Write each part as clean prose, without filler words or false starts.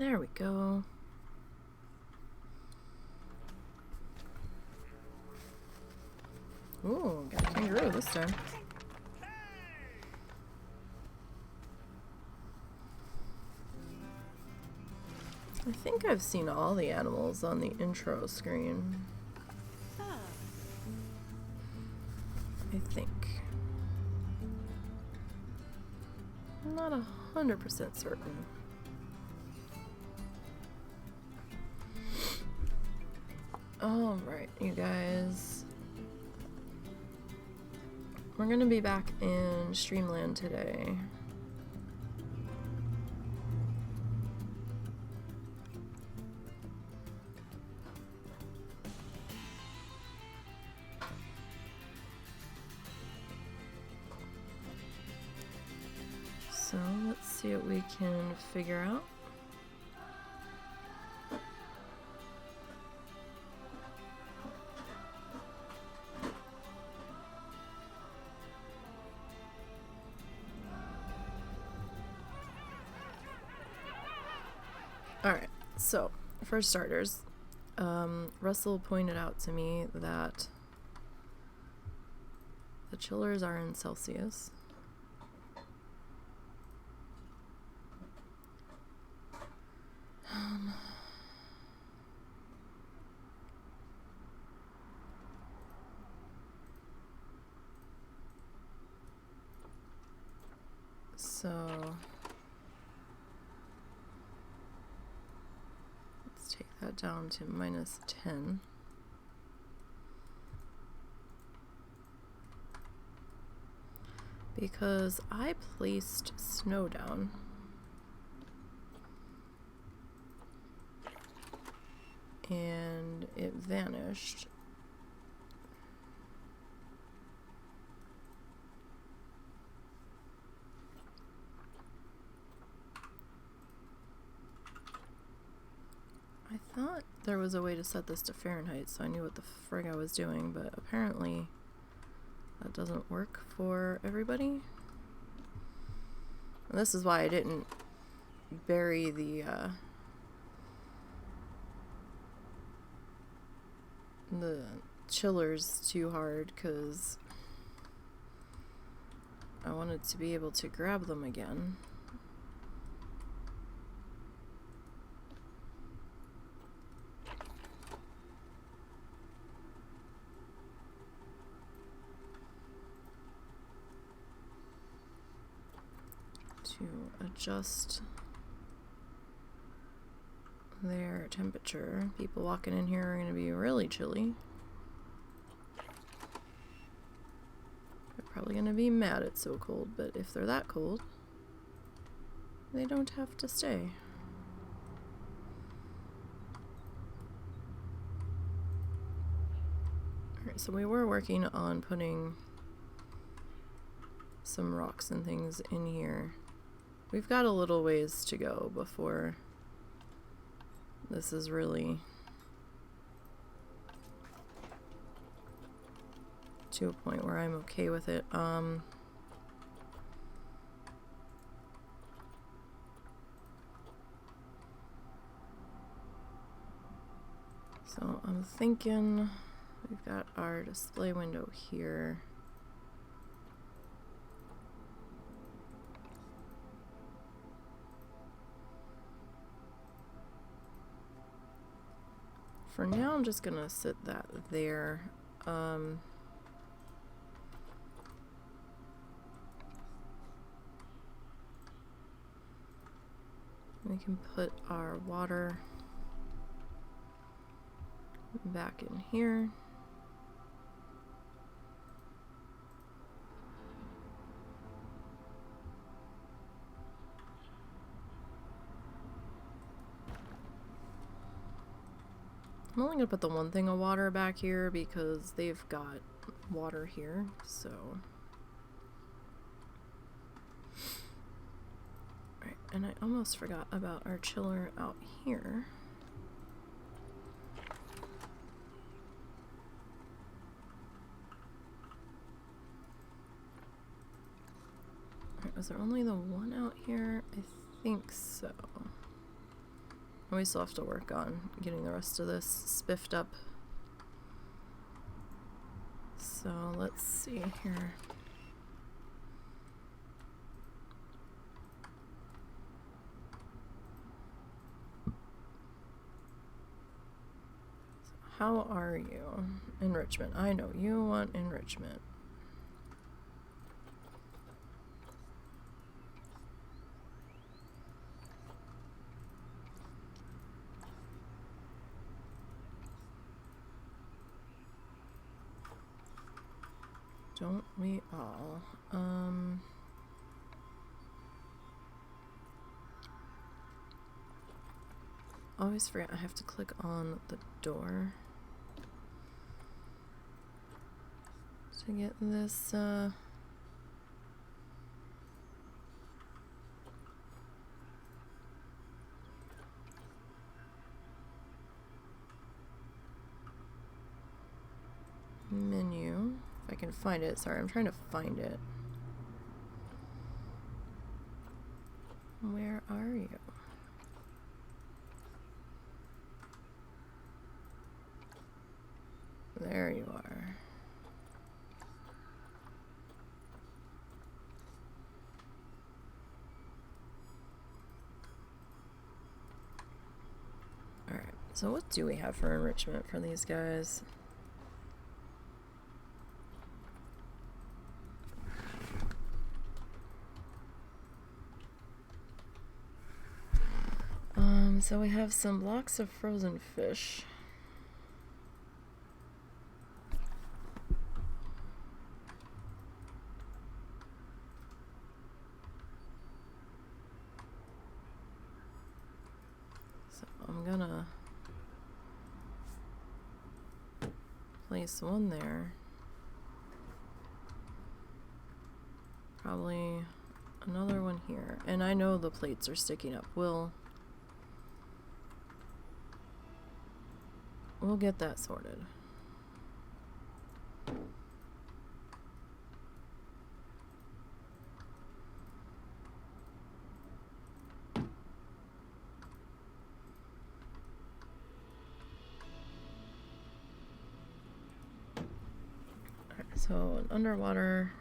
There we go. Ooh, got a kangaroo this time. I think I've seen all the animals on the intro screen. I think. I'm not 100% certain. Alright, you guys. We're gonna be back in Streamland today. So let's see what we can figure out. Alright, so for starters, Russell pointed out to me that the chillers are in Celsius. So let's take that down to -10. Because I placed snow down. And it vanished. I thought there was a way to set this to Fahrenheit so I knew what the frig I was doing, but apparently that doesn't work for everybody. And this is why I didn't bury the chillers too hard, because I wanted to be able to grab them again. To adjust their temperature. People walking in here are going to be really chilly. They're probably going to be mad it's so cold, but if they're that cold, they don't have to stay. Alright, so we were working on putting some rocks and things in here. We've got a little ways to go before this is really to a point where I'm okay with it. So I'm thinking we've got our display window here. For now, I'm just gonna sit that there. We can put our water back in here. I'm only gonna put the one thing of water back here because they've got water here, so. Right, and I almost forgot about our chiller out here. Alright, was there only the one out here? I think so. We still have to work on getting the rest of this spiffed up. So let's see here. How are you? Enrichment. I know you want enrichment. Don't we all? Always forget I have to click on the door to get this, menu. If I can find it. Sorry, I'm trying to find it. Where are you? There you are. Alright, so what do we have for enrichment for these guys? So we have some blocks of frozen fish. So I'm gonna place one there. Probably another one here. And I know the plates are sticking up. We'll get that sorted. Alright, so an underwater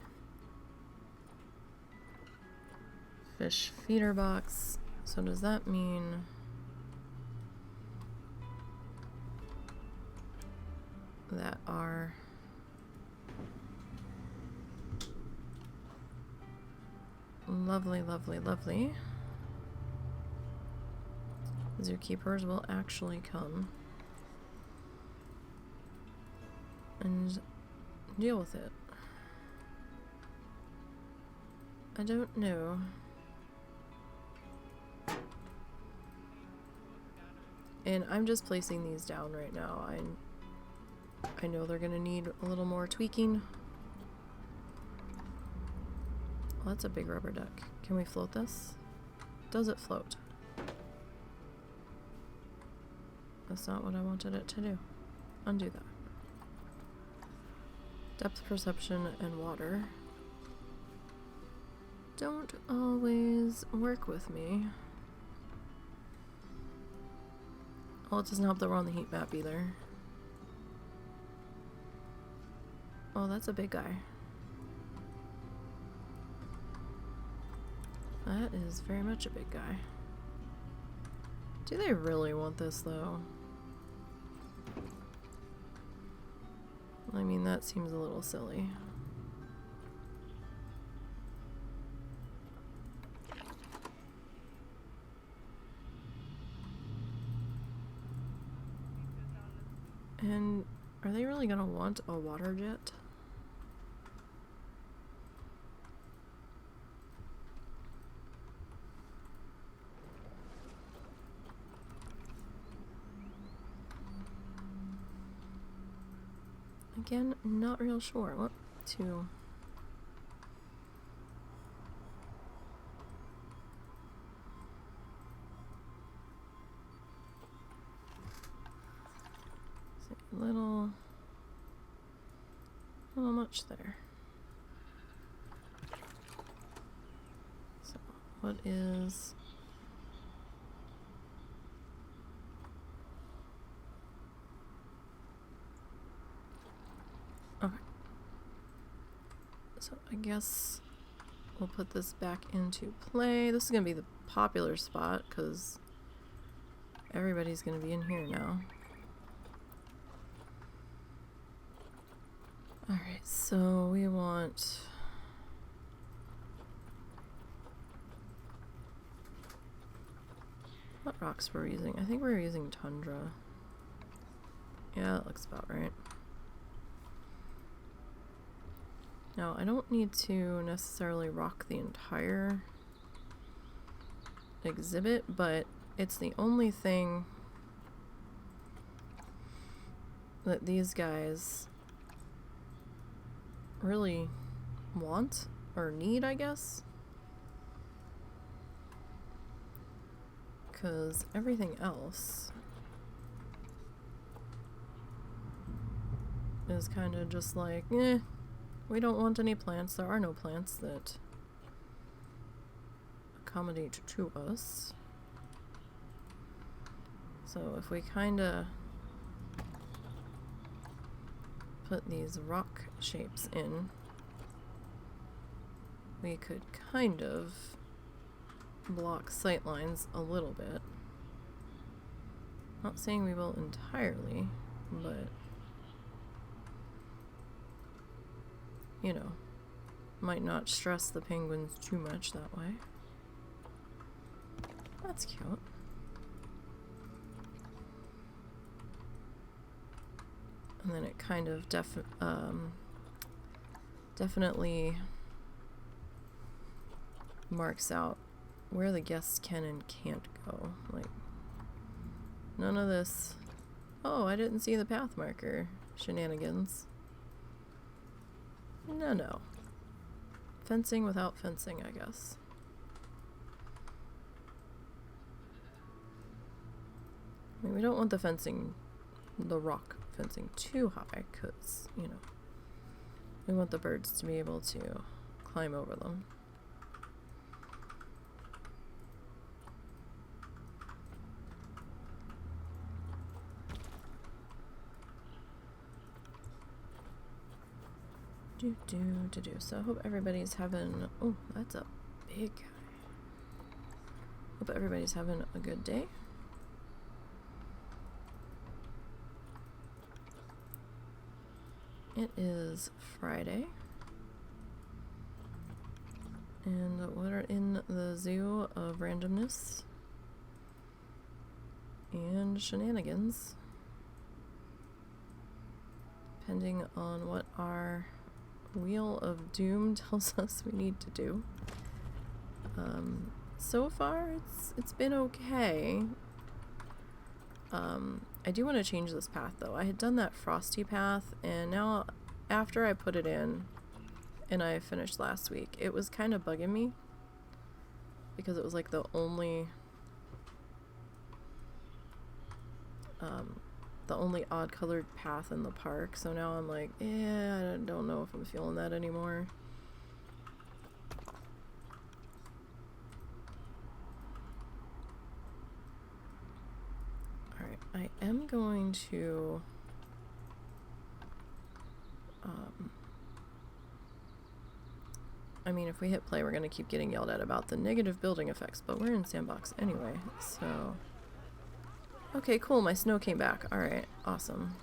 fish feeder box. So does that mean that are lovely, lovely, lovely zookeepers will actually come and deal with it? I don't know. And I'm just placing these down right now. I know they're gonna need a little more tweaking. Well, that's a big rubber duck. Can we float this? Does it float? That's not what I wanted it to do. Undo that. Depth perception and water don't always work with me. Well, it doesn't help that we're on the heat map either. Oh, that's a big guy. That is very much a big guy. Do they really want this, though? I mean, that seems a little silly. And are they really gonna want a water jet? Again, not real sure what to. Little much there. So what is guess we'll put this back into play. This is going to be the popular spot because everybody's going to be in here now. Alright, so we want... What rocks were we using? I think we were using Tundra. Yeah, that looks about right. Now, I don't need to necessarily rock the entire exhibit, but it's the only thing that these guys really want or need, I guess. Because everything else is kind of just like, eh, we don't want any plants. There are no plants that accommodate to us. So if we kind of put these rock shapes in, we could kind of block sight lines a little bit. Not saying we will entirely, but you know, might not stress the penguins too much that way. That's cute. And then it kind of definitely marks out where the guests can and can't go. Like, none of this, oh, I didn't see the path marker shenanigans. No. Fencing without fencing, I guess. I mean, we don't want the fencing, the rock fencing too high, because, you know, we want the birds to be able to climb over them. So I hope everybody's having, oh, that's a big guy. Hope everybody's having a good day. It is Friday. And we're in the zoo of randomness and shenanigans. Depending on what our Wheel of Doom tells us we need to do. So far it's been okay. I do want to change this path though. I had done that frosty path, and now after I put it in and I finished last week, it was kind of bugging me because it was like the only odd colored path in the park. So now I'm like, yeah, I don't know if I'm feeling that anymore. Alright, I am going to I mean, if we hit play, we're going to keep getting yelled at about the negative building effects, but we're in Sandbox anyway, so... Okay, cool, my snow came back. Alright, awesome.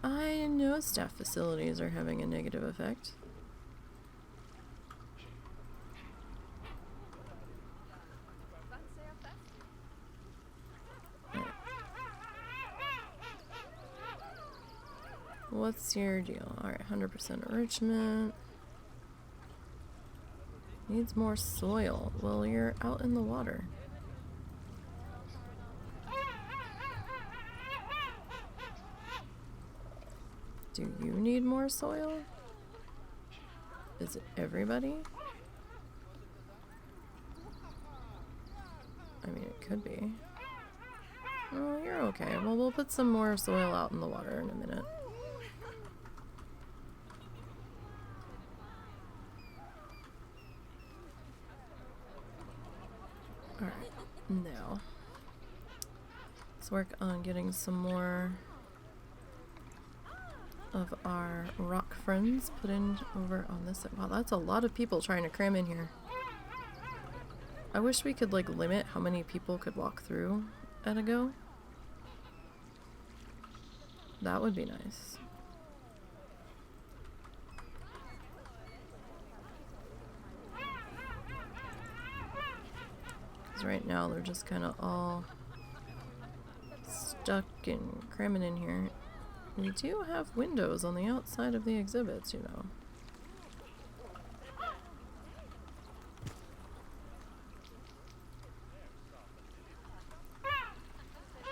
I know staff facilities are having a negative effect. Right. What's your deal? Alright, 100% enrichment. Needs more soil. Well, you're out in the water. Do you need more soil? Is it everybody? I mean, it could be. Oh, you're okay. Well, we'll put some more soil out in the water in a minute. Alright, now let's work on getting some more of our rock friends put in over on this side. Wow, that's a lot of people trying to cram in here. I wish we could like limit how many people could walk through at a go. That would be nice. Because right now they're just kind of all stuck and cramming in here. We do have windows on the outside of the exhibits, you know.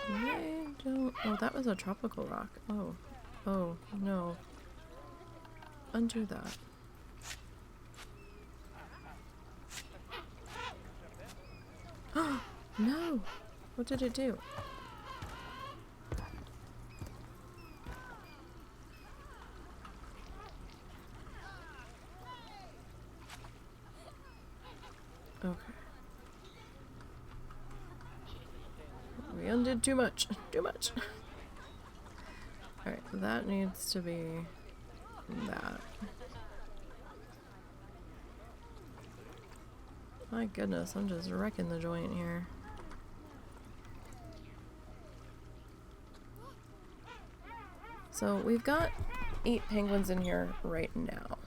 They don't... Oh, that was a tropical rock. Oh. Oh, no. Undo that. No! What did it do? Okay. We undid too much. Too much. Alright, that needs to be that. My goodness, I'm just wrecking the joint here. So we've got 8 penguins in here right now.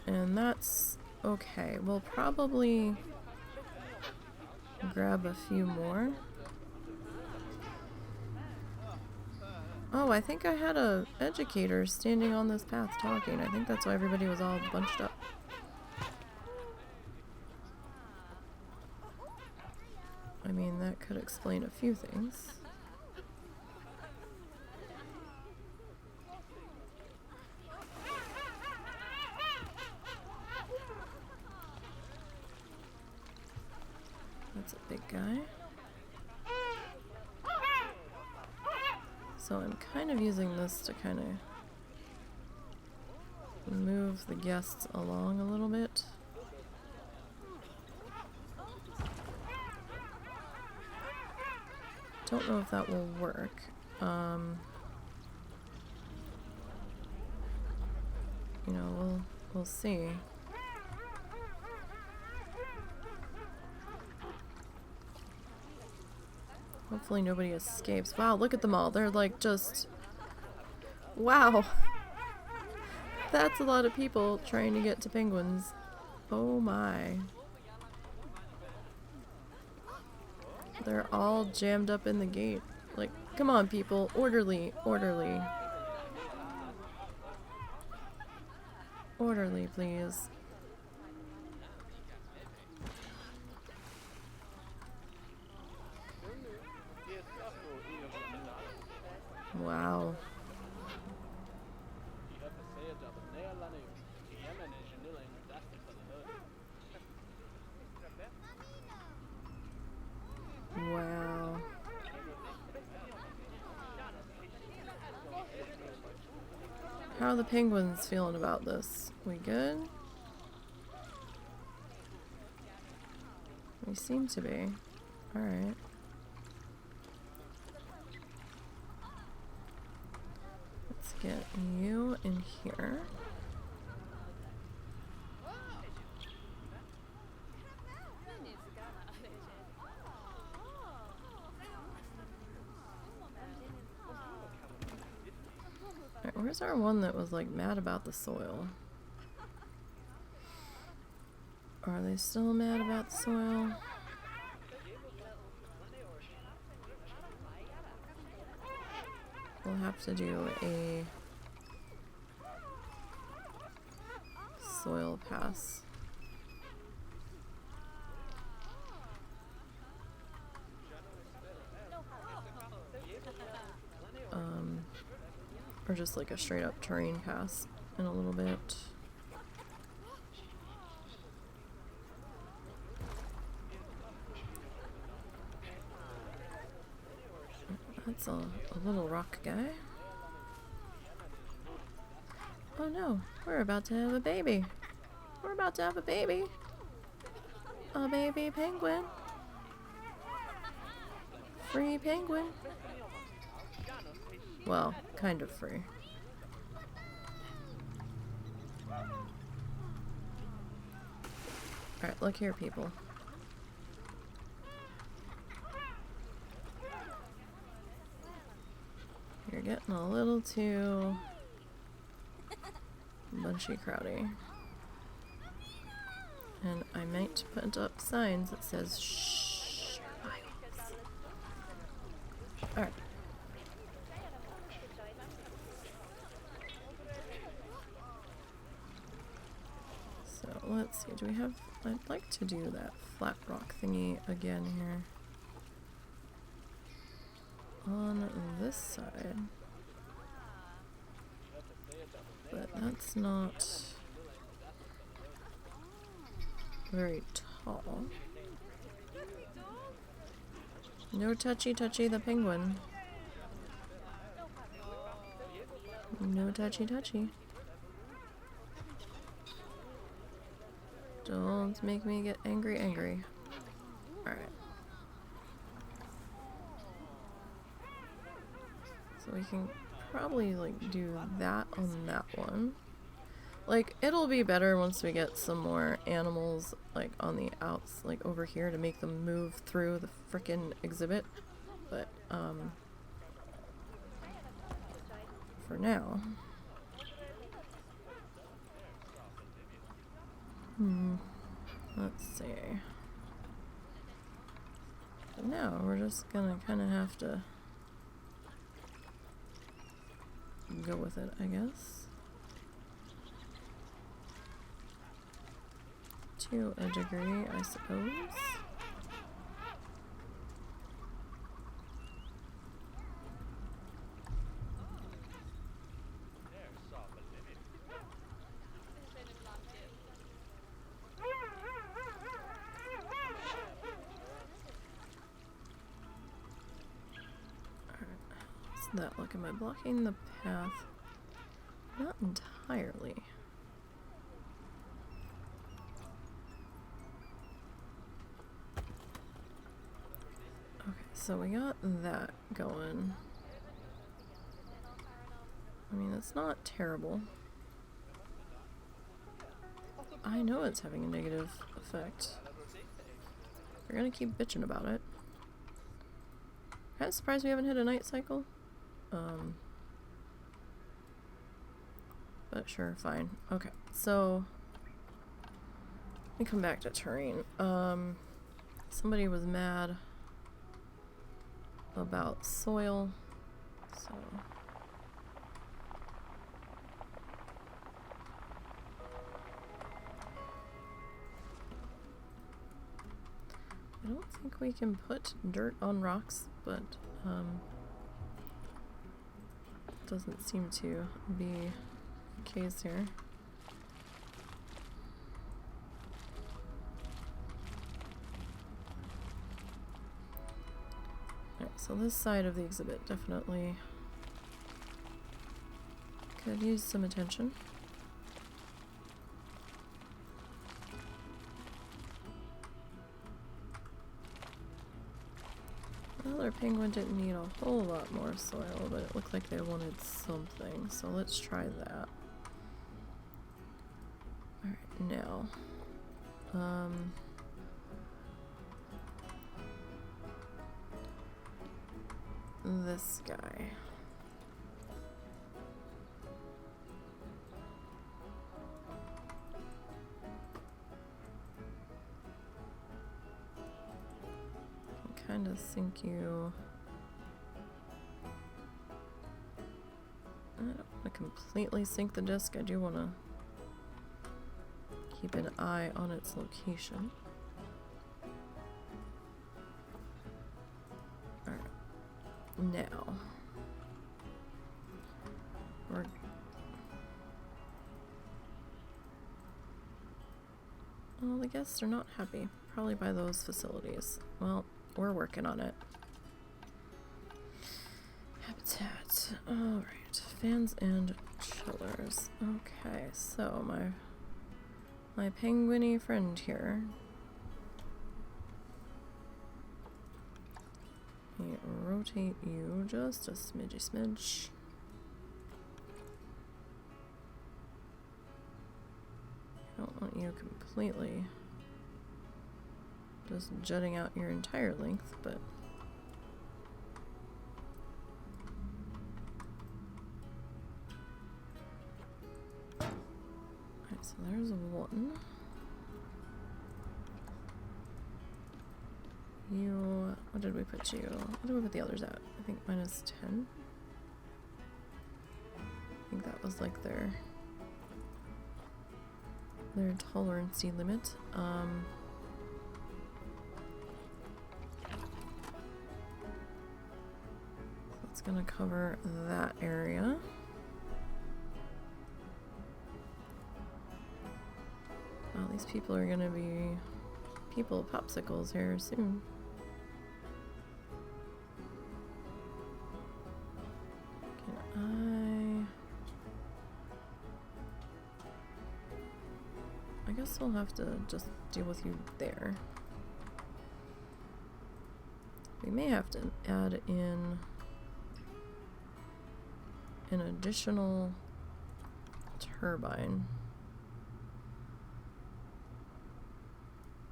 And that's okay. We'll probably grab a few more. Oh, I think I had a educator standing on this path talking. I think that's why everybody was all bunched up. I mean, that could explain a few things. That's a big guy. So I'm kind of using this to kind of move the guests along a little bit. Don't know if that will work. You know, we'll see. Hopefully nobody escapes. Wow, look at them all. They're like just... Wow. That's a lot of people trying to get to penguins. Oh my. They're all jammed up in the gate. Like, come on people. Orderly. Orderly. Orderly, please. Wow. Wow. How are the penguins feeling about this? We good? We seem to be. Alright. Let's get you in here. Alright, where's our one that was like mad about the soil? Are they still mad about the soil? We'll have to do a soil pass. Or just like a straight up terrain pass in a little bit. That's a little rock guy. Oh no, we're about to have a baby. We're about to have a baby. a baby penguin. Free penguin. Well, kind of free. Alright, look here, people. You're getting a little too bunchy crowdy. And I might put up signs that says shh. Alright. So let's see, do we have, I'd like to do that flat rock thingy again here. On this side. But that's not very tall. No touchy the penguin. No touchy. Don't make me get angry. Alright. So we can probably like do that on that one. Like, it'll be better once we get some more animals like on the outs, like over here, to make them move through the frickin' exhibit. But for now, let's see. But now we're just gonna kind of have to go with it, I guess. To a degree, I suppose. That look, am I blocking the path? Not entirely. Okay, so we got that going. I mean, it's not terrible. I know it's having a negative effect. We're gonna keep bitching about it. Kinda surprised we haven't hit a night cycle. But sure, fine. Okay, so let me come back to terrain. Somebody was mad about soil, so I don't think we can put dirt on rocks, but doesn't seem to be the case here. Alright, so this side of the exhibit definitely could use some attention. Well, our penguin didn't need a whole lot more soil, but it looked like they wanted something, so let's try that. Alright, now, this guy. Kind of think you. I don't want to completely sink the disc. I do want to keep an eye on its location. Alright. Now. Well, the guests are not happy. Probably by those facilities. Well, we're working on it. Habitat. Alright. Fans and chillers. Okay, so my penguiny friend here rotate you just a smidge. I don't want you completely just jutting out your entire length, but alright, so there's one. You, what did we put you? What did we put the others at? I think -10. I think that was like their tolerance limit. That's gonna cover that area. Well, these people are gonna be people popsicles here soon. I guess I'll have to just deal with you there. We may have to add in an additional turbine.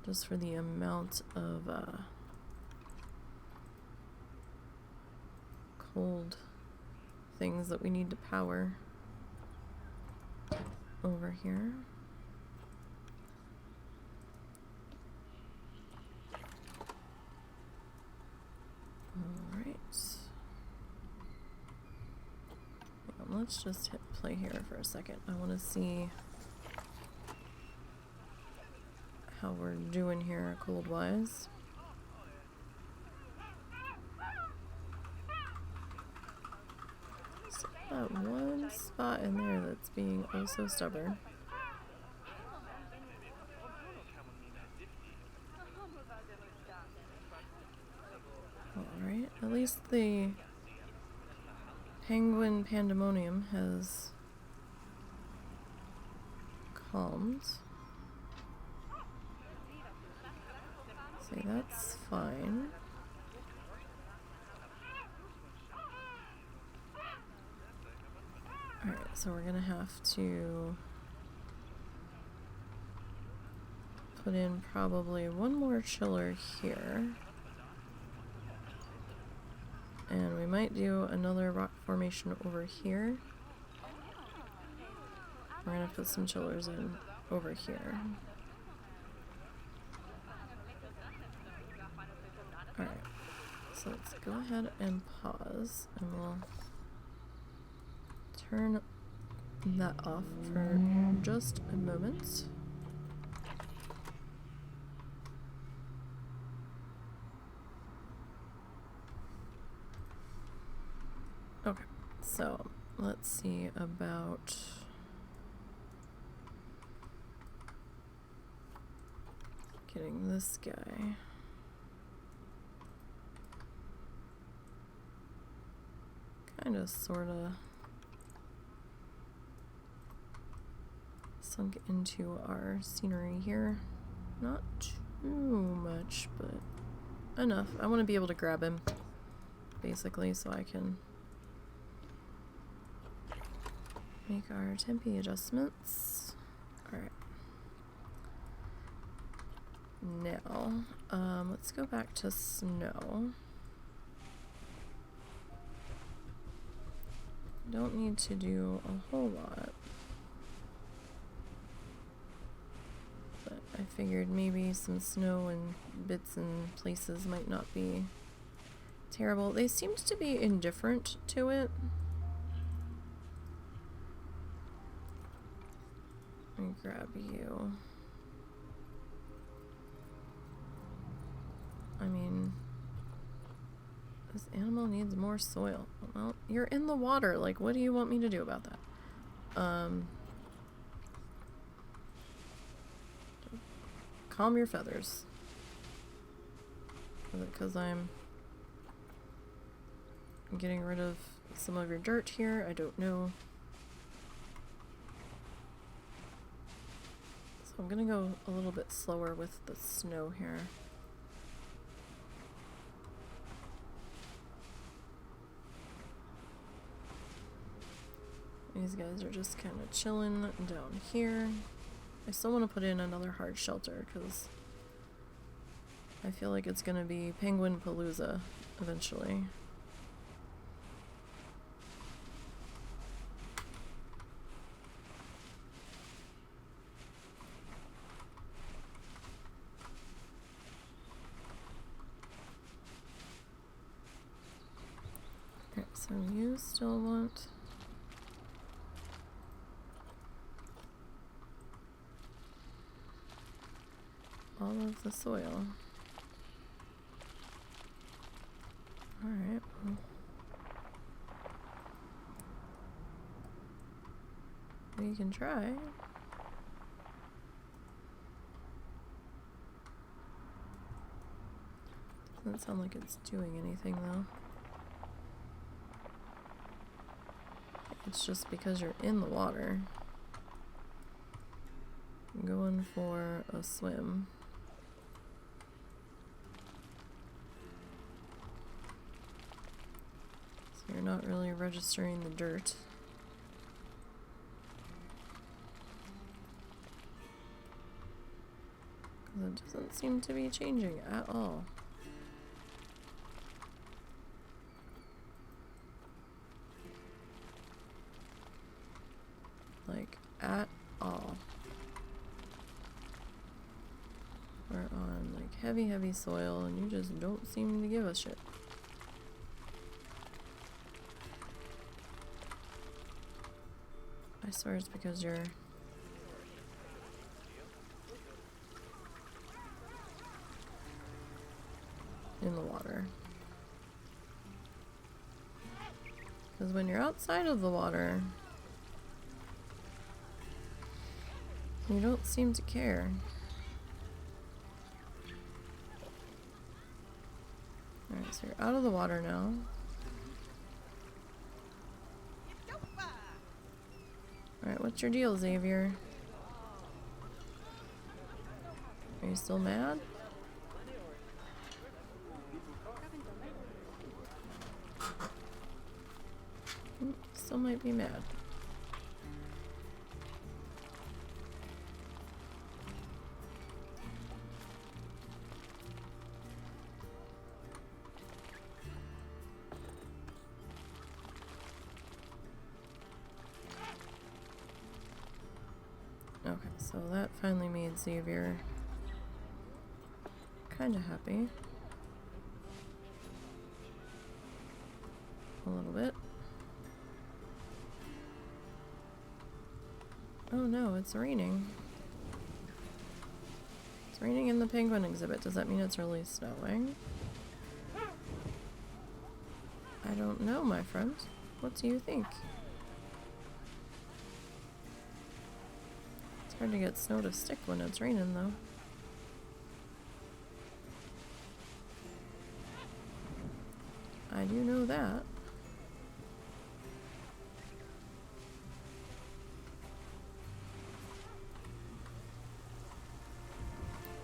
Just for the amount of cold things that we need to power over here. Alright. Let's just hit play here for a second. I want to see how we're doing here cold-wise. So that one spot in there that's being oh so stubborn. Alright, at least the penguin pandemonium has calmed. See, that's fine. Alright, so we're gonna have to put in probably one more chiller here. And we might do another rock formation over here. We're gonna put some chillers in over here. Alright, so let's go ahead and pause, and we'll turn that off for just a moment. Okay, so let's see about getting this guy. Kind of, sort of sunk into our scenery here. Not too much, but enough. I want to be able to grab him, basically, so I can make our tempi adjustments. Alright. Now, let's go back to snow. Don't need to do a whole lot. But I figured maybe some snow and bits and places might not be terrible. They seemed to be indifferent to it. Let me grab you. I mean, this animal needs more soil. Well, you're in the water. Like, what do you want me to do about that? Calm your feathers. Is it because I'm getting rid of some of your dirt here? I don't know. So I'm gonna go a little bit slower with the snow here. These guys are just kind of chilling down here. I still want to put in another hard shelter because I feel like it's going to be Penguin Palooza eventually. Okay, so you still want all of the soil. Alright, well. We can try. Doesn't sound like it's doing anything though. It's just because you're in the water. I'm going for a swim. So you're not really registering the dirt. Because it doesn't seem to be changing at all. Like, at all. We're on, like, heavy soil, and you just don't seem to give a shit. I swear it's because you're in the water. Because when you're outside of the water, you don't seem to care. Alright, so you're out of the water now. Alright, what's your deal, Xavier? Are you still mad? Still might be mad. Okay, so that finally made Xavier kind of happy. A little bit. Oh no, it's raining. It's raining in the penguin exhibit. Does that mean it's really snowing? I don't know, my friend. What do you think? It's hard to get snow to stick when it's raining, though. I do know that.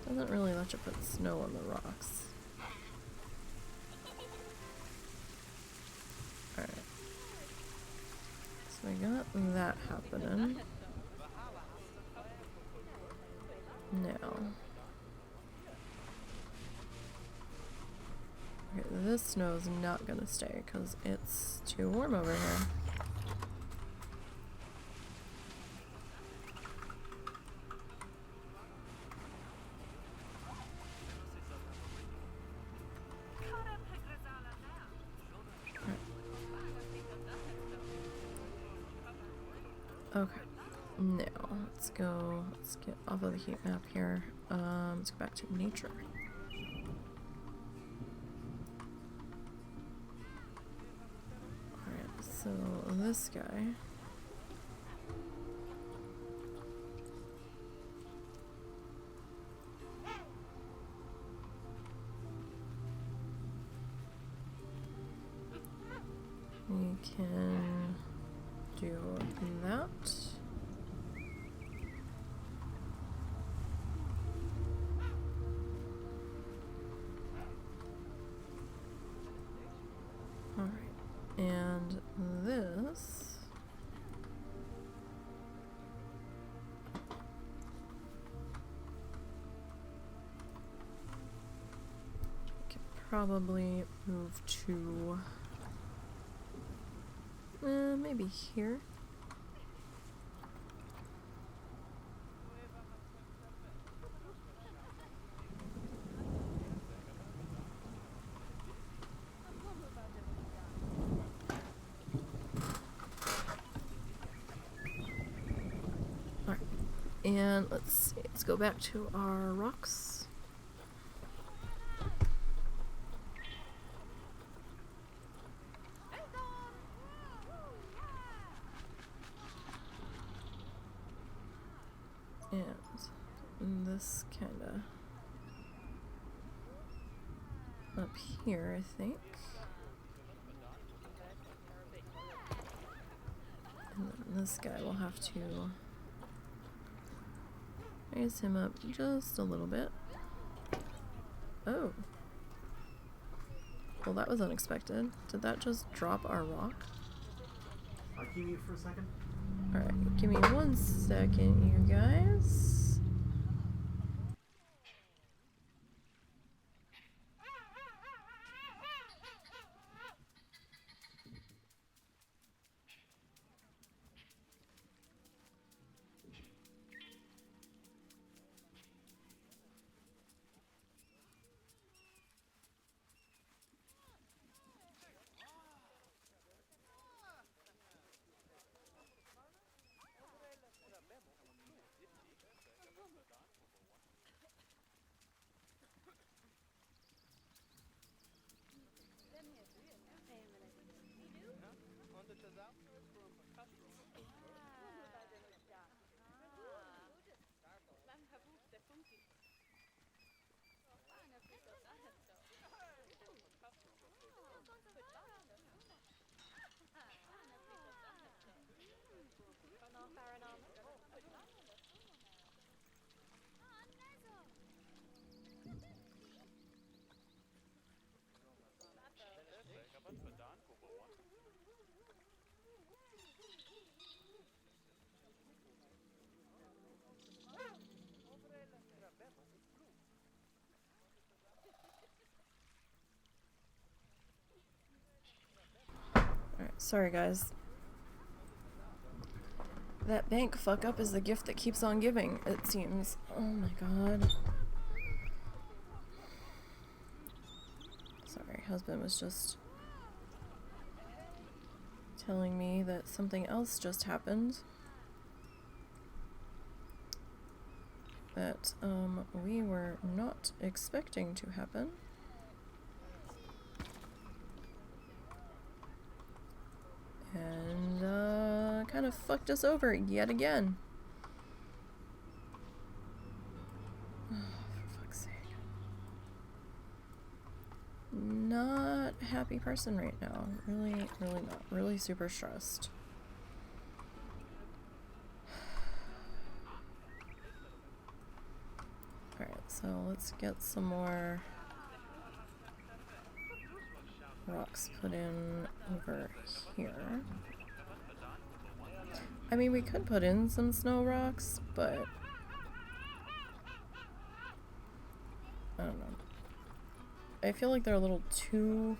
Doesn't really let you put snow on the rocks. Alright. So we got that happening. Now. Okay, this snow is not gonna stay because it's too warm over here. Okay, now let's get off of the heat map here. Let's go back to nature. Alright, so this guy. We can do that. Alright, and this probably move to maybe here. Alright, and let's see, let's go back to our rocks. And this kinda up here, I think. And then this guy will have to raise him up just a little bit. Oh. Well, that was unexpected. Did that just drop our rock? Can you mute for a second? Alright, give me 1 second, you guys. Alright, sorry guys. That bank fuck up is the gift that keeps on giving, it seems. Oh my god. Sorry, husband was just telling me that something else just happened. That, we were not expecting to happen. And, kind of fucked us over yet again. Oh, for fuck's sake. Not a happy person right now. Really, really not. Really super stressed. Alright, so let's get some more rocks put in over here. I mean, we could put in some snow rocks, but I don't know. I feel like they're a little too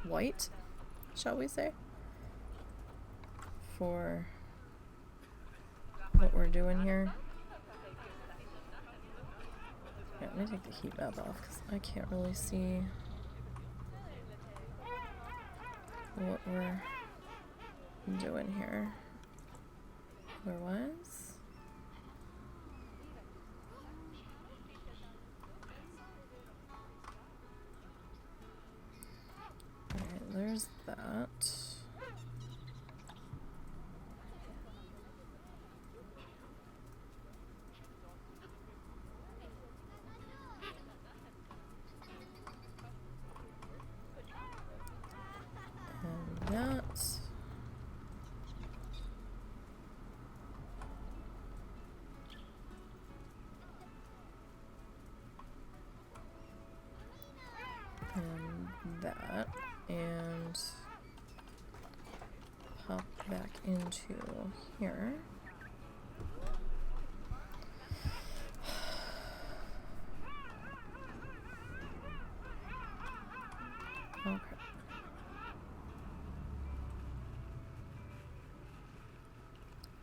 white, shall we say, for what we're doing here. Yeah, let me take the heat map off because I can't really see what we're doing here otherwise. Alright, there's that. And that. And that. And pop back into here. Okay.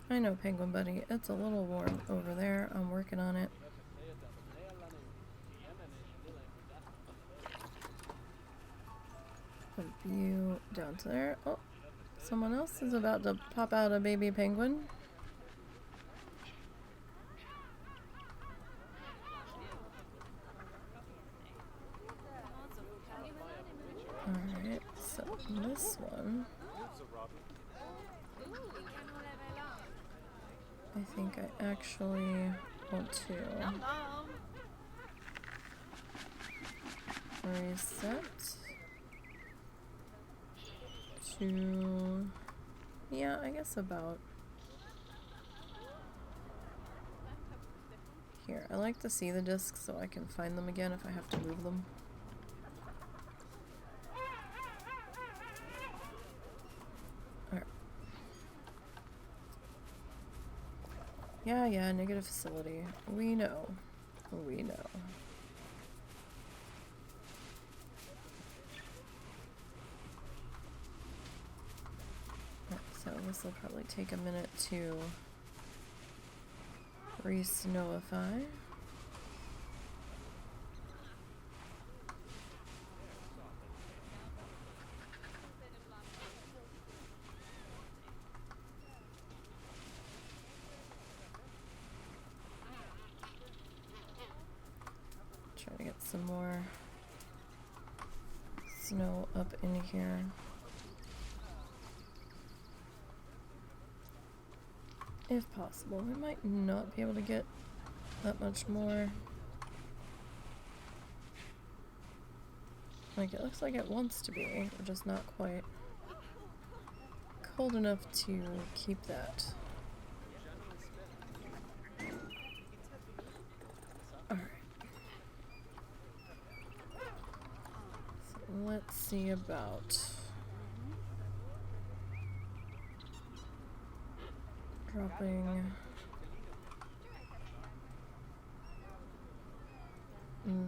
I know, Penguin Buddy. It's a little warm over there. I'm working on it. Put you down to there. Oh, someone else is about to pop out a baby penguin. Alright, so this one, I think I actually want to reset to, yeah, I guess about here. I like to see the discs so I can find them again if I have to move them. Alright. Yeah, negative facility. We know. We know. So this will probably take a minute to re-snowify. Try to get some more snow up in here. If possible. We might not be able to get that much more. Like, it looks like it wants to be, but just not quite cold enough to keep that. Alright. So let's see about dropping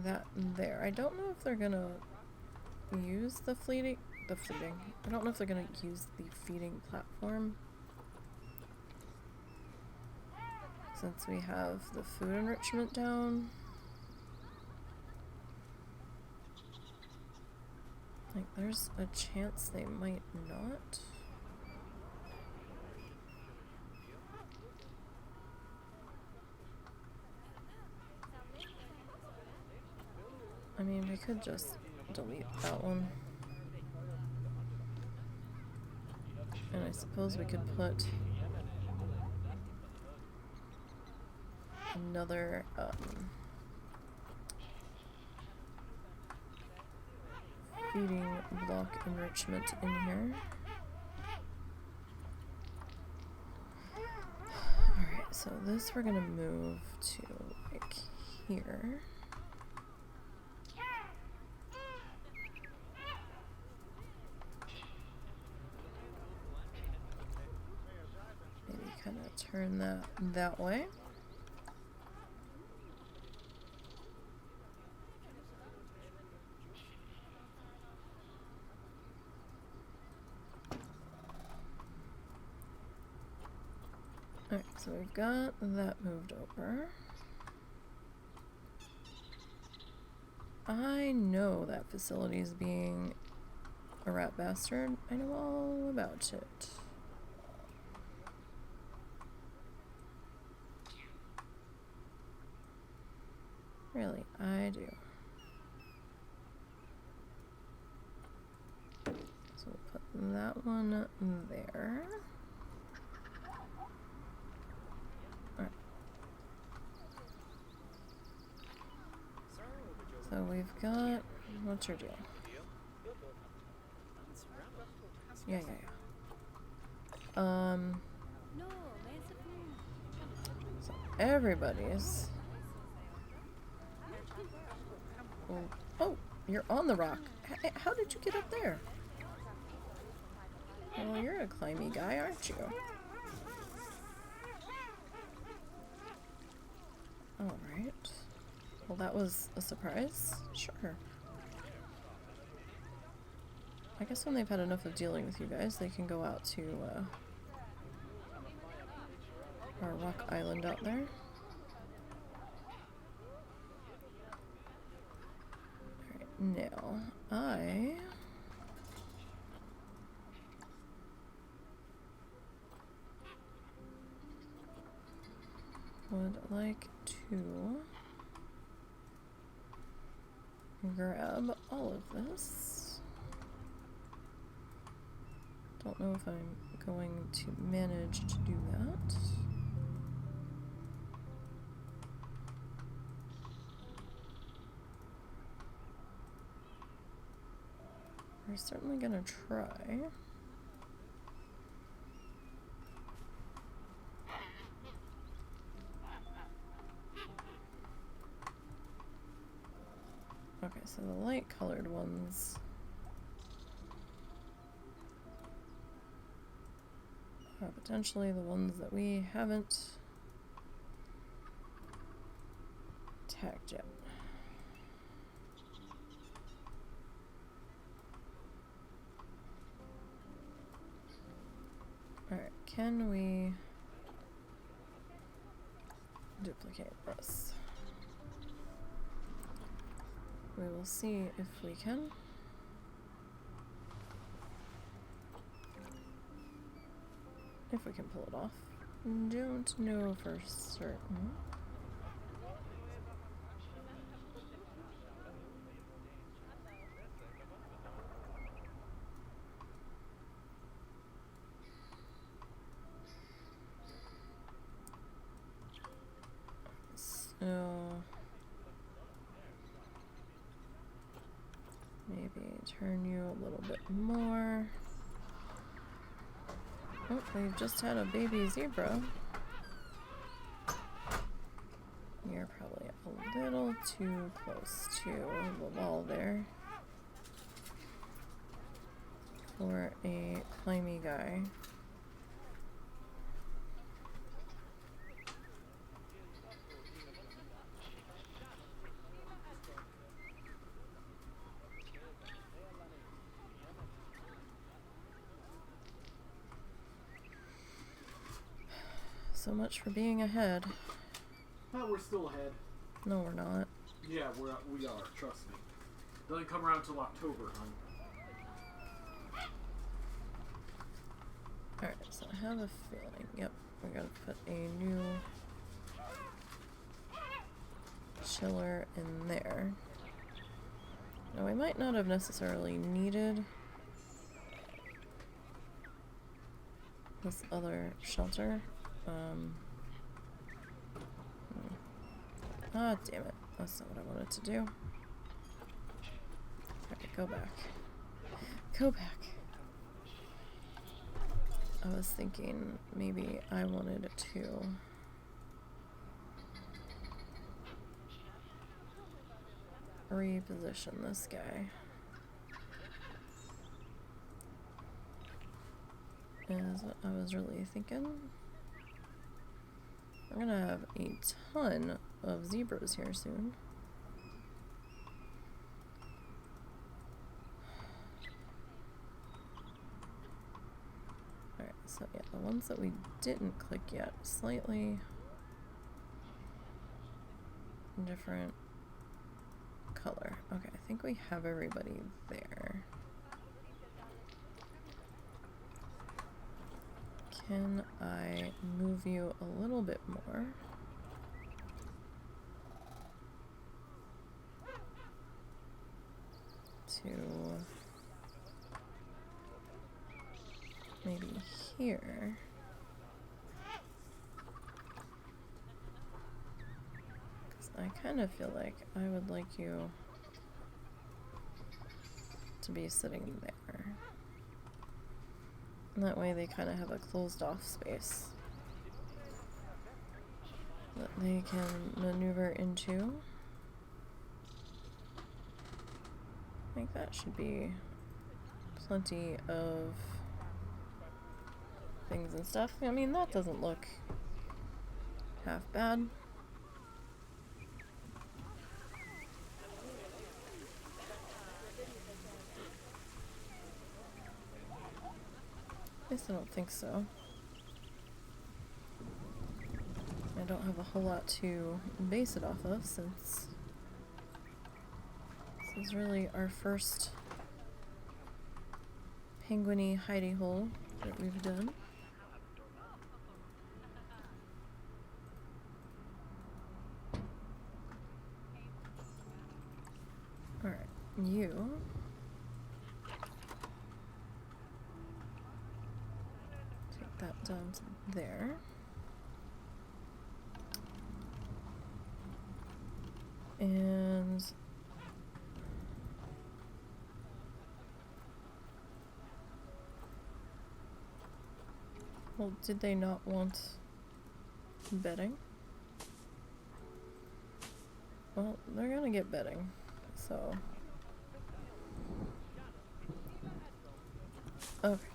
that there. I don't know if they're gonna use the feeding. I don't know if they're gonna use the feeding platform since we have the food enrichment down. Like, there's a chance they might not. I mean, we could just delete that one. And I suppose we could put another feeding block enrichment in here. Alright, so this we're gonna move to like here. Maybe kind of turn that way. Alright, so we've got that moved over. I know that facility is being a rat bastard. I know all about it. Really, I do. So we'll put that one there. Alright. So we've got, what's your deal? Yeah. So everybody's. Oh, you're on the rock. How did you get up there? Well, you're a climby guy, aren't you? Alright. Well, that was a surprise. Sure. I guess when they've had enough of dealing with you guys, they can go out to our rock island out there. Alright, now I would like to grab all of this. Don't know if I'm going to manage to do that. We're certainly gonna try. Okay, so the light colored ones are potentially the ones that we haven't tagged yet. Alright, can we duplicate this? We will see if we can. If we can pull it off. Don't know for certain. So maybe turn you a little bit more. Oh, we've just had a baby zebra. You're probably a little too close to the wall there for a climby guy. So much for being ahead. We're still ahead. No, we're not. Yeah, we are. Trust me. Doesn't come around till October, hon. Alright, so I have a feeling. Yep, we gotta put a new chiller in there. Now, we might not have necessarily needed this other shelter. Ah, damn it. That's not what I wanted to do. Alright, go back. Go back. I was thinking maybe I wanted to reposition this guy. Is what I was really thinking. We're gonna have a ton of zebras here soon. Alright, so yeah, the ones that we didn't click yet, slightly different color. Okay, I think we have everybody there. Can I move you a little bit more? To maybe here. Because I kind of feel like I would like you to be sitting there. And that way they kind of have a closed off space that they can maneuver into. I think that should be plenty of things and stuff. I mean, that doesn't look half bad. least I don't think so. I don't have a whole lot to base it off of since this is really our first penguiny hidey hole that we've done. Alright, you take that down to there. And well, did they not want bedding? Well, they're gonna get bedding, so okay.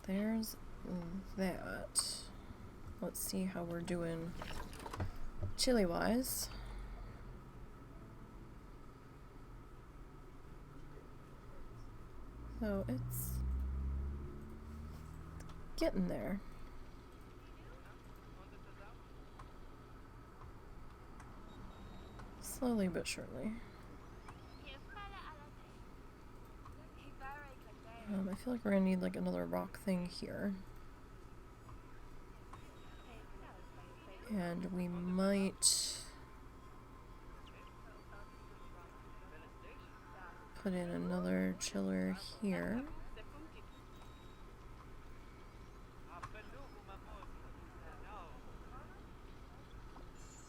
There's that. Let's see how we're doing chili wise. So it's getting there. Slowly but surely. I feel like we're gonna need like another rock thing here. And we might put in another chiller here.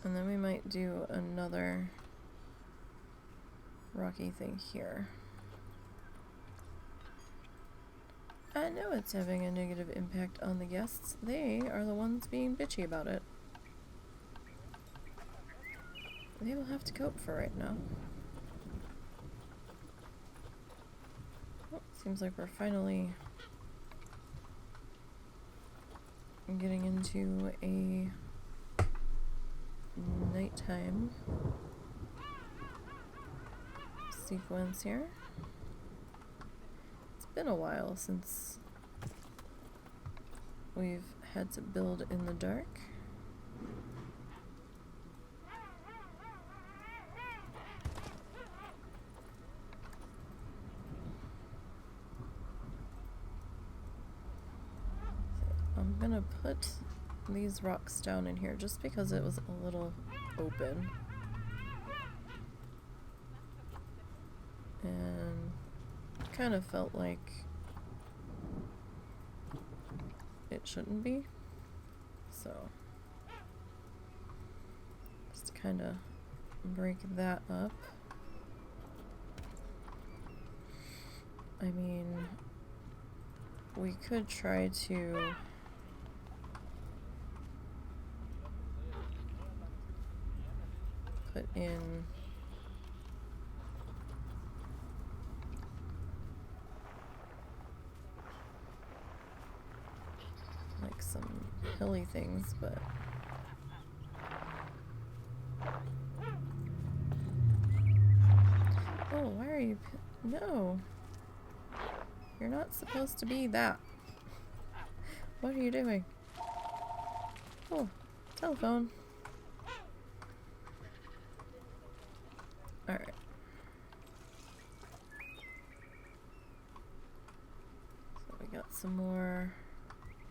And then we might do another rocky thing here. I know it's having a negative impact on the guests. They are the ones being bitchy about it. They will have to cope for right now. Oh, seems like we're finally getting into a nighttime sequence here. It's been a while since we've had to build in the dark. I'm gonna put these rocks down in here just because it was a little open. And kind of felt like it shouldn't be. So just kind of break that up. I mean, we could try to put in like some hilly things, but oh, why are you no, you're not supposed to be that. What are you doing? Oh, telephone. Alright. So we got some more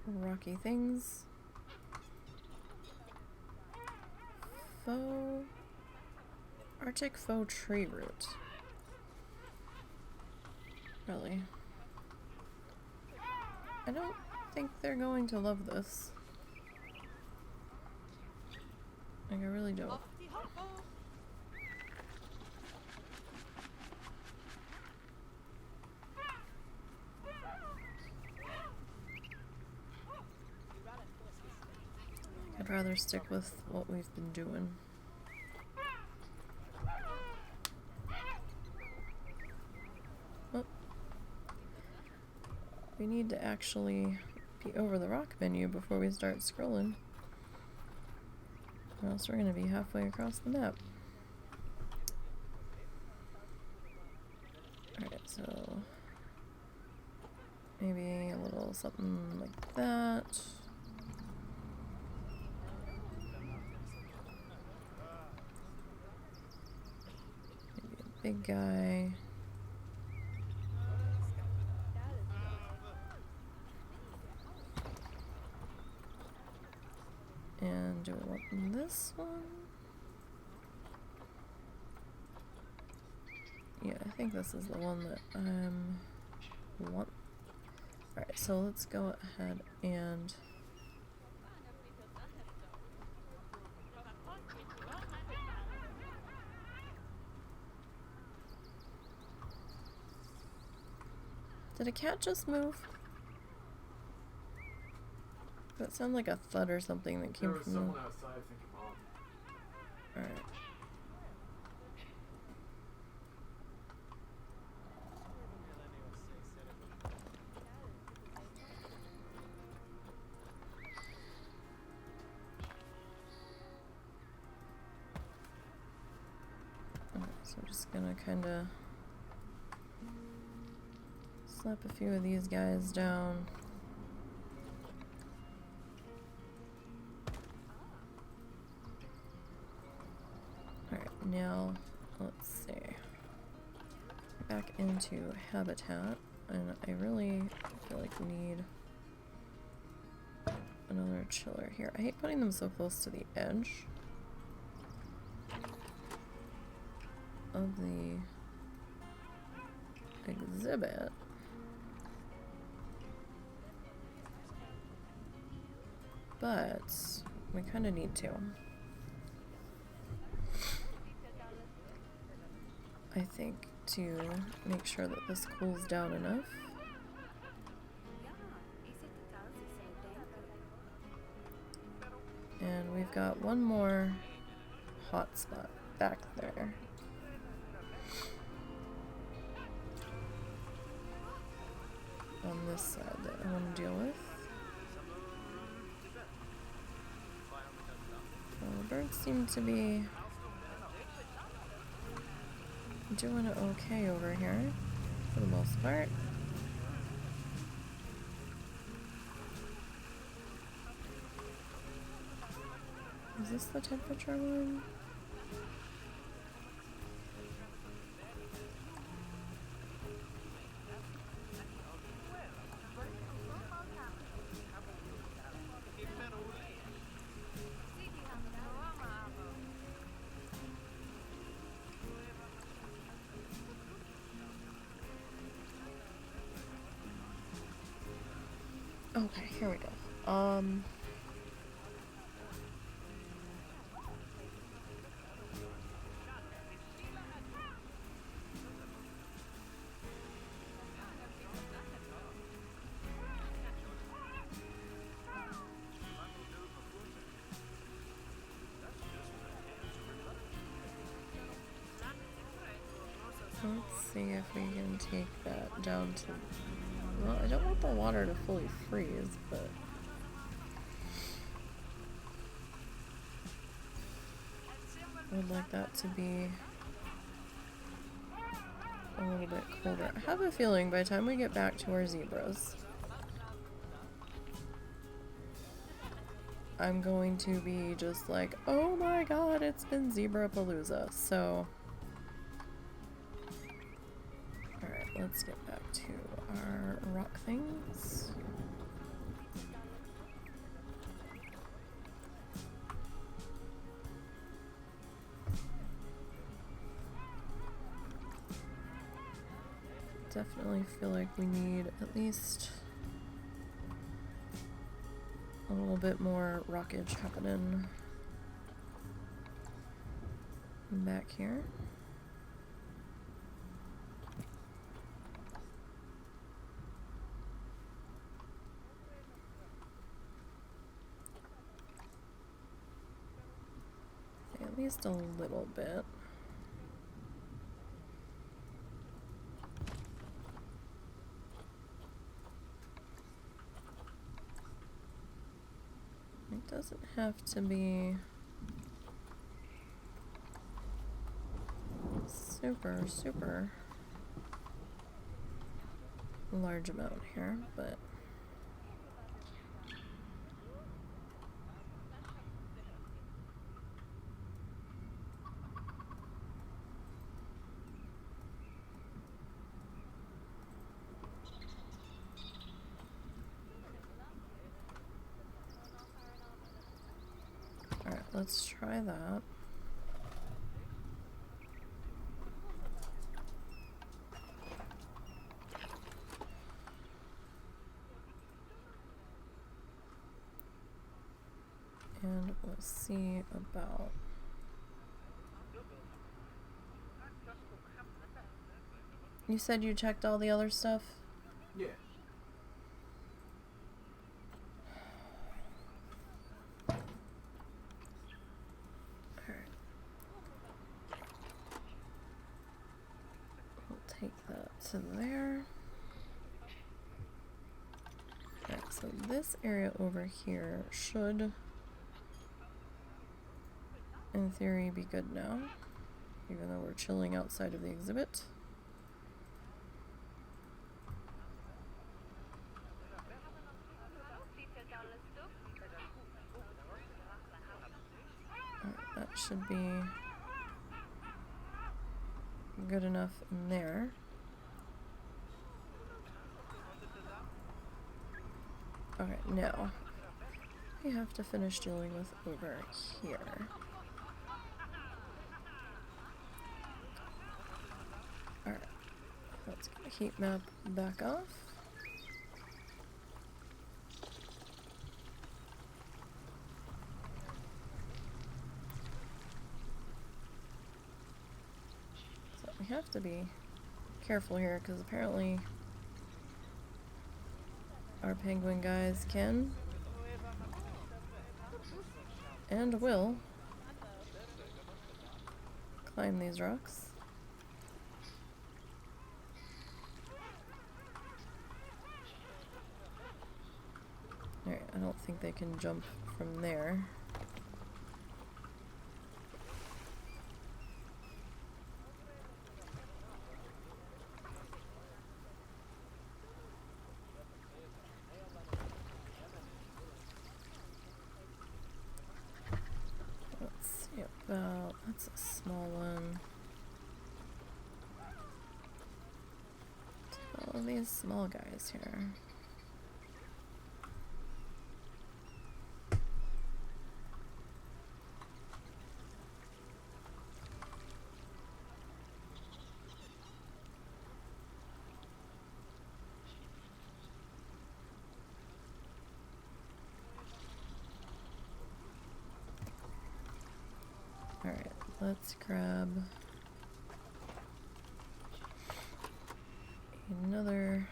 rocky things. Arctic faux tree root. Really? I don't think they're going to love this. Like, I really don't. I'd rather stick with what we've been doing. Well, we need to actually be over the rock menu before we start scrolling. Or else we're going to be halfway across the map. Alright, so Maybe a little something like that. Maybe a big guy. And do we want this one? Yeah, I think this is the one that I want. Alright, so let's go ahead and did a cat just move? That sounded like a thud or something that came There was from someone the... outside, I think, Mom. Alright. So I'm just gonna kinda slap a few of these guys down. Alright, now let's see. Back into habitat, and I really feel like we need another chiller here. I hate putting them so close to the edge of the exhibit. But we kind of need to. I think to make sure that this cools down enough. And we've got one more hot spot back there. On this side that I want to deal with. Well, the birds seem to be doing okay over here, for the most part. Is this the temperature one? Okay, here we go. Let's see if we can take that down to... Well, I don't want the water to fully freeze, but... I would like that to be a little bit colder. I have a feeling by the time we get back to our zebras, I'm going to be just like, oh my god, it's been Zebra-palooza, so... Alright, let's get back to our rock things. Definitely feel like we need at least a little bit more rockage happening back here. Okay, at least a little bit. It doesn't have to be super large amount here, but alright, let's try that. And we'll see about you said you checked all the other stuff? Yeah. Alright. We'll take that to there. Alright, so this area over here should, in theory, be good now, even though we're chilling outside of the exhibit. That should be good enough in there. Okay, now we have to finish dealing with over here. Alright, let's get the heat map back off. So we have to be careful here because apparently our penguin guys can and will climb these rocks. Alright, I don't think they can jump from there. That's a small one. All of these small guys here. Alright, let's grab another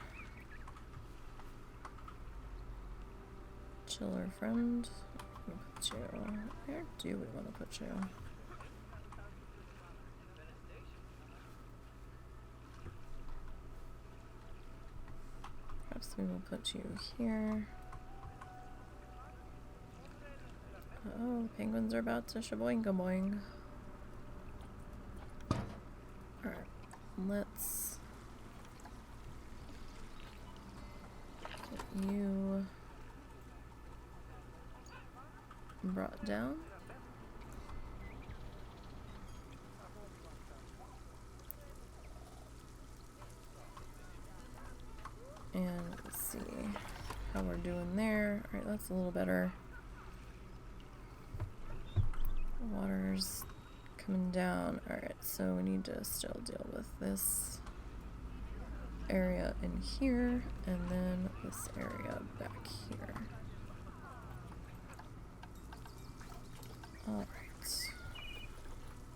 chiller friend. We'll put you. Where do we want to put you? Perhaps we will put you here. Oh, the penguins are about to shaboing-a-boing. Alright, let's get you brought down. And let's see how we're doing there. Alright, that's a little better. Water's coming down. Alright, so we need to still deal with this area in here, and then this area back here. Alright.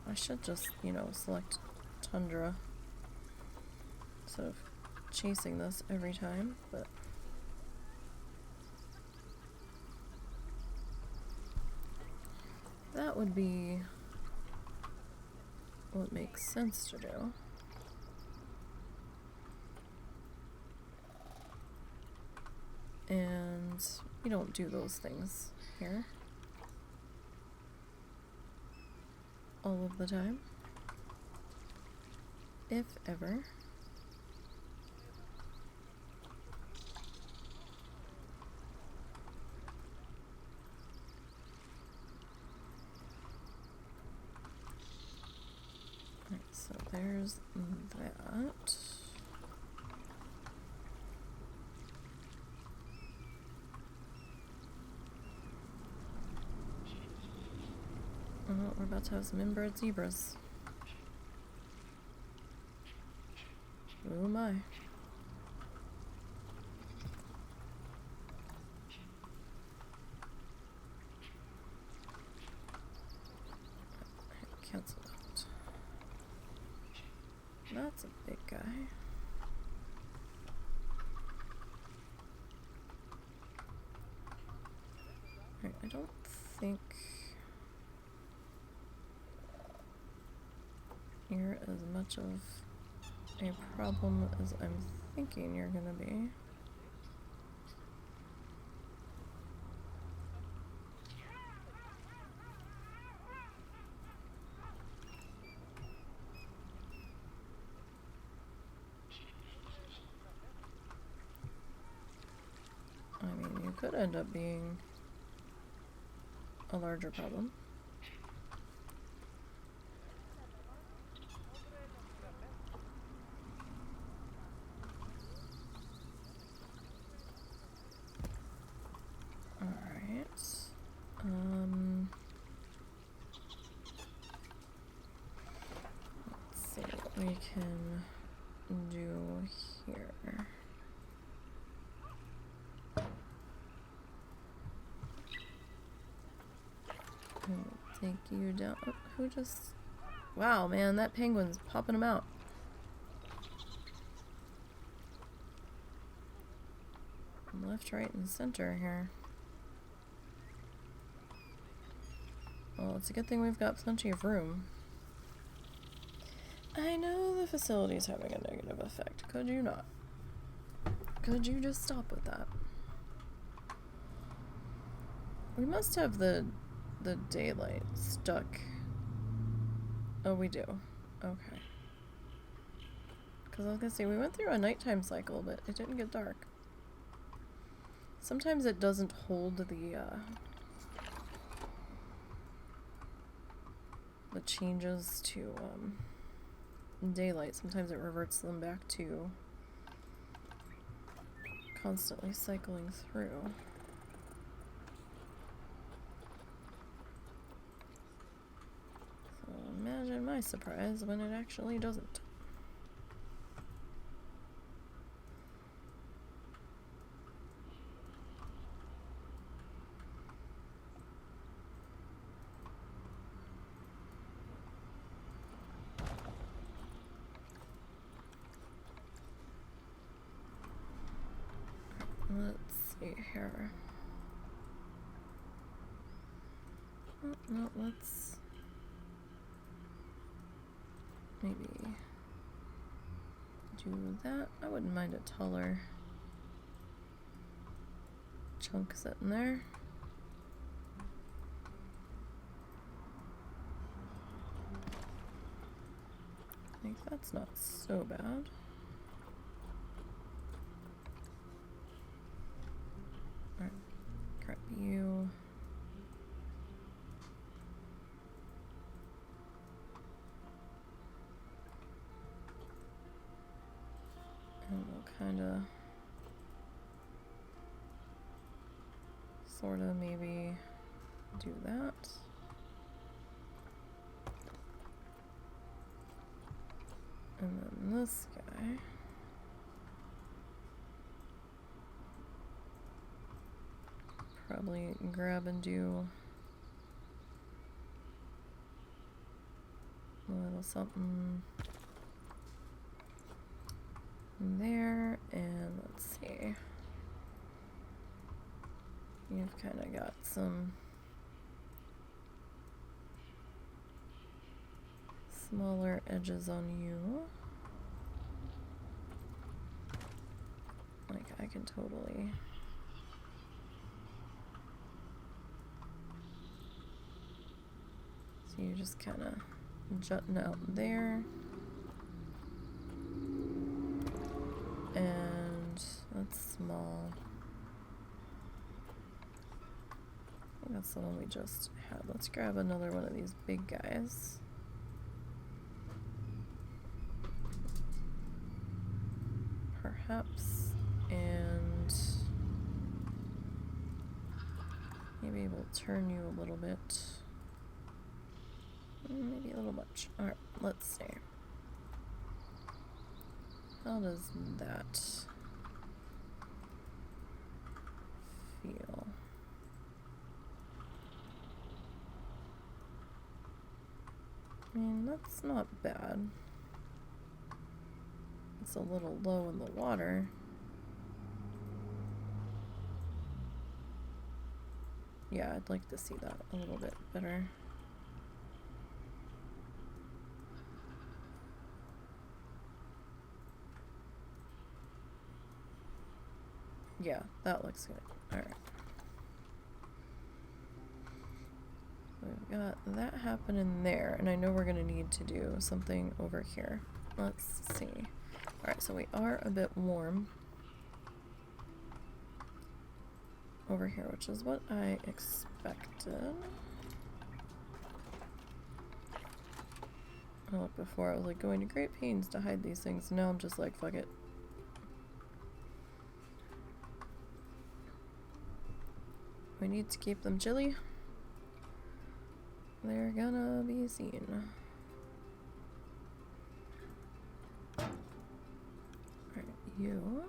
I should just, select Tundra instead of chasing this every time, but that would be what makes sense to do. And we don't do those things here all of the time, if ever. there's that. Oh, we're about to have some inbred zebras. Oh my. Cancel that. That's a big guy. Alright, I don't think you're as much of a problem as I'm thinking you're gonna be. I mean, you could end up being a larger problem. Alright. Let's see what we can do here. Take you down. Oh, who just... Wow, man, that penguin's popping them out. Left, right, and center here. Well, it's a good thing we've got plenty of room. I know the facility's having a negative effect. Could you not? Could you just stop with that? We must have the daylight stuck. Oh, we do. Okay. Because I was gonna say, we went through a nighttime cycle, but it didn't get dark. Sometimes it doesn't hold the changes to daylight. Sometimes it reverts them back to constantly cycling through. So imagine my surprise when it actually doesn't. Let's see here. Oh, no, let's maybe do that. I wouldn't mind a taller chunk sitting there. I think that's not so bad. Alright, grab you. And we'll kinda sorta maybe do that. And then this guy. Probably grab and do a little something there, and let's see. You've kind of got some smaller edges on you. Like, I can totally... So you're just kind of jutting out there. And that's small. I think that's the one we just had. Let's grab another one of these big guys. perhaps, and maybe we'll turn you a little bit. Maybe a little much. Alright, let's see. How does that feel? I mean, that's not bad. It's a little low in the water. Yeah, I'd like to see that a little bit better. Yeah, that looks good. Alright. We've got that happening there, and I know we're gonna need to do something over here. Let's see. Alright, so we are a bit warm over here, which is what I expected. Oh, before I was like going to great pains to hide these things, now I'm just like, fuck it. We need to keep them chilly. They're gonna be seen. Alright, you.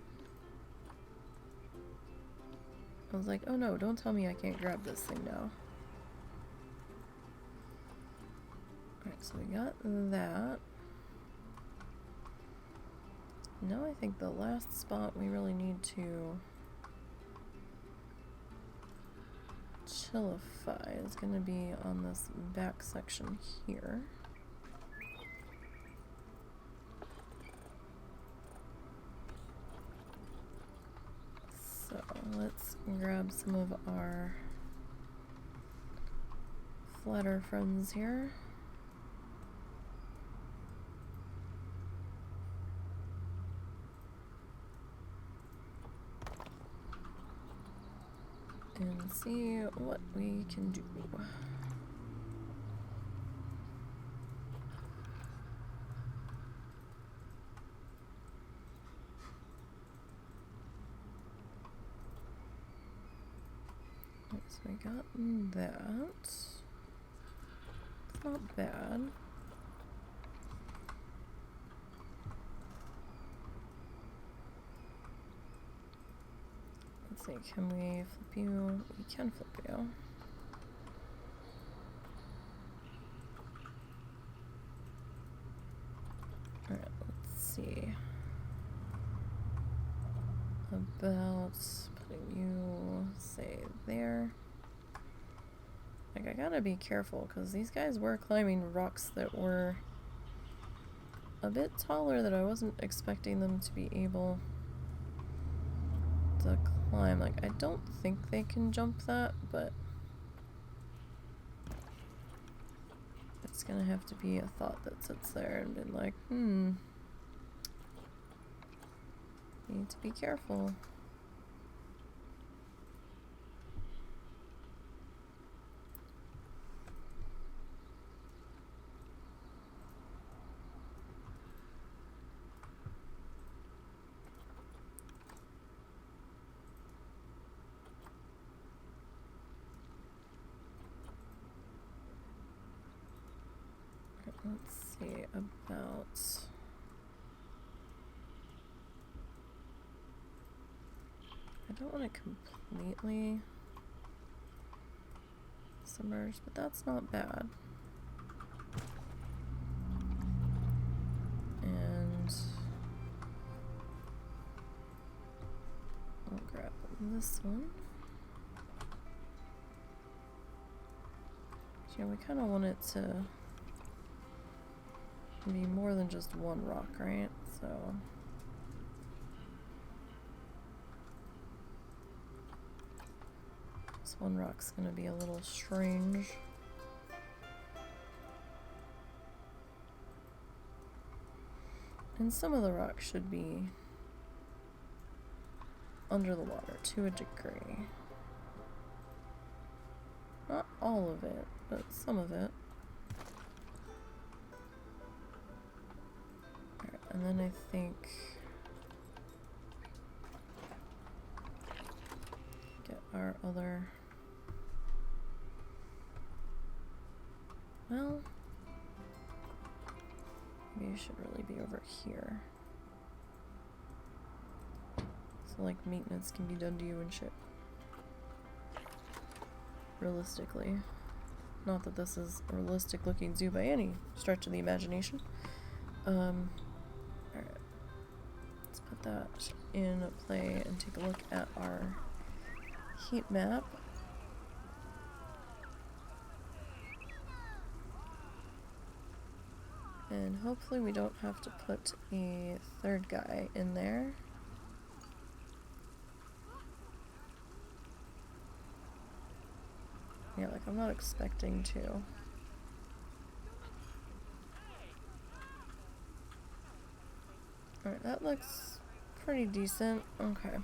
I was like, oh no, don't tell me I can't grab this thing now. Alright, so we got that. Now I think the last spot we really need to chillify is going to be on this back section here. So let's grab some of our flatter friends here. And see what we can do. So we got that. It's not bad. Let's see, can we flip you? We can flip you. Alright, let's see. About putting you, say, there. Like, I gotta be careful, because these guys were climbing rocks that were a bit taller that I wasn't expecting them to be able to climb. Like, I don't think they can jump that, but it's gonna have to be a thought that sits there and been like, need to be careful. Let's see about I don't want to completely submerge, but that's not bad. And I'll grab this one. Yeah, we kind of want it to be more than just one rock, right? So this one rock's gonna be a little strange. And some of the rock should be under the water to a degree. Not all of it, but some of it. And then I think our other... Well, maybe you should really be over here. So like maintenance can be done to you and shit. Realistically. Not that this is a realistic looking zoo by any stretch of the imagination. Alright. Let's put that in play and take a look at our heat map. And hopefully we don't have to put a third guy in there. Yeah, like I'm not expecting to. Alright, that looks pretty decent. Okay.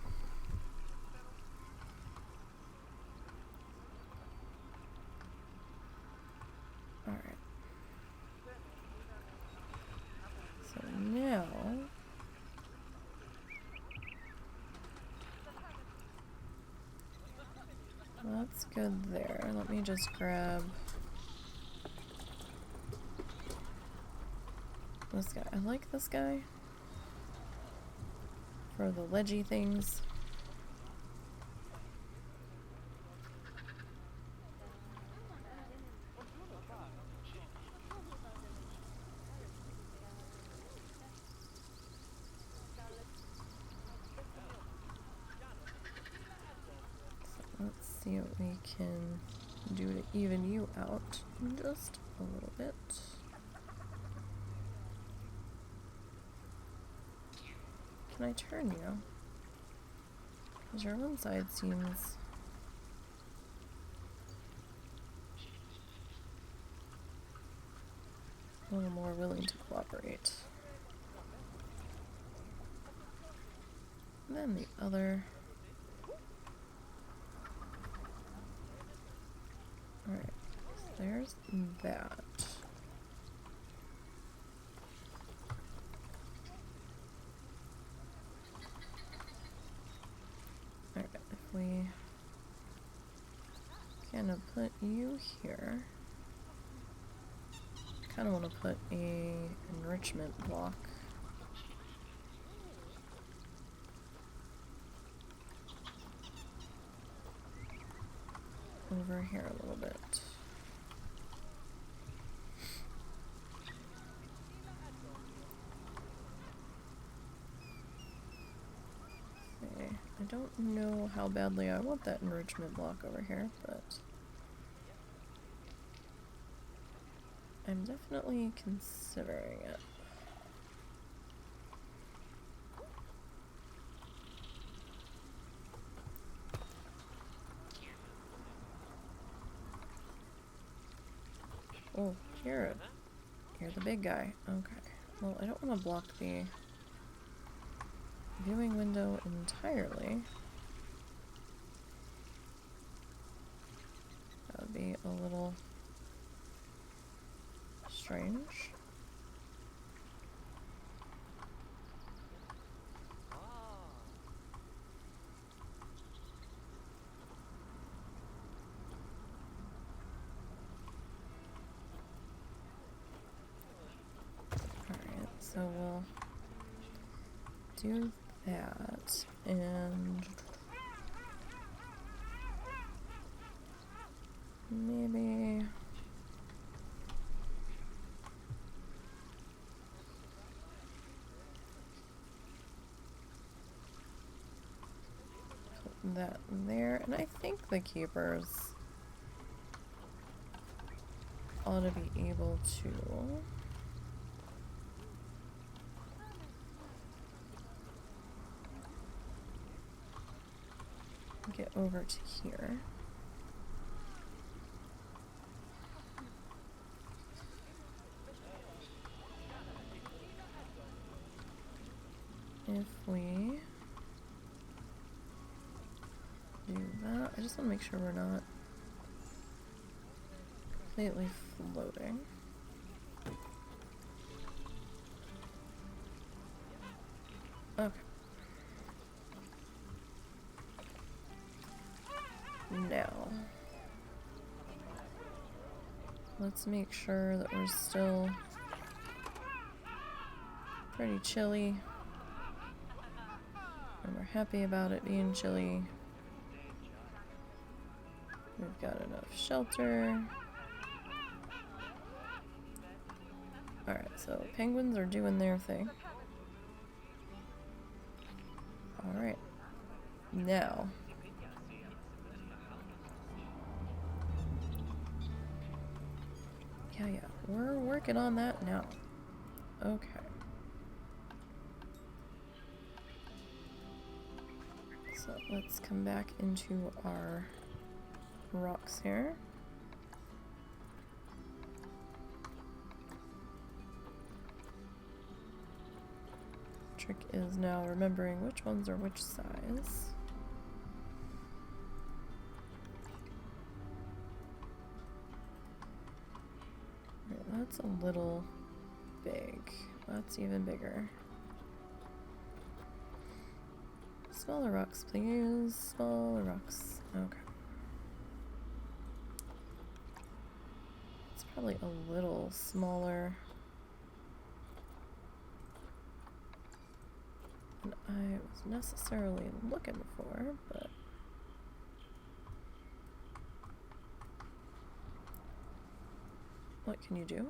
Alright. So now... That's good there. Let me just grab this guy. I like this guy for the ledgy things. Let's see what we can do to even you out just a little bit. Can I turn you? Because your one side seems... a little more willing to cooperate than the other. Alright, so there's that. Alright, if we kind of put you here, kind of want to put a enrichment block over here a little bit. Okay, I don't know how badly I want that enrichment block over here, but I'm definitely considering it. Oh, you're the big guy. Okay. Well, I don't want to block the viewing window entirely. That would be a little strange. Alright, so we'll do that, and maybe put that there, and I think the keepers ought to be able to get over to here. If we do that, I just want to make sure we're not completely floating. Okay. let's make sure that we're still pretty chilly. And we're happy about it being chilly. We've got enough shelter. Alright, so penguins are doing their thing. Alright. Now. Yeah, we're working on that now. Okay. So let's come back into our rocks here. Trick is now remembering which ones are which size. Right, that's a little big. That's even bigger. Smaller rocks, please. Smaller rocks. Okay. It's probably a little smaller than I was necessarily looking for, but what can you do?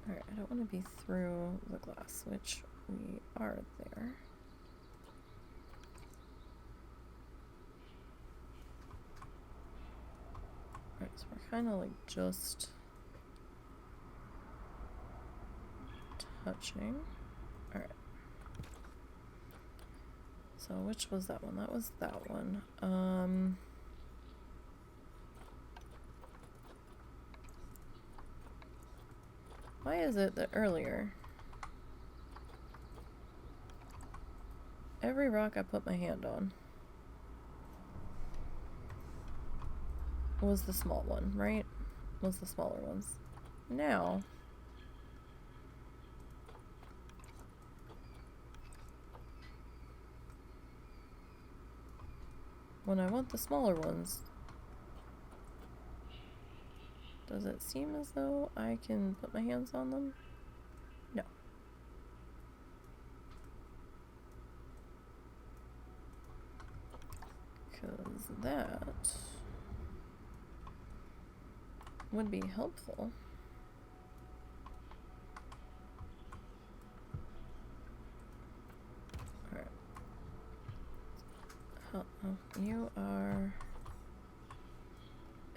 Alright, I don't want to be through the glass, which we are there. Alright, so we're kind of like just touching. Alright. So which was that one? That was that one. Why is it that earlier every rock I put my hand on was the small one, right? Was the smaller ones. Now when I want the smaller ones, does it seem as though I can put my hands on them? No. Because that would be helpful. Alright. Oh, you are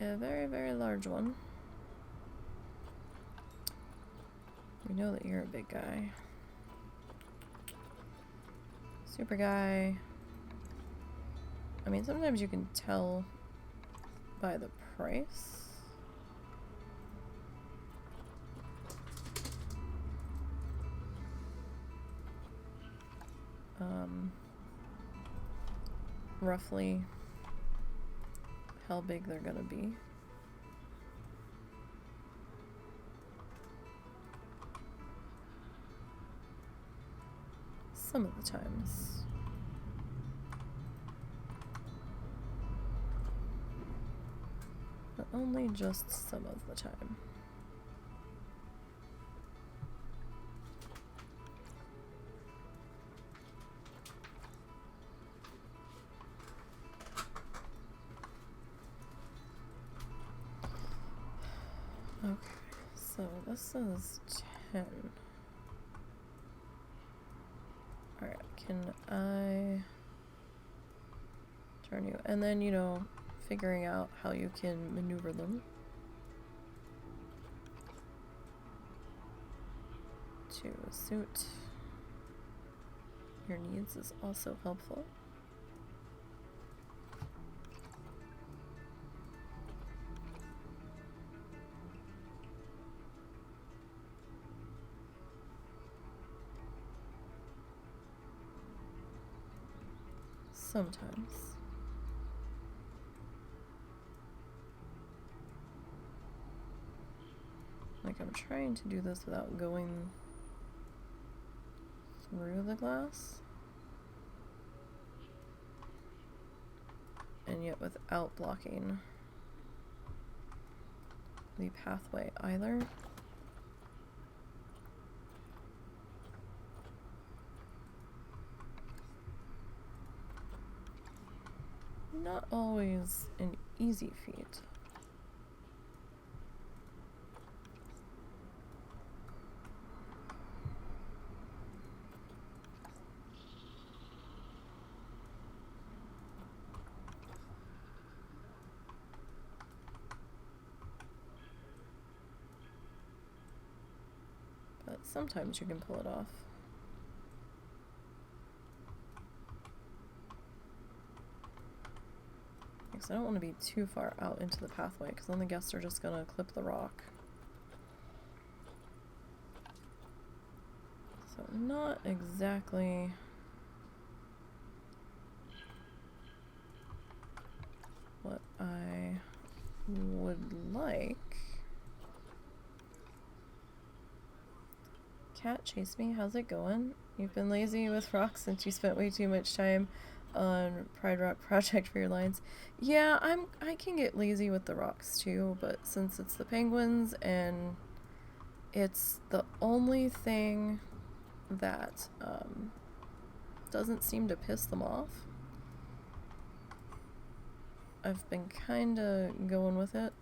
a very, very large one. We know that you're a big guy. Super guy. I mean, sometimes you can tell by the price. Roughly how big they're gonna be. Some of the times. But only just some of the time. Okay, so this is 10. Alright, can I turn you? And then, you know, figuring out how you can maneuver them to suit your needs is also helpful. Sometimes. Like I'm trying to do this without going through the glass. And yet without blocking the pathway either. Not always an easy feat. But sometimes you can pull it off. Because I don't want to be too far out into the pathway, because then the guests are just gonna clip the rock. So not exactly what I would like. Cat, chase me. How's it going? You've been lazy with rocks since you spent way too much time on Pride Rock Project for your lines. Yeah, I can get lazy with the rocks too, but since it's the penguins and it's the only thing that doesn't seem to piss them off, I've been kinda going with it.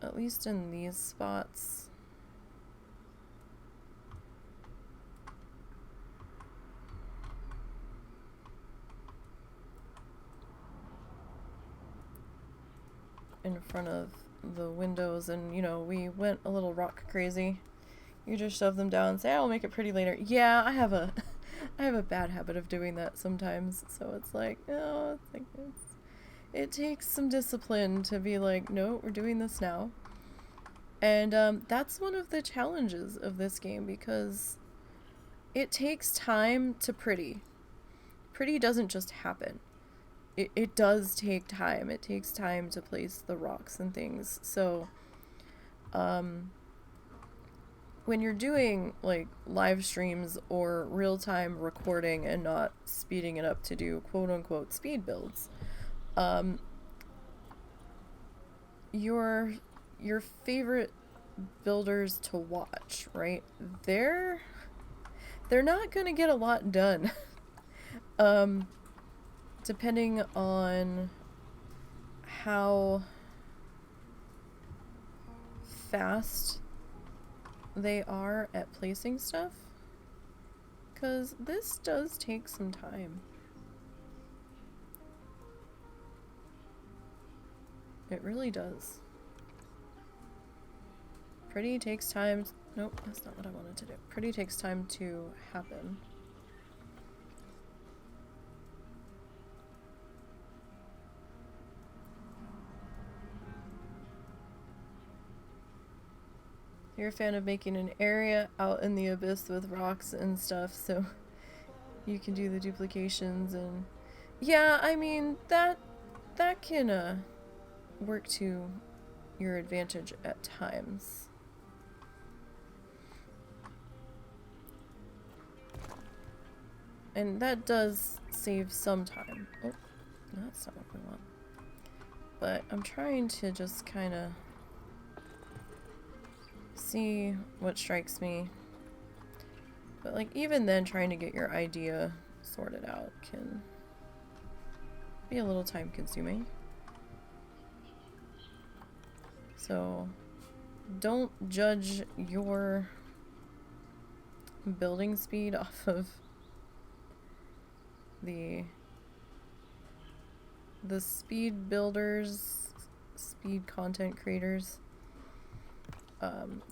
At least in these spots. In front of the windows, and you know, we went a little rock crazy. You just shove them down and say, I'll make it pretty later. Yeah, I have a bad habit of doing that sometimes, so it's like, oh, it takes some discipline to be like, no, we're doing this now. And that's one of the challenges of this game, because it takes time to pretty. Pretty doesn't just happen. It does take time. It takes time to place the rocks and things. So, when you're doing like live streams or real-time recording and not speeding it up to do quote-unquote speed builds, your favorite builders to watch, right? They're not gonna get a lot done. Depending on how fast they are at placing stuff, because this does take some time. It really does. Pretty takes time. Nope, that's not what I wanted to do. Pretty takes time to happen. You're a fan of making an area out in the abyss with rocks and stuff, so you can do the duplications. And yeah, I mean, that can work to your advantage at times. And that does save some time. Oh, that's not what we want. But I'm trying to just kind of see what strikes me. But like, even then, trying to get your idea sorted out can be a little time consuming. So don't judge your building speed off of the speed builders, speed content creators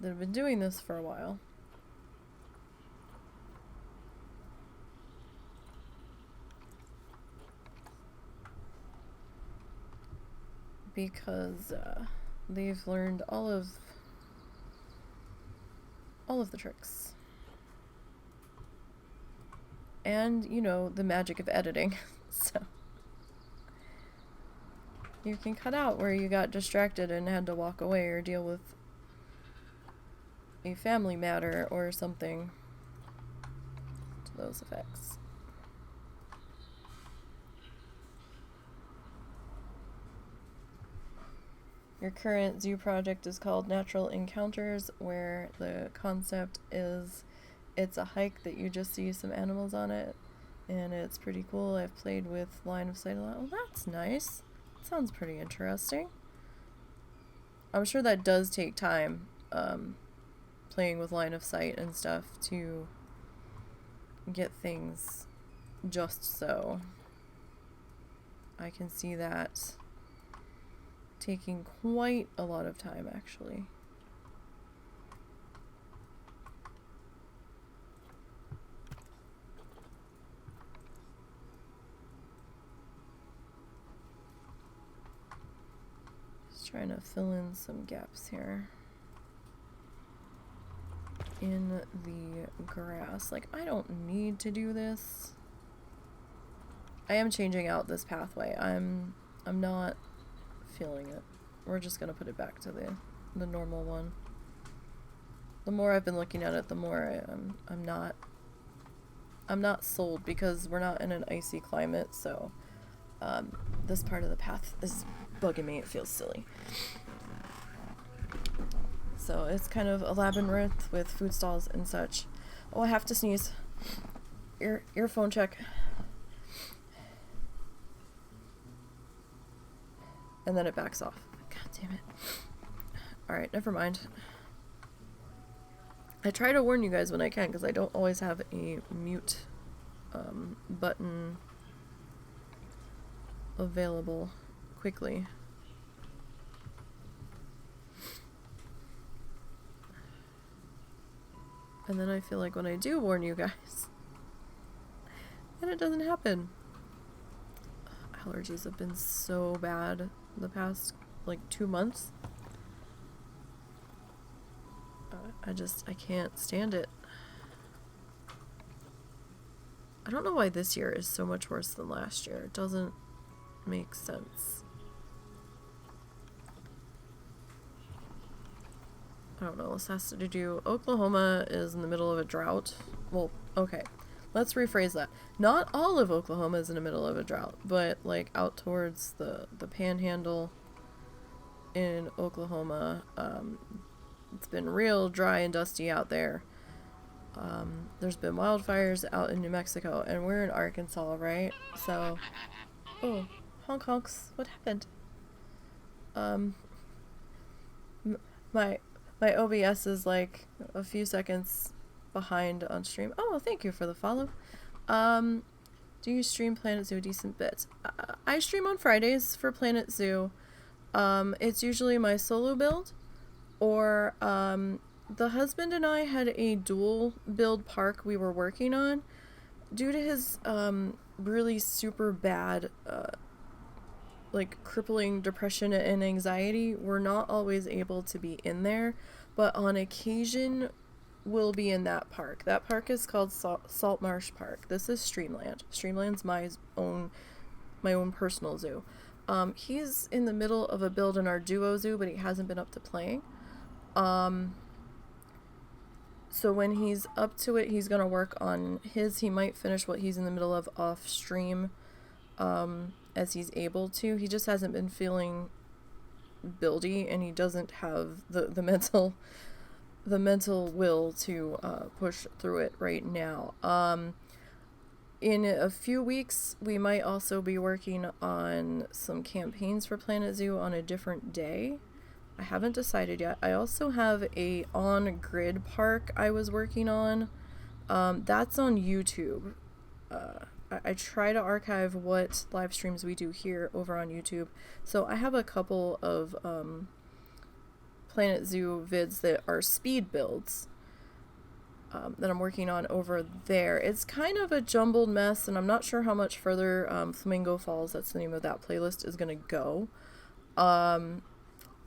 that have been doing this for a while. Because they've learned all of the tricks. And, you know, the magic of editing. So you can cut out where you got distracted and had to walk away or deal with a family matter or something to those effects. Your current zoo project is called Natural Encounters, where the concept is it's a hike that you just see some animals on it, and it's pretty cool. I've played with line of sight a lot. Oh, that's nice. Sounds pretty interesting. I'm sure that does take time, playing with line of sight and stuff to get things just so. I can see that taking quite a lot of time, actually. Just trying to fill in some gaps here in the grass. Like, I don't need to do this. I am changing out this pathway. I'm not feeling it. We're just gonna put it back to the normal one. The more I've been looking at it, the more I'm not sold, because we're not in an icy climate, so this part of the path is bugging me. It feels silly. So it's kind of a labyrinth with food stalls and such. Oh, I have to sneeze. Earphone check. And then it backs off. God damn it. Alright, never mind. I try to warn you guys when I can, because I don't always have a mute button available quickly. And then I feel like when I do warn you guys, then it doesn't happen. Allergies have been so bad the past, like, 2 months. I can't stand it. I don't know why this year is so much worse than last year. It doesn't make sense. I don't know. This has to do... Oklahoma is in the middle of a drought. Well, okay. Let's rephrase that. Not all of Oklahoma is in the middle of a drought, but, like, out towards the panhandle in Oklahoma, it's been real dry and dusty out there. There's been wildfires out in New Mexico, and we're in Arkansas, right? So, oh, honk honks, what happened? My OBS is like a few seconds behind on stream. Oh, thank you for the follow. Do you stream Planet Zoo a decent bit? I stream on Fridays for Planet Zoo. It's usually my solo build, or the husband and I had a dual build park we were working on. Due to his really super bad like crippling depression and anxiety, we're not always able to be in there, but on occasion we'll be in that park. That park is called Salt Marsh Park. This is Streamland. Streamland's my own personal zoo. He's in the middle of a build in our duo zoo, but he hasn't been up to playing. So when he's up to it, he's gonna work on his. He might finish what he's in the middle of off stream, as he's able to. He just hasn't been feeling buildy, and he doesn't have the mental will to push through it right now. In a few weeks, we might also be working on some campaigns for Planet Zoo on a different day. I haven't decided yet. I also have a on-grid park I was working on. That's on YouTube. I try to archive what live streams we do here over on YouTube. So I have a couple of Planet Zoo vids that are speed builds that I'm working on over there. It's kind of a jumbled mess, and I'm not sure how much further Flamingo Falls, that's the name of that playlist, is going to go.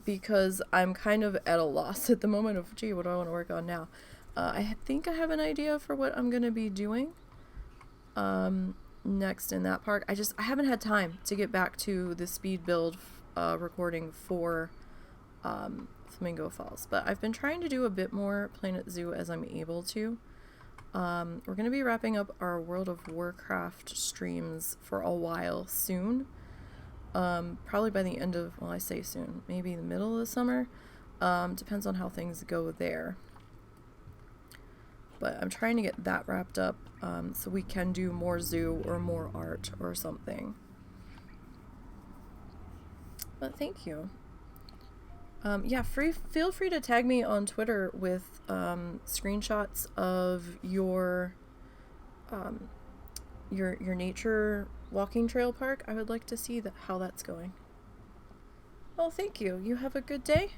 Because I'm kind of at a loss at the moment of, gee, what do I want to work on now? I think I have an idea for what I'm going to be doing next in that park. I haven't had time to get back to the speed build recording for Flamingo Falls, but I've been trying to do a bit more Planet Zoo as I'm able to. We're going to be wrapping up our World of Warcraft streams for a while soon. Probably by the end of, well, I say soon, maybe the middle of the summer. Depends on how things go there. But I'm trying to get that wrapped up so we can do more zoo or more art or something. But thank you. Yeah, feel free to tag me on Twitter with screenshots of your nature walking trail park. I would like to see how that's going. Well, thank you. You have a good day.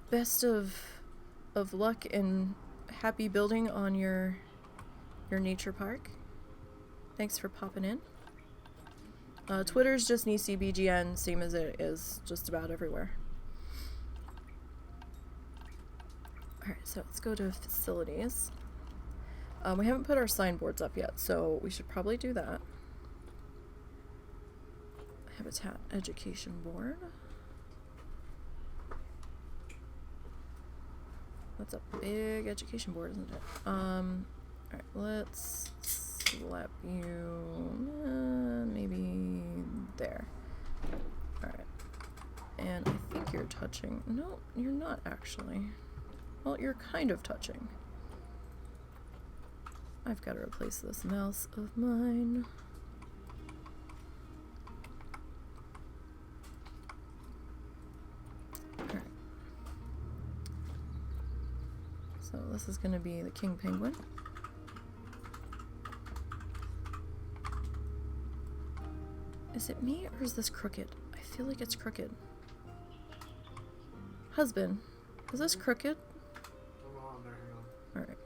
Best of luck and happy building on your nature park. Thanks for popping in. Twitter's just NiseyBGN, same as it is just about everywhere. Alright, so let's go to facilities. We haven't put our signboards up yet, so we should probably do that. Habitat Education Board. That's a big education board, isn't it? Alright, let's slap you maybe there. Alright. And I think you're touching. No, you're not actually. Well, you're kind of touching. I've got to replace this mouse of mine. Alright. So this is going to be the king penguin. Is it me or is this crooked? I feel like it's crooked. Husband, is this crooked? I'm on there, hang on. Alright.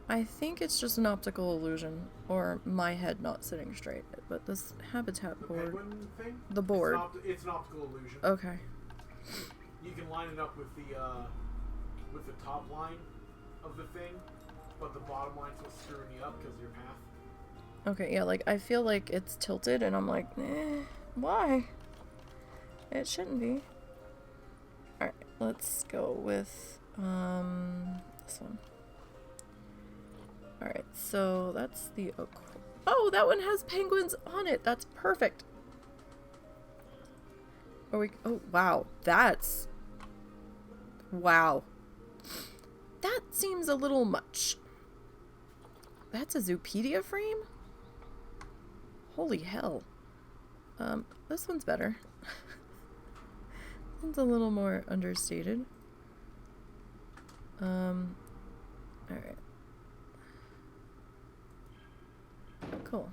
I think it's just an optical illusion, or my head not sitting straight, but this habitat board... The penguin thing? The board. It's an optical illusion. Okay. You can line it up with the top line of the thing, but the bottom line's what's screwing you up because of your path. Okay, yeah, like, I feel like it's tilted, and I'm like, why? It shouldn't be. Alright, let's go with, this one. Alright, so that's the... Oh, that one has penguins on it! That's perfect! Oh, wow. That's... Wow. That seems a little much. That's a Zoopedia frame? Holy hell. This one's better. This one's a little more understated. Alright. Cool.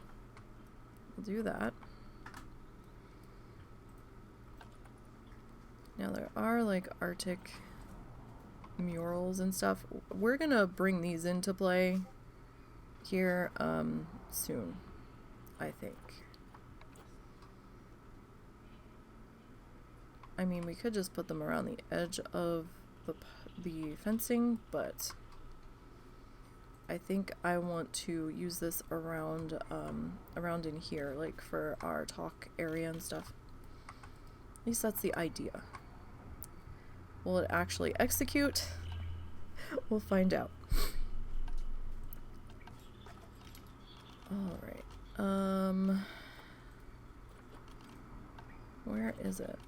We'll do that. Now there are like Arctic murals and stuff. We're gonna bring these into play here soon, I think. I mean, we could just put them around the edge of the fencing, but I think I want to use this around around in here, like for our talk area and stuff. At least that's the idea. Will it actually execute? We'll find out. Alright. Where is it?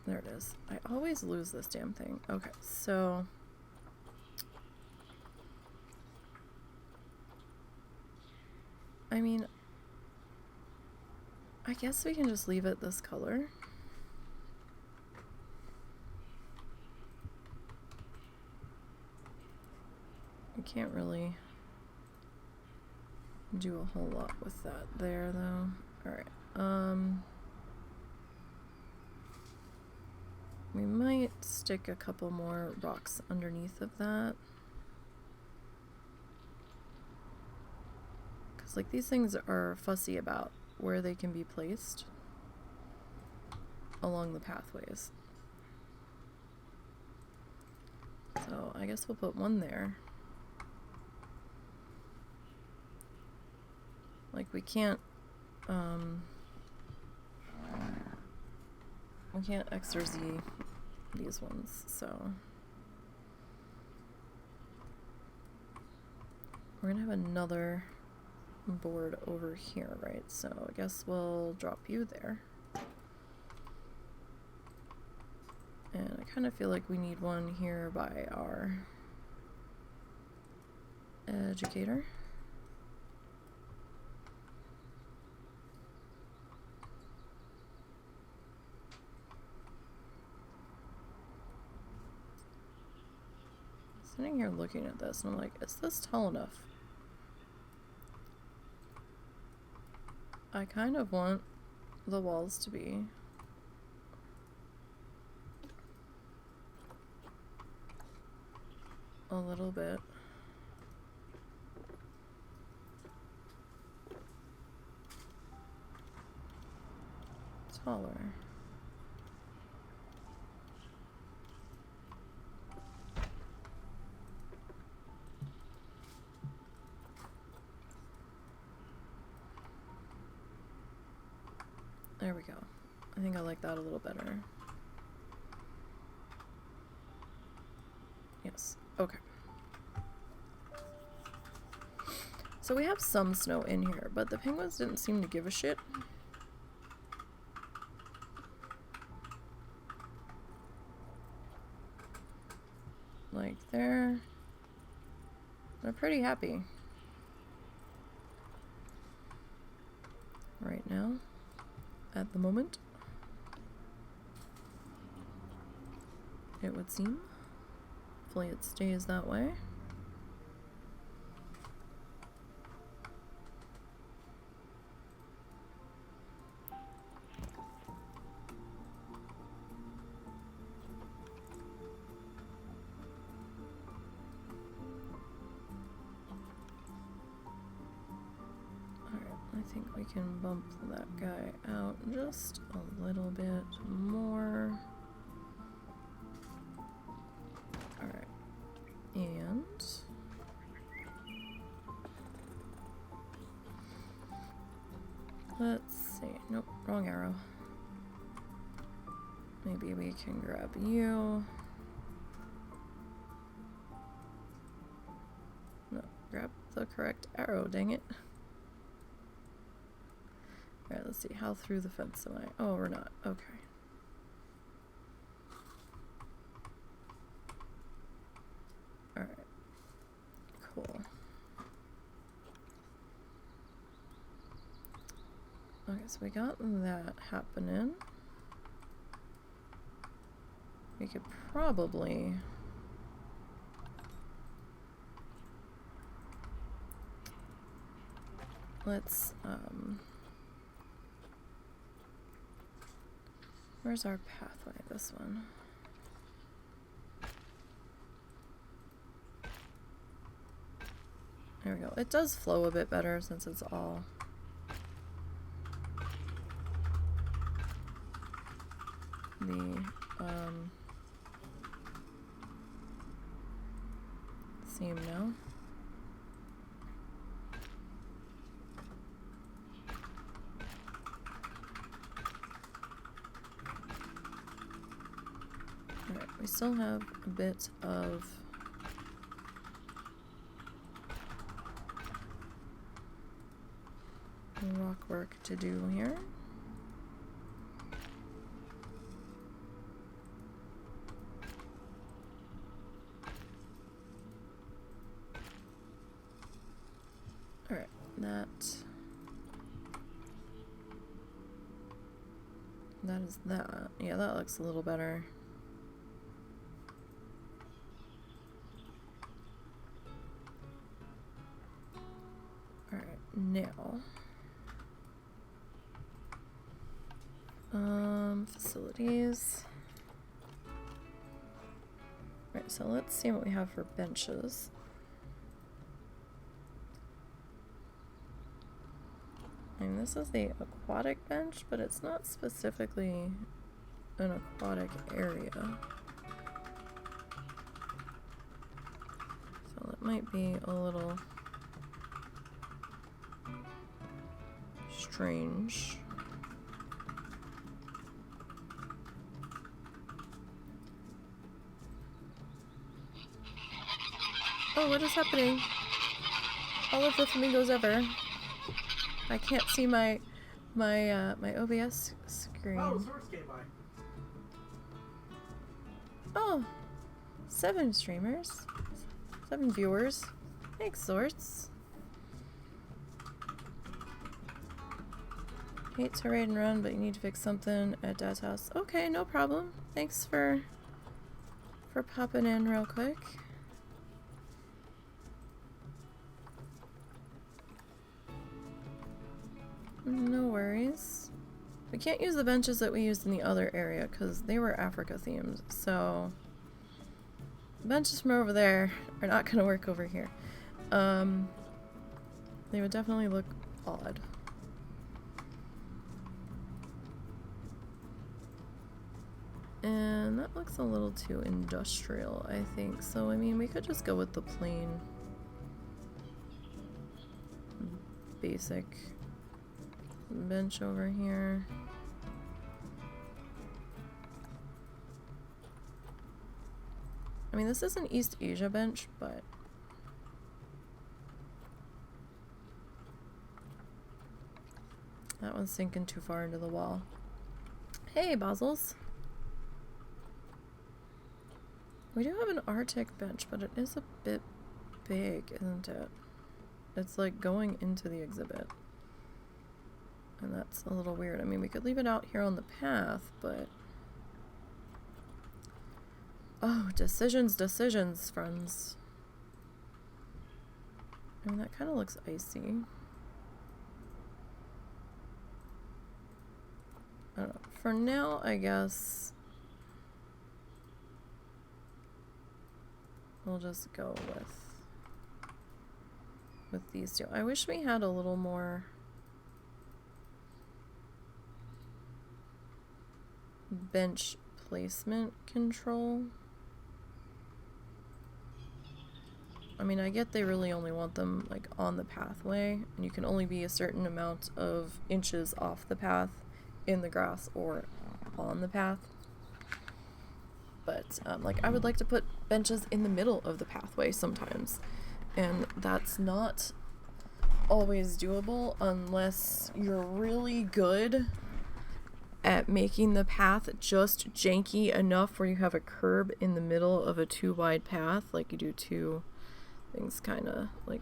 There it is. I always lose this damn thing. Okay, so... I mean... I guess we can just leave it this color. I can't really do a whole lot with that there, though. Alright, we might stick a couple more rocks underneath of that. Because, like, these things are fussy about where they can be placed along the pathways. So, I guess we'll put one there. we can't X or Z these ones, so we're gonna have another board over here, right? So I guess we'll drop you there. And I kind of feel like we need one here by our educator. Sitting here looking at this and I'm like, is this tall enough? I kind of want the walls to be a little bit taller. There we go. I think I like that a little better. Yes. Okay. So we have some snow in here, but the penguins didn't seem to give a shit. Like, they're pretty happy right now, at the moment, it would seem. Hopefully it stays that way. I think we can bump that guy out just a little bit more. Alright. And let's see. Nope, wrong arrow. Maybe we can grab you. No, grab the correct arrow, dang it. Alright, let's see. How through the fence am I? Oh, we're not. Okay. Alright. Cool. Okay, so we got that happening. We could probably... Let's, where's our pathway? This one. There we go. It does flow a bit better since it's all the same now. Alright, we still have a bit of rock work to do here. Alright, that is that. Yeah, that looks a little better. Alright, now facilities. Right, so let's see what we have for benches. I mean, this is the aquatic bench, but it's not specifically an aquatic area. So it might be a little strange. Oh, what is happening? All of the flamingos ever. I can't see my OBS screen. Oh, swords came by. Oh, 7 streamers. 7 viewers. Thanks, Sorts. Hate to raid and run, but you need to fix something at Dad's house. Okay, no problem. Thanks for popping in real quick. No worries. We can't use the benches that we used in the other area because they were Africa themed, so the benches from over there are not going to work over here. They would definitely look odd. And that looks a little too industrial, I think. So, I mean, we could just go with the plain basic bench over here. I mean, this is an East Asia bench, but that one's sinking too far into the wall. Hey, Basils. We do have an Arctic bench, but it is a bit big, isn't it? It's like going into the exhibit. And that's a little weird. I mean, we could leave it out here on the path, but... Oh, decisions, friends. I mean, that kind of looks icy. I don't know. For now, I guess... we'll just go with these two. I wish we had a little more bench placement control. I mean, I get they really only want them like on the pathway, and you can only be a certain amount of inches off the path in the grass or on the path. But like, I would like to put benches in the middle of the pathway sometimes, and that's not always doable unless you're really good at making the path just janky enough where you have a curb in the middle of a too wide path, like you do two things kind of like,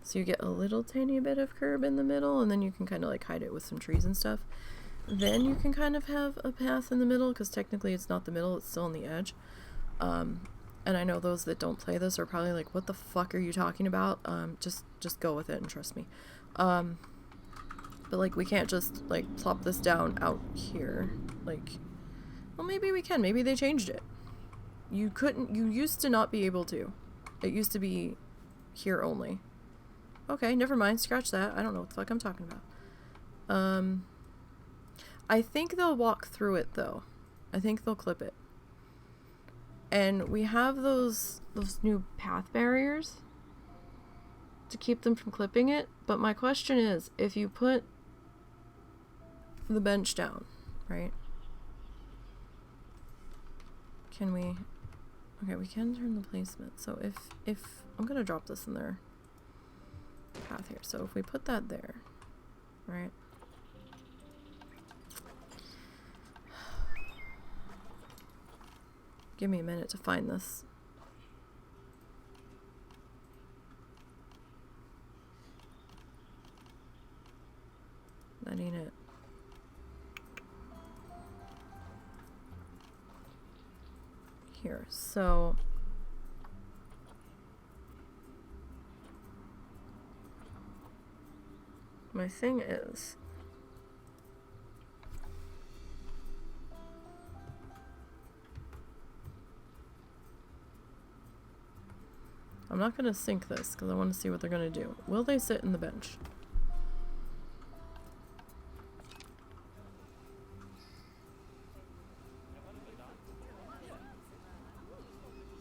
so you get a little tiny bit of curb in the middle, and then you can kind of like hide it with some trees and stuff. Then you can kind of have a path in the middle, because technically it's not the middle, it's still on the edge. And I know those that don't play this are probably like, what the fuck are you talking about? Just go with it and trust me. But like, we can't just like plop this down out here. Like, well, maybe we can. Maybe they changed it. You used to not be able to. It used to be here only. Okay, never mind. Scratch that. I don't know what the fuck I'm talking about. I think they'll walk through it though. I think they'll clip it. And we have those new path barriers to keep them from clipping it. But my question is, if you put the bench down, right? Can we... Okay, we can turn the placement. So if I'm gonna drop this in their path here. So if we put that there, right? Give me a minute to find this. That ain't it. Here, so my thing is, I'm not going to sync this because I want to see what they're going to do. Will they sit in the bench?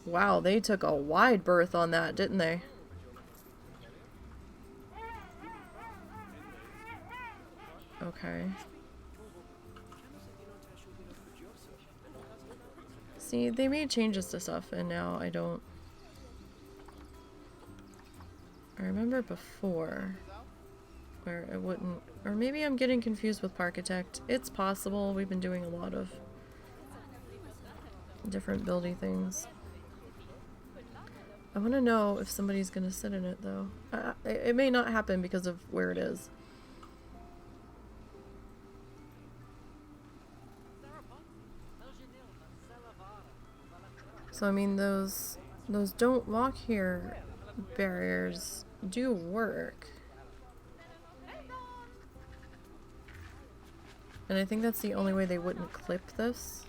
Wow, they took a wide berth on that, didn't they? Okay. See, they made changes to stuff, and now I don't... I remember before where it wouldn't... Or maybe I'm getting confused with Parkitect. It's possible. We've been doing a lot of different buildy things. I want to know if somebody's going to sit in it, though. It may not happen because of where it is. So, I mean, those don't walk here barriers do work. And I think that's the only way they wouldn't clip this.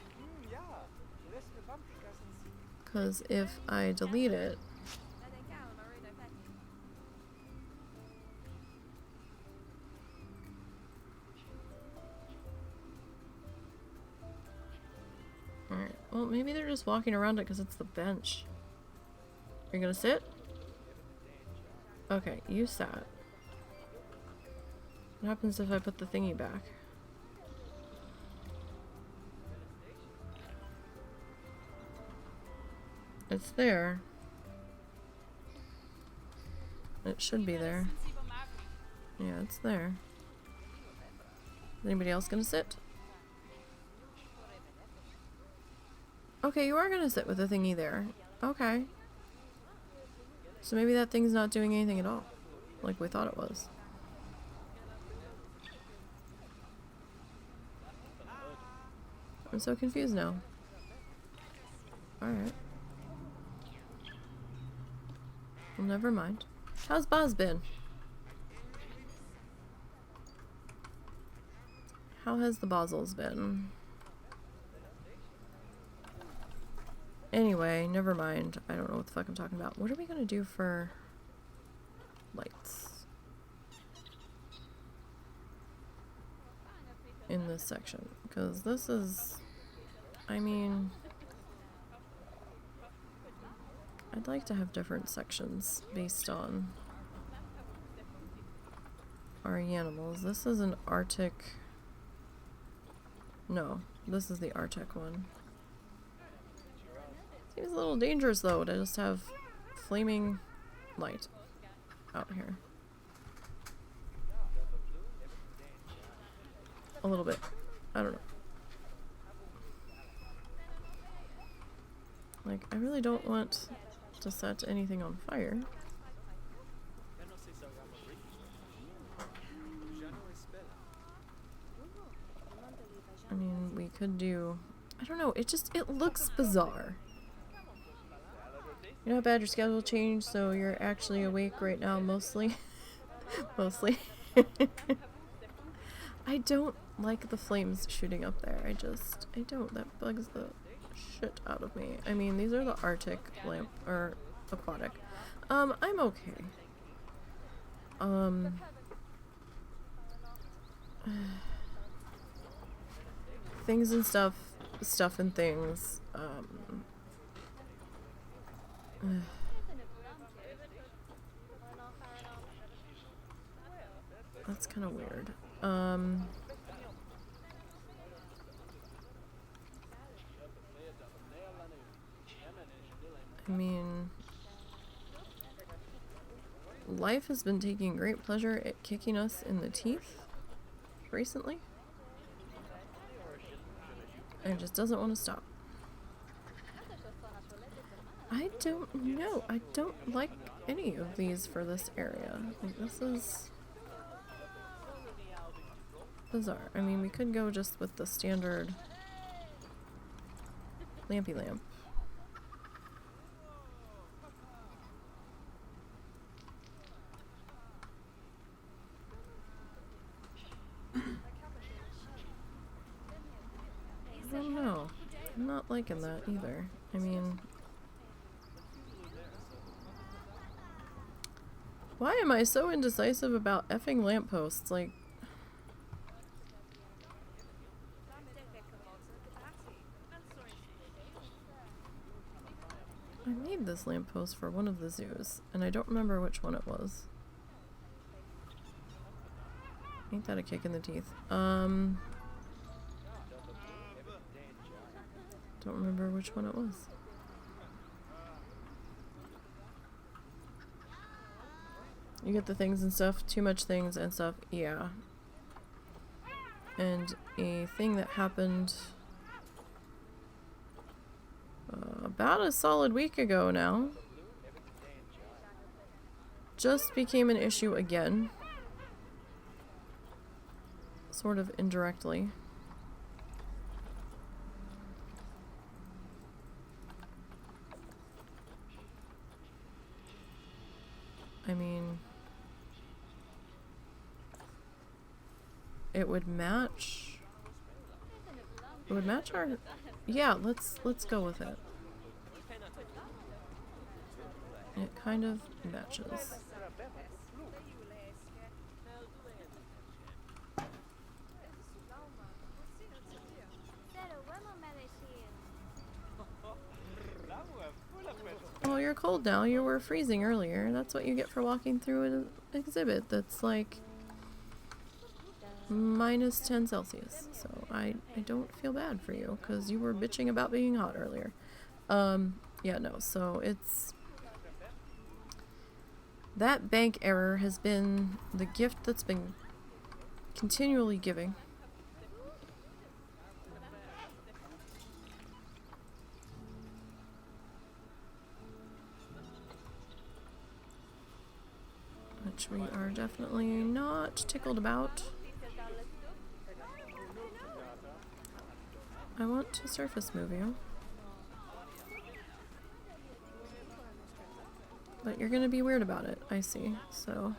Because if I delete it... Alright, well maybe they're just walking around it because it's the bench. Are you gonna sit? Okay, you sat. What happens if I put the thingy back? It's there. It should be there. Yeah, it's there. Is anybody else gonna sit? Okay, you are gonna sit with the thingy there. Okay. So maybe that thing's not doing anything at all, like we thought it was. I'm so confused now. Alright. Well, never mind. How's Boz been? How has the Bosels been? Anyway, never mind. I don't know what the fuck I'm talking about. What are we gonna do for lights in this section? Because this is, I mean, I'd like to have different sections based on our animals. This is an Arctic. No, this is the Arctic one. Seems a little dangerous though to just have flaming light out here. A little bit. I don't know. Like, I really don't want to set anything on fire. I mean, we could do... I don't know, it looks bizarre. You know how bad your schedule changed, so you're actually awake right now, mostly? Mostly. I don't like the flames shooting up there. I don't. That bugs the shit out of me. I mean, these are the Arctic lamp, or aquatic. I'm okay. Things and stuff and things. That's kind of weird. I mean, life has been taking great pleasure at kicking us in the teeth recently. And it just doesn't want to stop. I don't know. I don't like any of these for this area. Like, this is bizarre. I mean, we could go just with the standard lampy lamp. I don't know. I'm not liking that either. I mean, why am I so indecisive about effing lampposts? Like, I made this lamppost for one of the zoos, and I don't remember which one it was. Ain't that a kick in the teeth? Don't remember which one it was. You get the things and stuff, too much things and stuff, yeah. And a thing that happened about a solid week ago now just became an issue again. Sort of indirectly. I mean, it would match. It would match our. Yeah, let's go with it. It kind of matches. Well, you're cold now. You were freezing earlier. That's what you get for walking through an exhibit that's like minus 10 Celsius. So I don't feel bad for you because you were bitching about being hot earlier. Yeah, no. So it's... That bank error has been the gift that's been continually giving. Which we are definitely not tickled about. I want to surface move you. But you're gonna be weird about it, I see, so.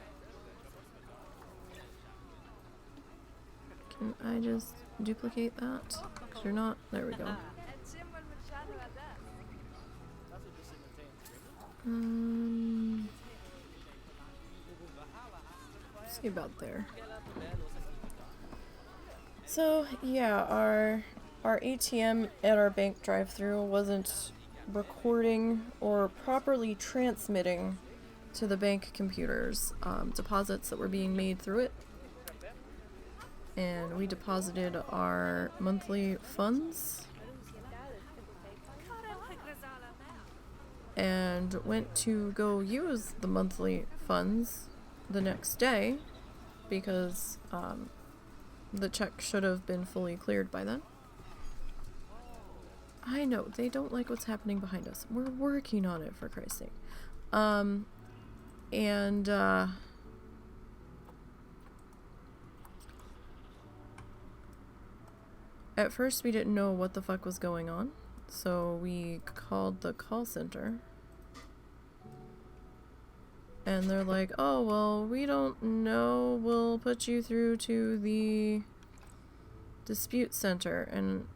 Can I just duplicate that? 'Cause you're not, there we go. See about there. So yeah, our ATM at our bank drive-thru wasn't recording or properly transmitting to the bank computers deposits that were being made through it. And we deposited our monthly funds and went to go use the monthly funds the next day because the check should have been fully cleared by then. I know, they don't like what's happening behind us. We're working on it, for Christ's sake. At first we didn't know what the fuck was going on, so we called the call center. And they're like, oh, well, we don't know. We'll put you through to the dispute center. And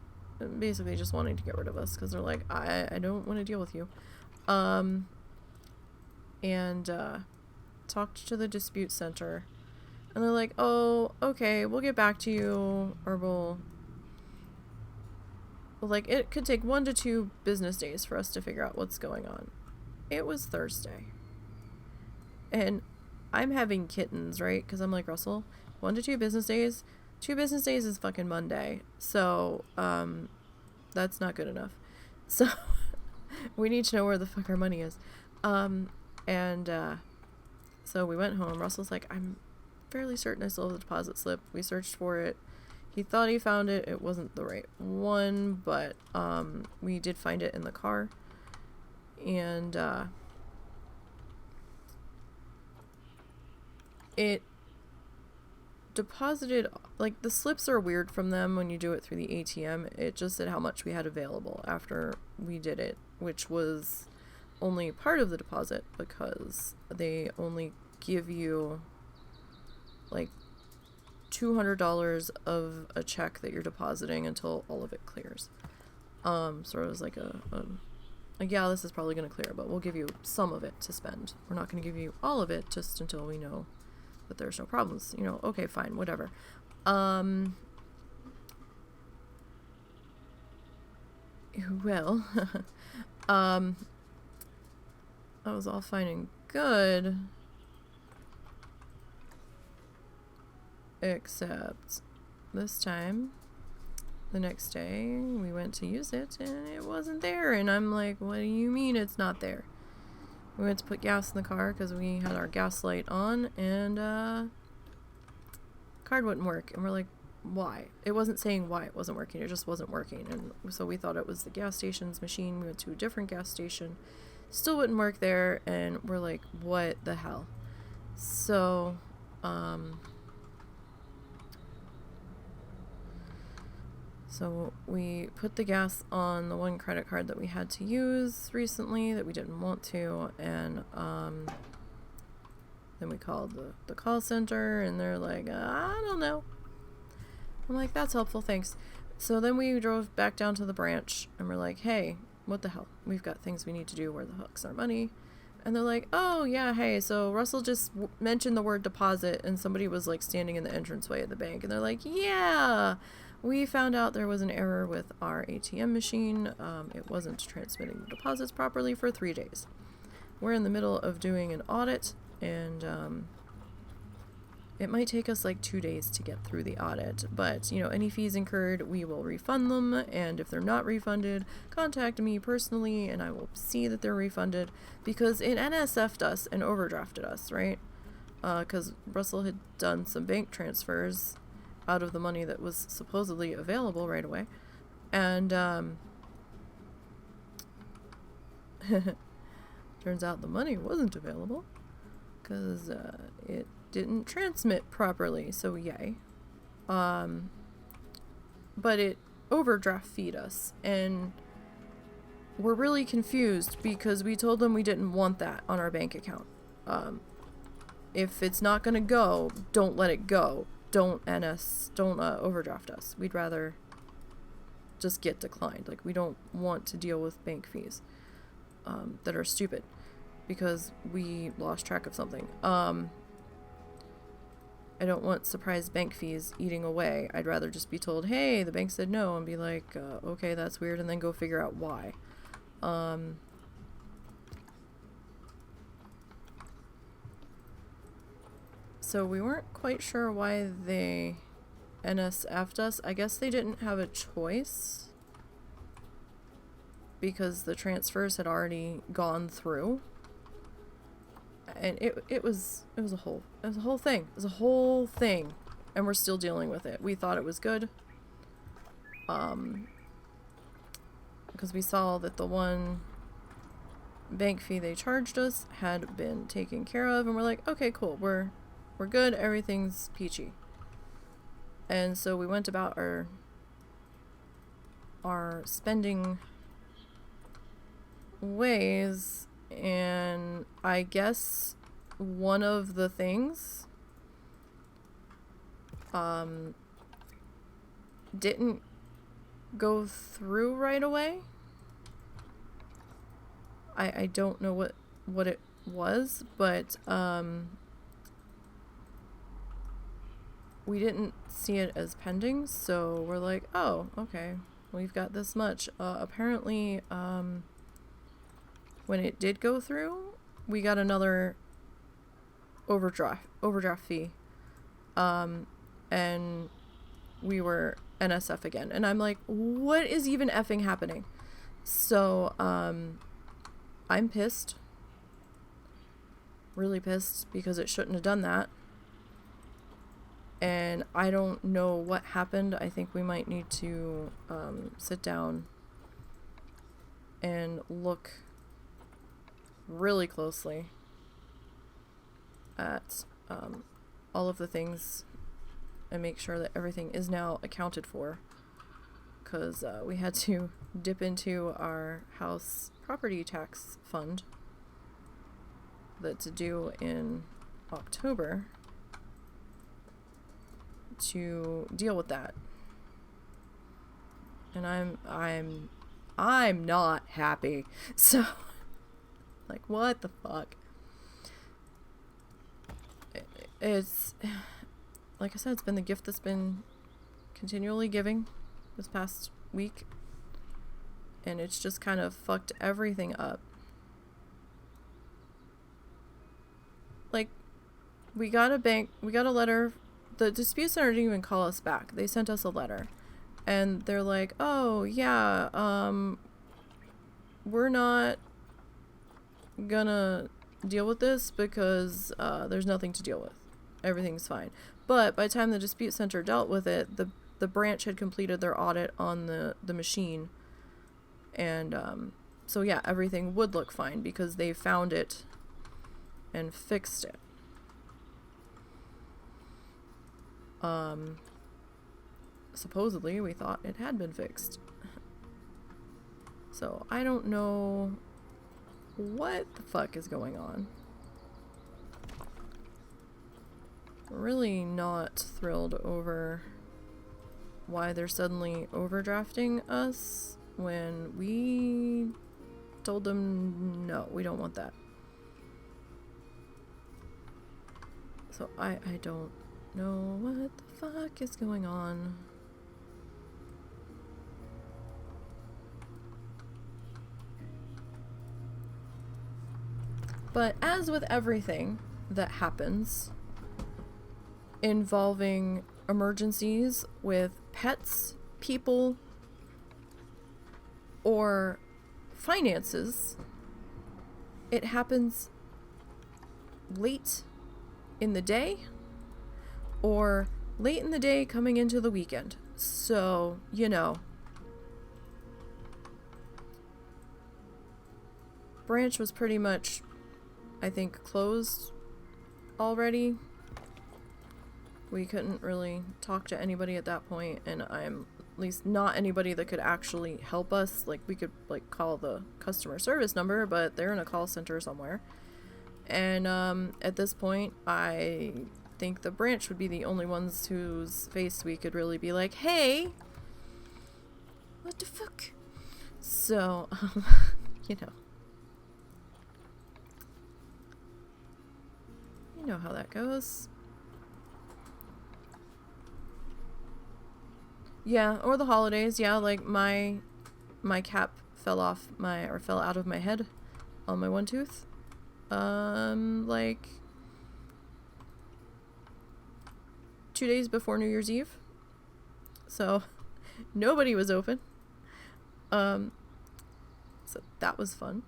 basically just wanting to get rid of us because they're like, I don't want to deal with you. Talked to the dispute center. And they're like, oh, okay, we'll get back to you. Or we'll like, it could take 1 to 2 business days for us to figure out what's going on. It was Thursday. And I'm having kittens, right? Because I'm like, Russell, 1 to 2 business days. 2 business days is fucking Monday. So, that's not good enough. So, we need to know where the fuck our money is. So we went home. Russell's like, I'm fairly certain I still have the deposit slip. We searched for it. He thought he found it. It wasn't the right one, but, we did find it in the car. And, it deposited, like, the slips are weird from them when you do it through the ATM. It just said how much we had available after we did it, which was only part of the deposit because they only give you, like, $200 of a check that you're depositing until all of it clears. So it was like like, yeah, this is probably going to clear, but we'll give you some of it to spend. We're not going to give you all of it just until we know that there's no problems. You know, okay, fine, whatever. Well, that was all fine and good Except this time, the next day, we went to use it and it wasn't there. And I'm like, what do you mean it's not there? We went to put gas in the car because we had our gas light on and card wouldn't work. And we're like, why? It wasn't saying why it wasn't working. It just wasn't working. And so we thought it was the gas station's machine. We went to a different gas station. Still wouldn't work there. And we're like, what the hell? So, So we put the gas on the one credit card that we had to use recently that we didn't want to, and then we called the call center and they're like, I don't know. I'm like, that's helpful, thanks. So then we drove back down to the branch and we're like, hey, what the hell? We've got things we need to do. Where the heck's our money? And they're like, oh yeah, hey, so Russell just mentioned the word deposit and somebody was like standing in the entranceway at the bank, and they're like, yeah, we found out there was an error with our ATM machine. It wasn't transmitting the deposits properly for 3 days. We're in the middle of doing an audit, and it might take us like 2 days to get through the audit, but you know, any fees incurred, we will refund them, and if they're not refunded, contact me personally and I will see that they're refunded, because it NSF'd us and overdrafted us, right? Because Russell had done some bank transfers out of the money that was supposedly available right away, and turns out the money wasn't available because it didn't transmit properly, so yay. But it overdraft feed us, and we're really confused because we told them we didn't want that on our bank account. If it's not gonna go, don't let it go. Don't overdraft us. We'd rather just get declined. Like, we don't want to deal with bank fees that are stupid because we lost track of something. I don't want surprise bank fees eating away. I'd rather just be told, hey, the bank said no, and be like, okay, that's weird, and then go figure out why. So we weren't quite sure why they NSF'd us. I guess they didn't have a choice because the transfers had already gone through. And it was a whole thing. It was a whole thing, and we're still dealing with it. We thought it was good, because we saw that the one bank fee they charged us had been taken care of, and we're like, okay, cool, we're good, everything's peachy. And so we went about our spending ways. And I guess one of the things didn't go through right away. I don't know what it was, but we didn't see it as pending, so we're like, oh, okay, we've got this much. Apparently, when it did go through, we got another overdraft fee. And we were NSF again. And I'm like, what is even effing happening? So, I'm pissed. Really pissed because it shouldn't have done that. And I don't know what happened. I think we might need to sit down and look really closely at all of the things and make sure that everything is now accounted for, because we had to dip into our house property tax fund that's due in October to deal with that, and I'm not happy. So like, what the fuck? It's, like I said, it's been the gift that's been continually giving this past week, and it's just kind of fucked everything up. Like, we got a letter the dispute center didn't even call us back. They sent us a letter. And they're like, oh, yeah, we're not gonna deal with this because there's nothing to deal with. Everything's fine. But by the time the dispute center dealt with it, the branch had completed their audit on the machine. And so yeah, everything would look fine because they found it and fixed it. Supposedly we thought it had been fixed. So I don't know what the fuck is going on. Really not thrilled over why they're suddenly overdrafting us when we told them no, we don't want that. So I don't know what the fuck is going on. But as with everything that happens involving emergencies with pets, people, or finances, it happens late in the day or late in the day coming into the weekend. So, you know, branch was pretty much, I think, closed already. We couldn't really talk to anybody at that point, and I'm at least not anybody that could actually help us. Like, we could like call the customer service number, but they're in a call center somewhere. And at this point, I think the branch would be the only ones whose face we could really be like, hey, what the fuck? So, you know how that goes. Yeah, or the holidays. Yeah, like my cap fell out of my head on my one tooth. Like 2 days before New Year's Eve. So nobody was open. So that was fun.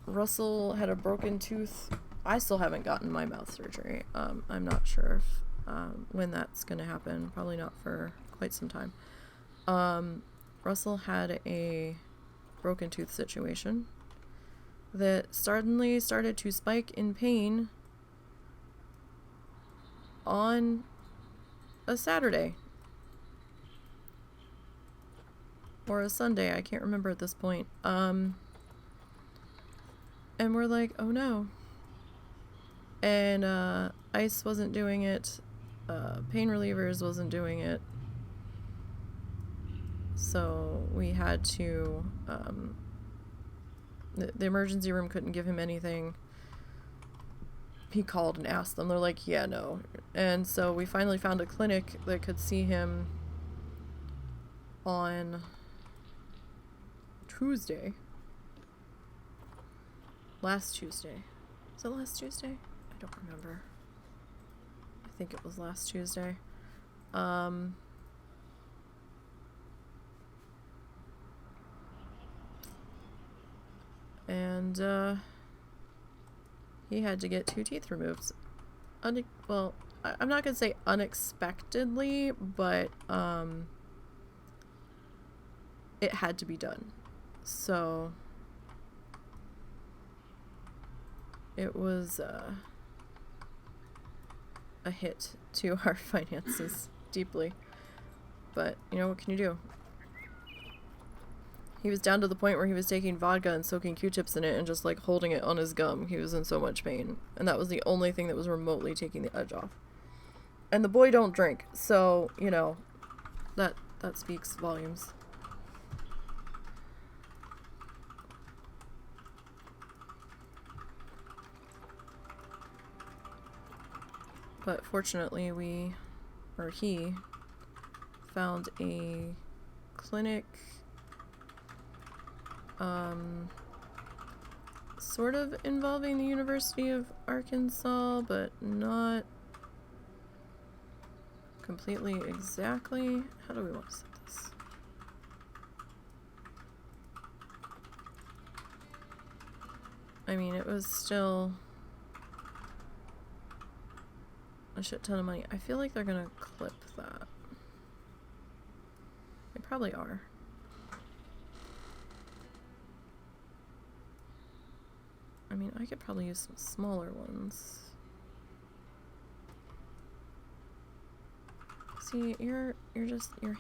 Russell had a broken tooth. I still haven't gotten my mouth surgery. I'm not sure if when that's going to happen. Probably not for quite some time. Russell had a broken tooth situation that suddenly started to spike in pain on a Saturday. Or a Sunday, I can't remember at this point. And we're like, oh no. And ice wasn't doing it. Pain relievers wasn't doing it. So we had to, the emergency room couldn't give him anything. He called and asked them. They're like, yeah, no. And so we finally found a clinic that could see him on Tuesday. Last Tuesday. Was it last Tuesday? I don't remember. I think it was last Tuesday. And he had to get 2 teeth removed. Well, I'm not gonna say unexpectedly, but it had to be done. So it was a hit to our finances deeply. But, you know, what can you do? He was down to the point where he was taking vodka and soaking Q-tips in it and just, like, holding it on his gum. He was in so much pain. And that was the only thing that was remotely taking the edge off. And the boy don't drink, so, you know, that speaks volumes. But fortunately, he found a clinic, sort of involving the University of Arkansas, but not completely exactly. How do we want to set this? I mean, it was still a shit ton of money. I feel like they're gonna clip that. They probably are. I mean, I could probably use some smaller ones. See, you're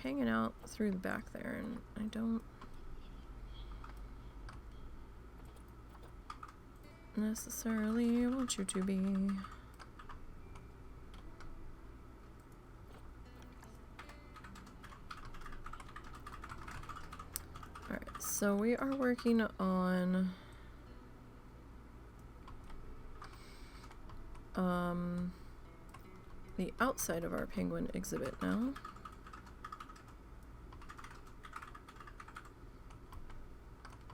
hanging out through the back there, and I don't necessarily want you to be. Alright, so we are working on the outside of our penguin exhibit now.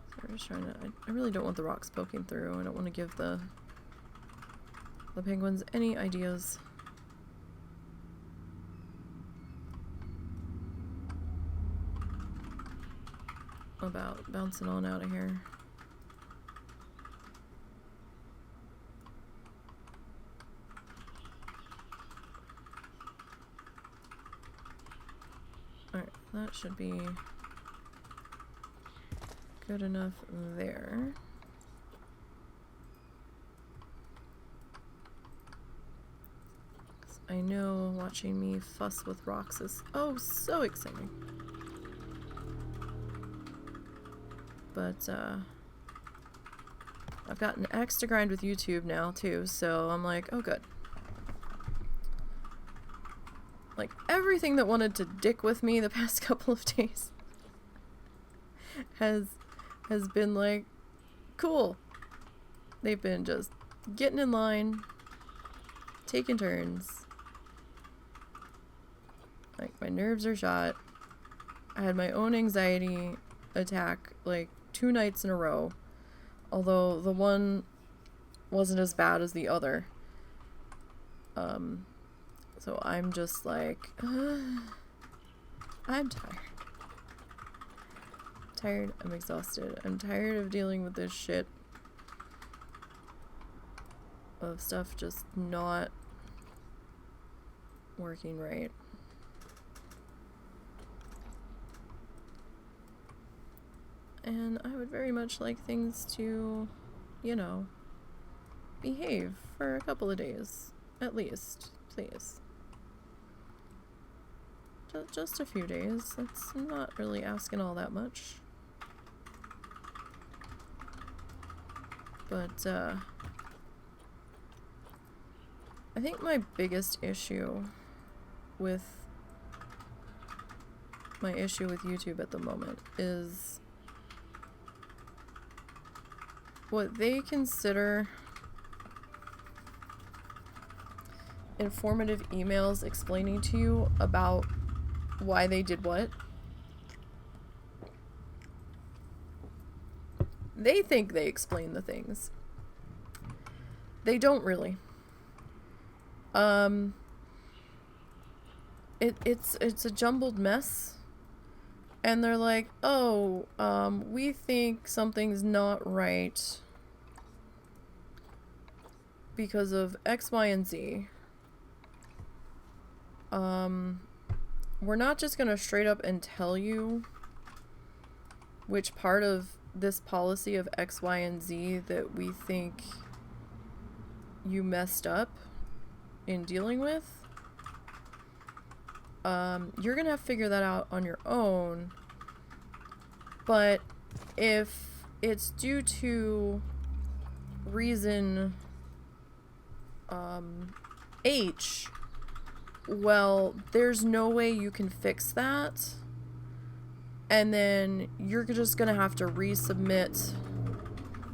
So we're just trying to, I really don't want the rocks poking through. I don't want to give the penguins any ideas about bouncing on out of here. Alright, that should be good enough there. I know watching me fuss with rocks is so exciting. But I've got an axe to grind with YouTube now too, so I'm like, oh good. Like, everything that wanted to dick with me the past couple of days has been like, cool. They've been just getting in line, taking turns. Like, my nerves are shot. I had my own anxiety attack like 2 nights in a row, although the one wasn't as bad as the other. So I'm just like, I'm tired, I'm exhausted, I'm tired of dealing with this shit of stuff just not working right. And I would very much like things to, you know, behave for a couple of days, at least, please. Just a few days. That's not really asking all that much. But, I think my biggest issue with YouTube at the moment is what they consider informative emails explaining to you about why they did what. They think they explain the things. They don't really. It's a jumbled mess. And they're like, oh, we think something's not right because of X, Y, and Z. We're not just gonna straight up and tell you which part of this policy of X, Y, and Z that we think you messed up in dealing with. You're gonna have to figure that out on your own. But if it's due to reason H, well, there's no way you can fix that. And then you're just gonna have to resubmit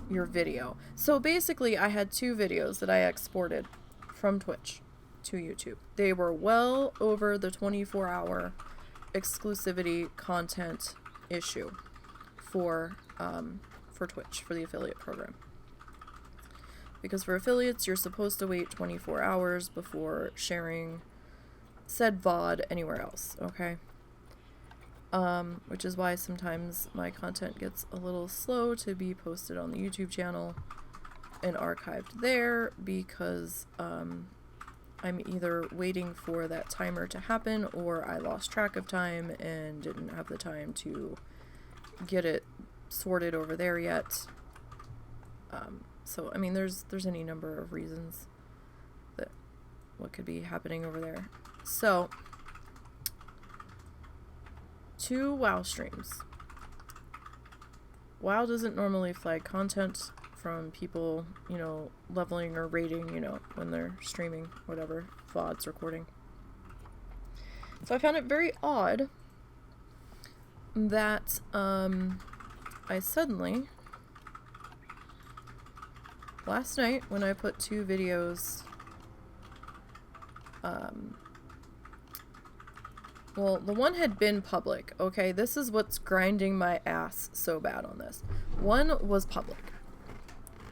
your video. So basically, I had 2 videos that I exported from Twitch to YouTube. They were well over the 24-hour exclusivity content issue for Twitch, for the affiliate program. Because for affiliates, you're supposed to wait 24 hours before sharing said VOD anywhere else, okay? Which is why sometimes my content gets a little slow to be posted on the YouTube channel and archived there, because I'm either waiting for that timer to happen, or I lost track of time and didn't have the time to get it sorted over there yet. So I mean, there's any number of reasons that what could be happening over there. So 2 WoW streams. WoW doesn't normally flag content from people, you know, leveling or raiding, you know, when they're streaming, whatever, VODs recording. So I found it very odd that I suddenly, last night when I put 2 videos, well, the one had been public, okay? This is what's grinding my ass so bad on this. One was public.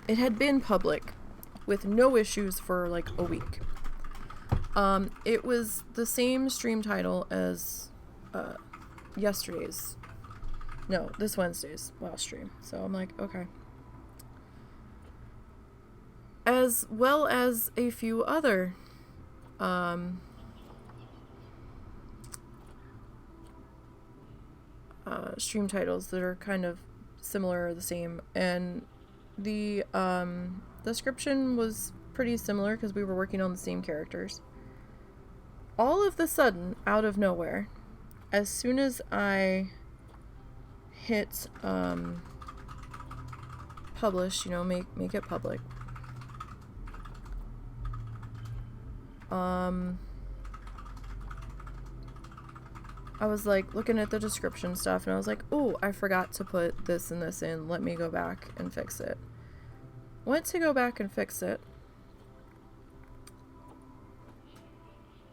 It had been public with no issues for like a week. It was the same stream title as this Wednesday's WoW stream. So I'm like, okay. As well as a few other stream titles that are kind of similar or the same, and the description was pretty similar because we were working on the same characters. All of the sudden, out of nowhere, as soon as I hit publish, you know, make it public, I was like looking at the description stuff, and I was like, oh, I forgot to put this and this in. Let me go back and fix it. Went to go back and fix it.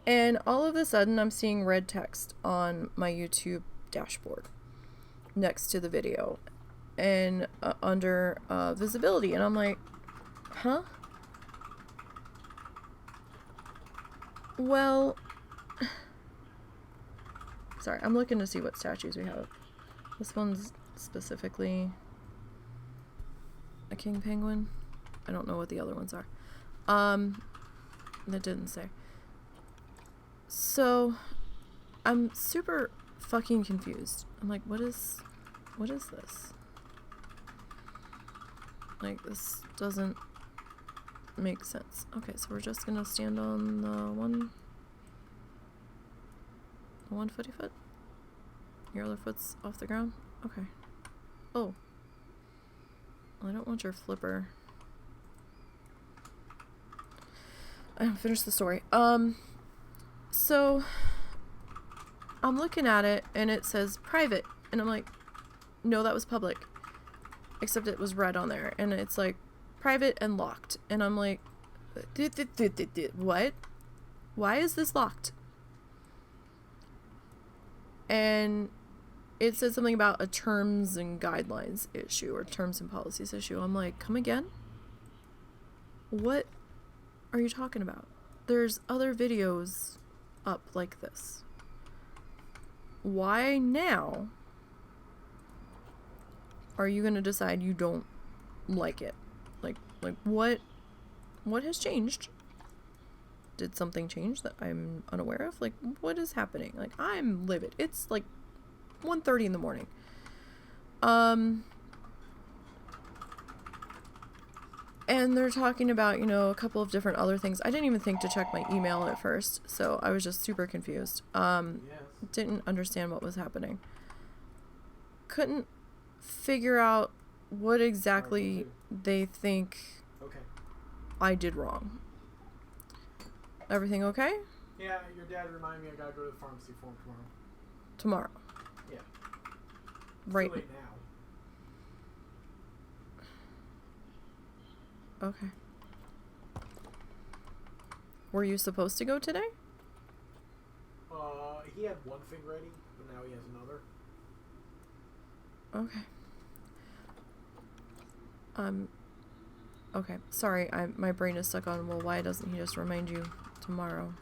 And all of a sudden, I'm seeing red text on my YouTube dashboard next to the video and under visibility. And I'm like, huh? Well... Sorry, I'm looking to see what statues we have. This one's specifically a king penguin. I don't know what the other ones are. That didn't say. So, I'm super fucking confused. I'm like, what is this? Like, this doesn't make sense. Okay, so we're just gonna stand on the one footy foot? Your other foot's off the ground? Okay. Oh. Well, I don't want your flipper. I haven't finished the story. So I'm looking at it and it says private, and I'm like, no, that was public. Except it was red on there, and it's like private and locked. And I'm like, what? Why is this locked? And it said something about a terms and guidelines issue or terms and policies issue. I'm like, come again? What are you talking about? There's other videos up like this. Why now are you going to decide you don't like it? Like what has changed? Did something change that I'm unaware of? Like, what is happening? Like, I'm livid. It's like 1:30 in the morning. And they're talking about, you know, a couple of different other things. I didn't even think to check my email at first, so I was just super confused. Didn't understand what was happening. Couldn't figure out what exactly they think I did wrong. Everything okay? Yeah, your dad reminded me I gotta go to the pharmacy for him tomorrow. Tomorrow? Yeah. Right. Too late now. Okay. Were you supposed to go today? He had one thing ready, but now he has another. Okay. Okay. Sorry, my brain is stuck on, well, why doesn't he just remind you tomorrow?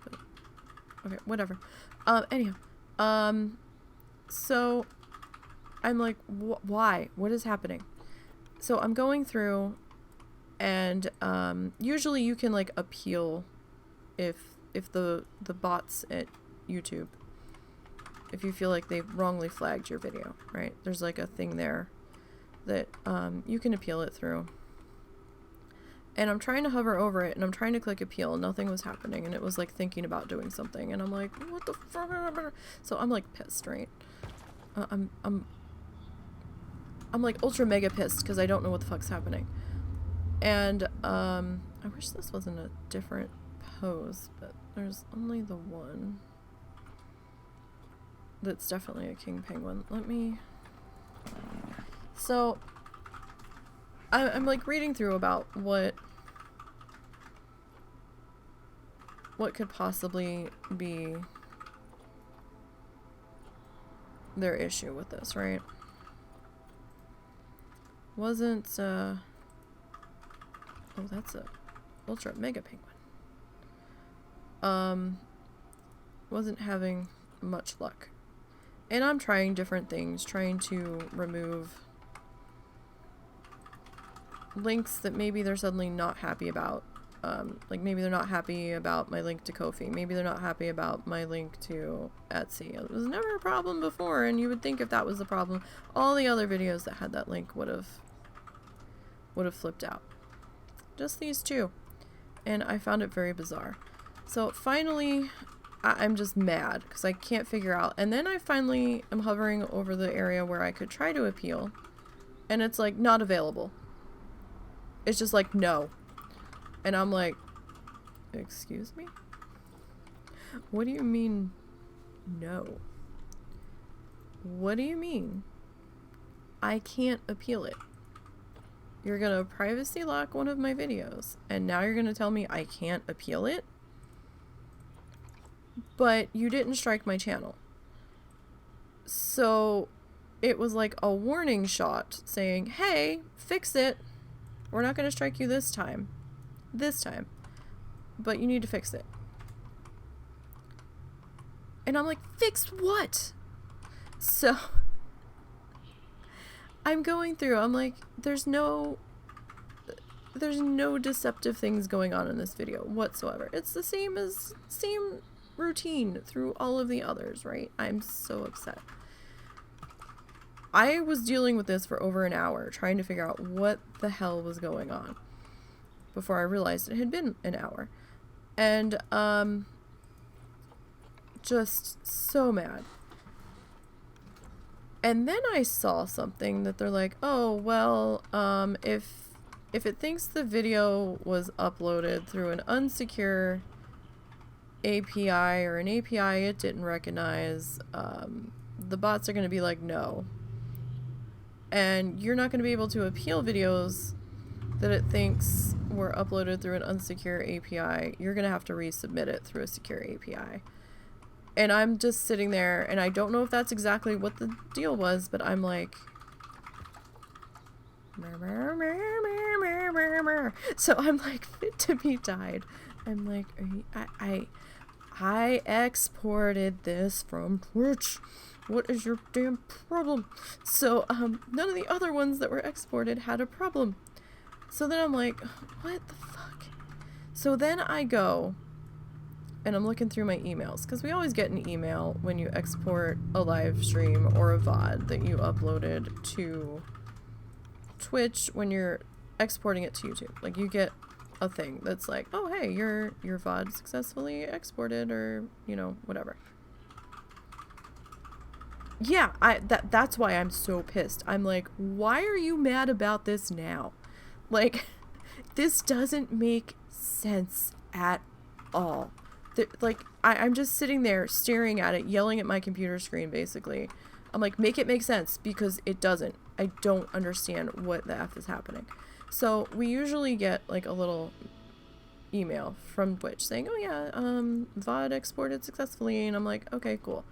But Okay, whatever. Anyhow. So I'm like, why? What is happening? So I'm going through, and usually you can like appeal if the bots at YouTube, if you feel like they've wrongly flagged your video, right? There's like a thing there that you can appeal it through. And I'm trying to hover over it, and I'm trying to click appeal, and nothing was happening, and it was like thinking about doing something, and I'm like, what the fuck? So I'm like pissed, right? I'm like ultra mega pissed because I don't know what the fuck's happening. And I wish this wasn't a different pose, but there's only the one that's definitely a king penguin. Let me... So I'm like reading through about what could possibly be their issue with this, right? Wasn't oh, that's a ultra mega penguin. Wasn't having much luck. And I'm trying different things, trying to remove links that maybe they're suddenly not happy about. Like maybe they're not happy about my link to Kofi. Maybe they're not happy about my link to Etsy. It was never a problem before, and you would think if that was the problem, all the other videos that had that link would have flipped out. Just these two. And I found it very bizarre. So finally, I'm just mad because I can't figure out. And then I finally am hovering over the area where I could try to appeal, and it's like not available. It's just like no. And I'm like, excuse me? What do you mean no? What do you mean? I can't appeal it. You're gonna privacy lock one of my videos, and now you're gonna tell me I can't appeal it? But you didn't strike my channel. So it was like a warning shot saying, hey, fix it. We're not gonna strike you this time. But you need to fix it. And I'm like, fix what? So I'm going through, I'm like, there's no deceptive things going on in this video whatsoever. It's the same routine through all of the others, right? I'm so upset. I was dealing with this for over an hour, trying to figure out what the hell was going on before I realized it had been an hour. And just so mad. And then I saw something that they're like, oh, well, if it thinks the video was uploaded through an unsecure API or an API it didn't recognize, the bots are going to be like, no. And you're not going to be able to appeal videos that it thinks were uploaded through an unsecure API. You're going to have to resubmit it through a secure API. And I'm just sitting there, and I don't know if that's exactly what the deal was, but I'm like... So I'm like fit to be died. I'm like, I exported this from Twitch. What is your damn problem? So none of the other ones that were exported had a problem. So then I'm like, what the fuck? So then I go and I'm looking through my emails, because we always get an email when you export a live stream or a VOD that you uploaded to Twitch when you're exporting it to YouTube. Like, you get a thing that's like, oh, hey, your VOD successfully exported, or, you know, whatever. Yeah, that's why I'm so pissed. I'm like, why are you mad about this now? Like, this doesn't make sense at all. Like, I'm just sitting there staring at it, yelling at my computer screen, basically. I'm like, make it make sense, because it doesn't. I don't understand what the F is happening. So we usually get like a little email from Twitch saying, oh yeah, VOD exported successfully, and I'm like, okay, cool.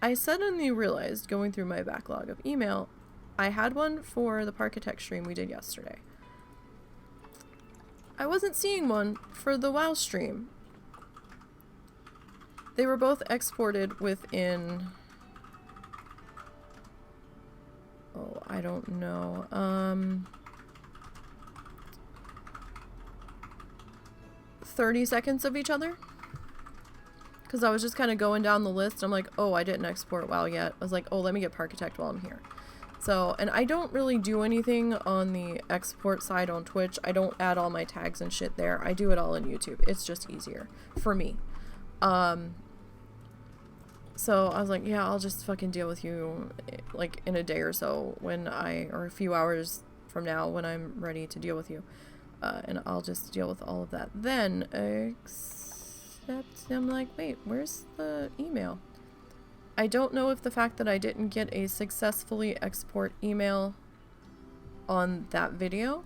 I suddenly realized, going through my backlog of email, I had one for the Parkitect stream we did yesterday. I wasn't seeing one for the WoW stream. they were both exported within, oh, I don't know, 30 seconds of each other. Because I was just kind of going down the list. I'm like, oh, I didn't export WoW yet. I was like, oh, let me get Parkitect while I'm here. So, and I don't really do anything on the export side on Twitch. I don't add all my tags and shit there. I do it all on YouTube. It's just easier for me. So I was like, yeah, I'll just fucking deal with you like in a day or so or a few hours from now when I'm ready to deal with you. And I'll just deal with all of that then. Except I'm like, wait, where's the email? I don't know if the fact that I didn't get a successfully export email on that video,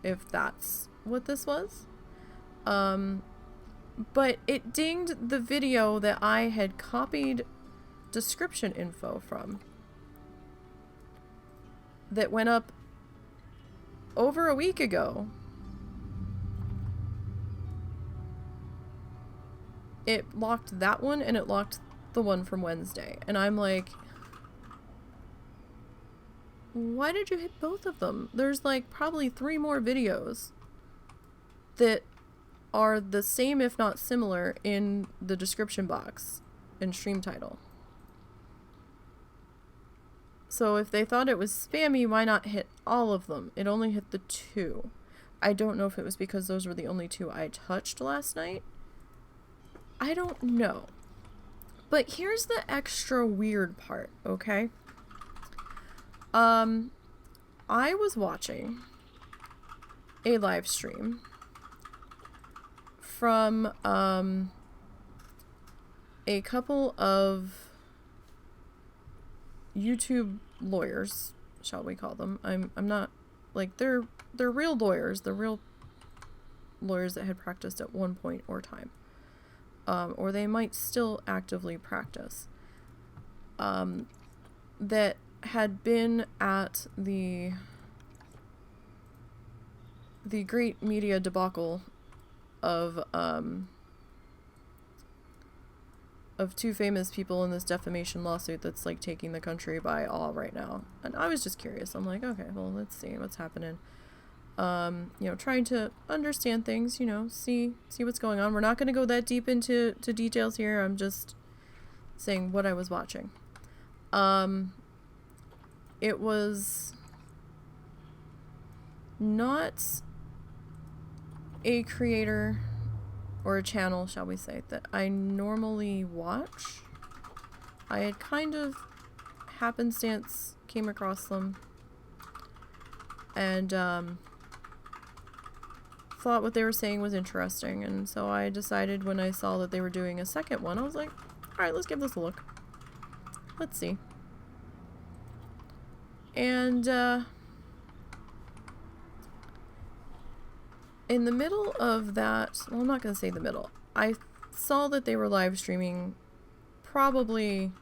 if that's what this was. But it dinged the video that I had copied description info from. That went up over a week ago. It locked that one and it locked the one from Wednesday. And I'm like, why did you hit both of them? There's like probably 3 more videos that are the same if not similar in the description box and stream title. So if they thought it was spammy, why not hit all of them? It only hit the 2. I don't know if it was because those were the only 2 I touched last night. I don't know. But here's the extra weird part, okay? I was watching a live stream from a couple of YouTube lawyers, shall we call them. I'm not like they're real lawyers, they're real lawyers that had practiced at one point or time. Or they might still actively practice, that had been at the great media debacle of 2 famous people in this defamation lawsuit that's like taking the country by all right now. And I was just curious. I'm like, okay, well, let's see what's happening. You know, trying to understand things, you know, see what's going on. We're not going to go that deep into details here. I'm just saying what I was watching. It was not a creator or a channel, shall we say, that I normally watch. I had kind of happenstance came across them and thought what they were saying was interesting, and so I decided when I saw that they were doing a second one, I was like, alright, let's give this a look. Let's see. And in the middle of that, well, I'm not going to say the middle, I saw that they were live streaming probably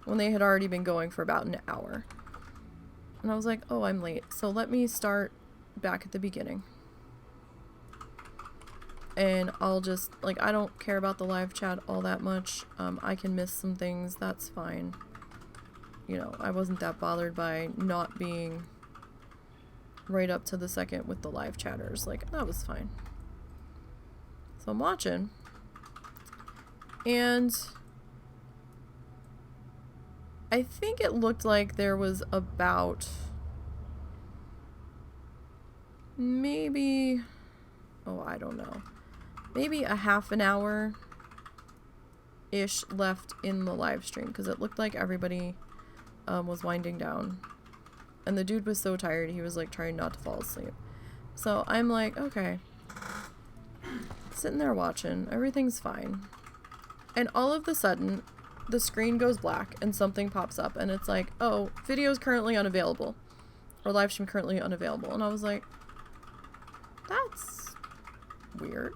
when they had already been going for about an hour. And I was like, oh, I'm late, so let me start back at the beginning. And I'll just, like, I don't care about the live chat all that much. I can miss some things, that's fine. You know, I wasn't that bothered by not being right up to the second with the live chatters. Like, that was fine. So I'm watching. And I think it looked like there was about maybe, oh, I don't know, maybe a half an hour-ish left in the live stream, because it looked like everybody was winding down. And the dude was so tired, he was like trying not to fall asleep. So I'm like, okay. Sitting there watching, everything's fine. And all of a sudden, the screen goes black and something pops up and it's like, oh, video is currently unavailable. Or live stream currently unavailable. And I was like, that's weird.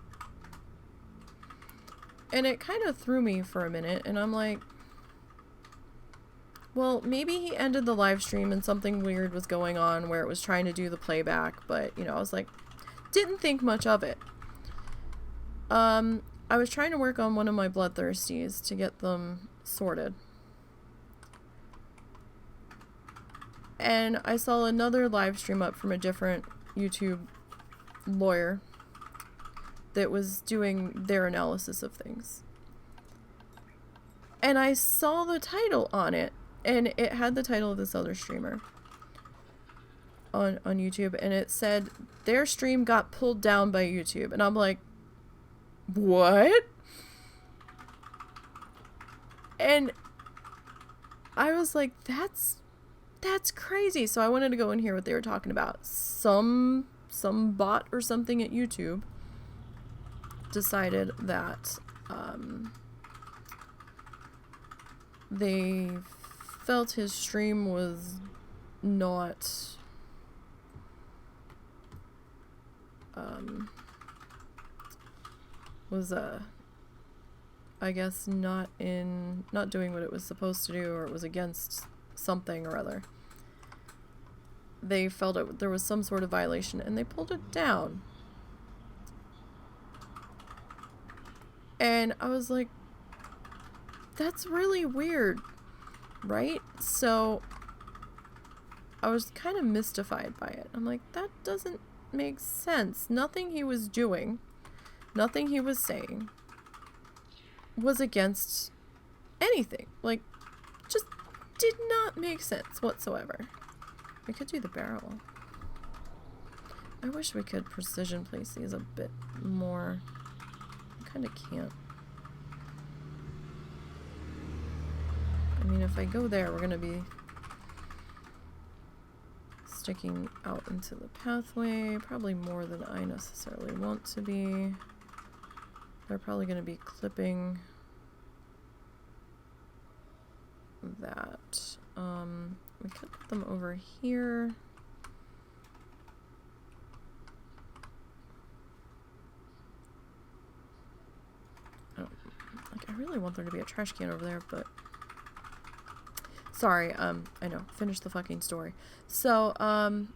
And it kind of threw me for a minute, and I'm like, well, maybe he ended the live stream and something weird was going on where it was trying to do the playback, but, you know, I was like, didn't think much of it. I I was trying to work on one of my bloodthirsties to get them sorted. And I saw another live stream up from a different YouTube lawyer that was doing their analysis of things. And I saw the title on it, and it had the title of this other streamer on YouTube, and it said their stream got pulled down by YouTube. And I'm like, what? And I was like, that's crazy. So I wanted to go and hear what they were talking about. Some bot or something at YouTube decided that they felt his stream was not I guess not doing what it was supposed to do, or it was against something or other. They felt there was some sort of violation, and they pulled it down. And I was like, that's really weird, right? So I was kind of mystified by it. I'm like, that doesn't make sense. Nothing he was doing, nothing he was saying was against anything. Like, just did not make sense whatsoever. We could do the barrel. I wish we could precision place these a bit more. I kind of can't. I mean, if I go there, we're going to be sticking out into the pathway, probably more than I necessarily want to be. They're probably going to be clipping that. We could put them over here. Oh, like, I really want there to be a trash can over there, but sorry, I know, finish the fucking story. So, thought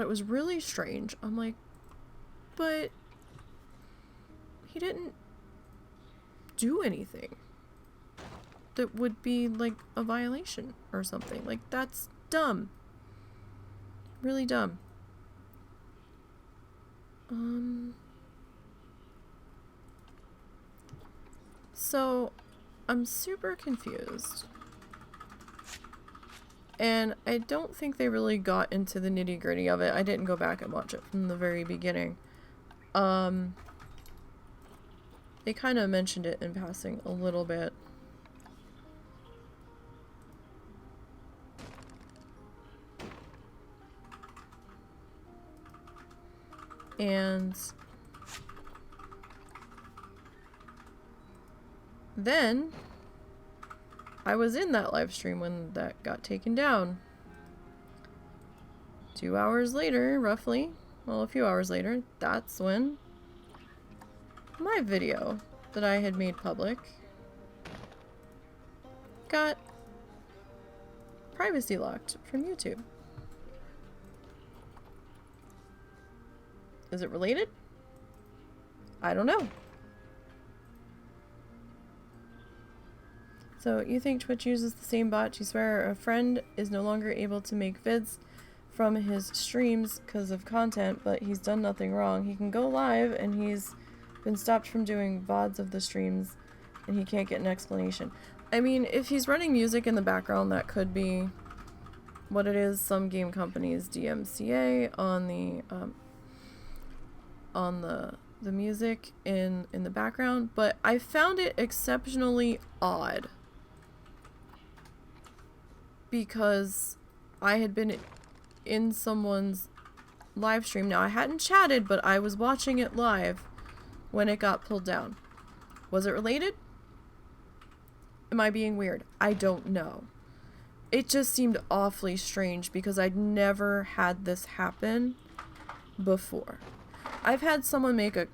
it was really strange. I'm like, but he didn't do anything that would be like a violation or something. Like, that's dumb. Really dumb. So I'm super confused. And I don't think they really got into the nitty-gritty of it. I didn't go back and watch it from the very beginning. They kind of mentioned it in passing a little bit. And then I was in that live stream when that got taken down. 2 hours later, roughly, well, a few hours later, that's when my video that I had made public got privacy locked from YouTube. Is it related? I don't know. So, you think Twitch uses the same bot to swear a friend is no longer able to make vids from his streams because of content, but he's done nothing wrong. He can go live and he's been stopped from doing VODs of the streams and he can't get an explanation. I mean, if he's running music in the background, that could be what it is. Some game companies DMCA on the music in the background, but I found it exceptionally odd because I had been in someone's live stream. Now, I hadn't chatted, but I was watching it live when it got pulled down. Was it related? Am I being weird? I don't know. It just seemed awfully strange because I'd never had this happen before. I've had someone make a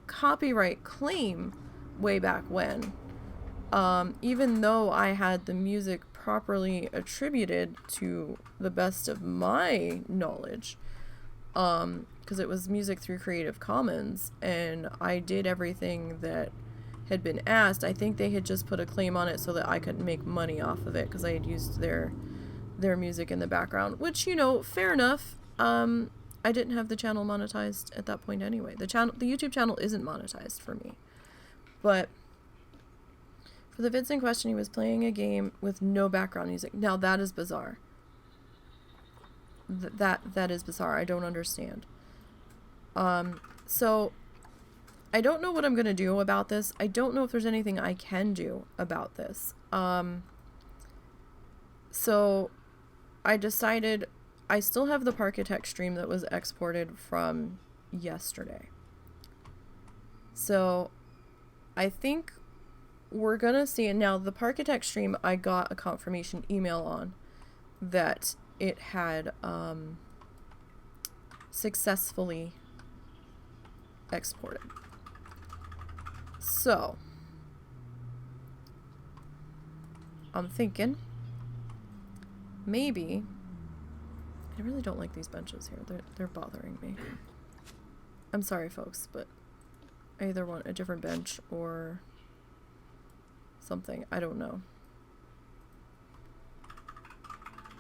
copyright claim way back when, even though I had the music properly attributed to the best of my knowledge. because it was music through Creative Commons, and I did everything that had been asked. I think they had just put a claim on it so that I could make money off of it, because I had used their music in the background, which, you know, fair enough. I didn't have the channel monetized at that point anyway. The YouTube channel isn't monetized for me. But for the vids in question, he was playing a game with no background music. Now that is bizarre. That is bizarre. I don't understand. So I don't know what I'm gonna do about this. I don't know if there's anything I can do about this. So I decided I still have the Parkitect stream that was exported from yesterday. So I think we're gonna see, and now the Parkitect stream, I got a confirmation email on that it had successfully exported. So I'm thinking maybe, I really don't like these benches here. They're bothering me. I'm sorry, folks, but I either want a different bench or something. I don't know.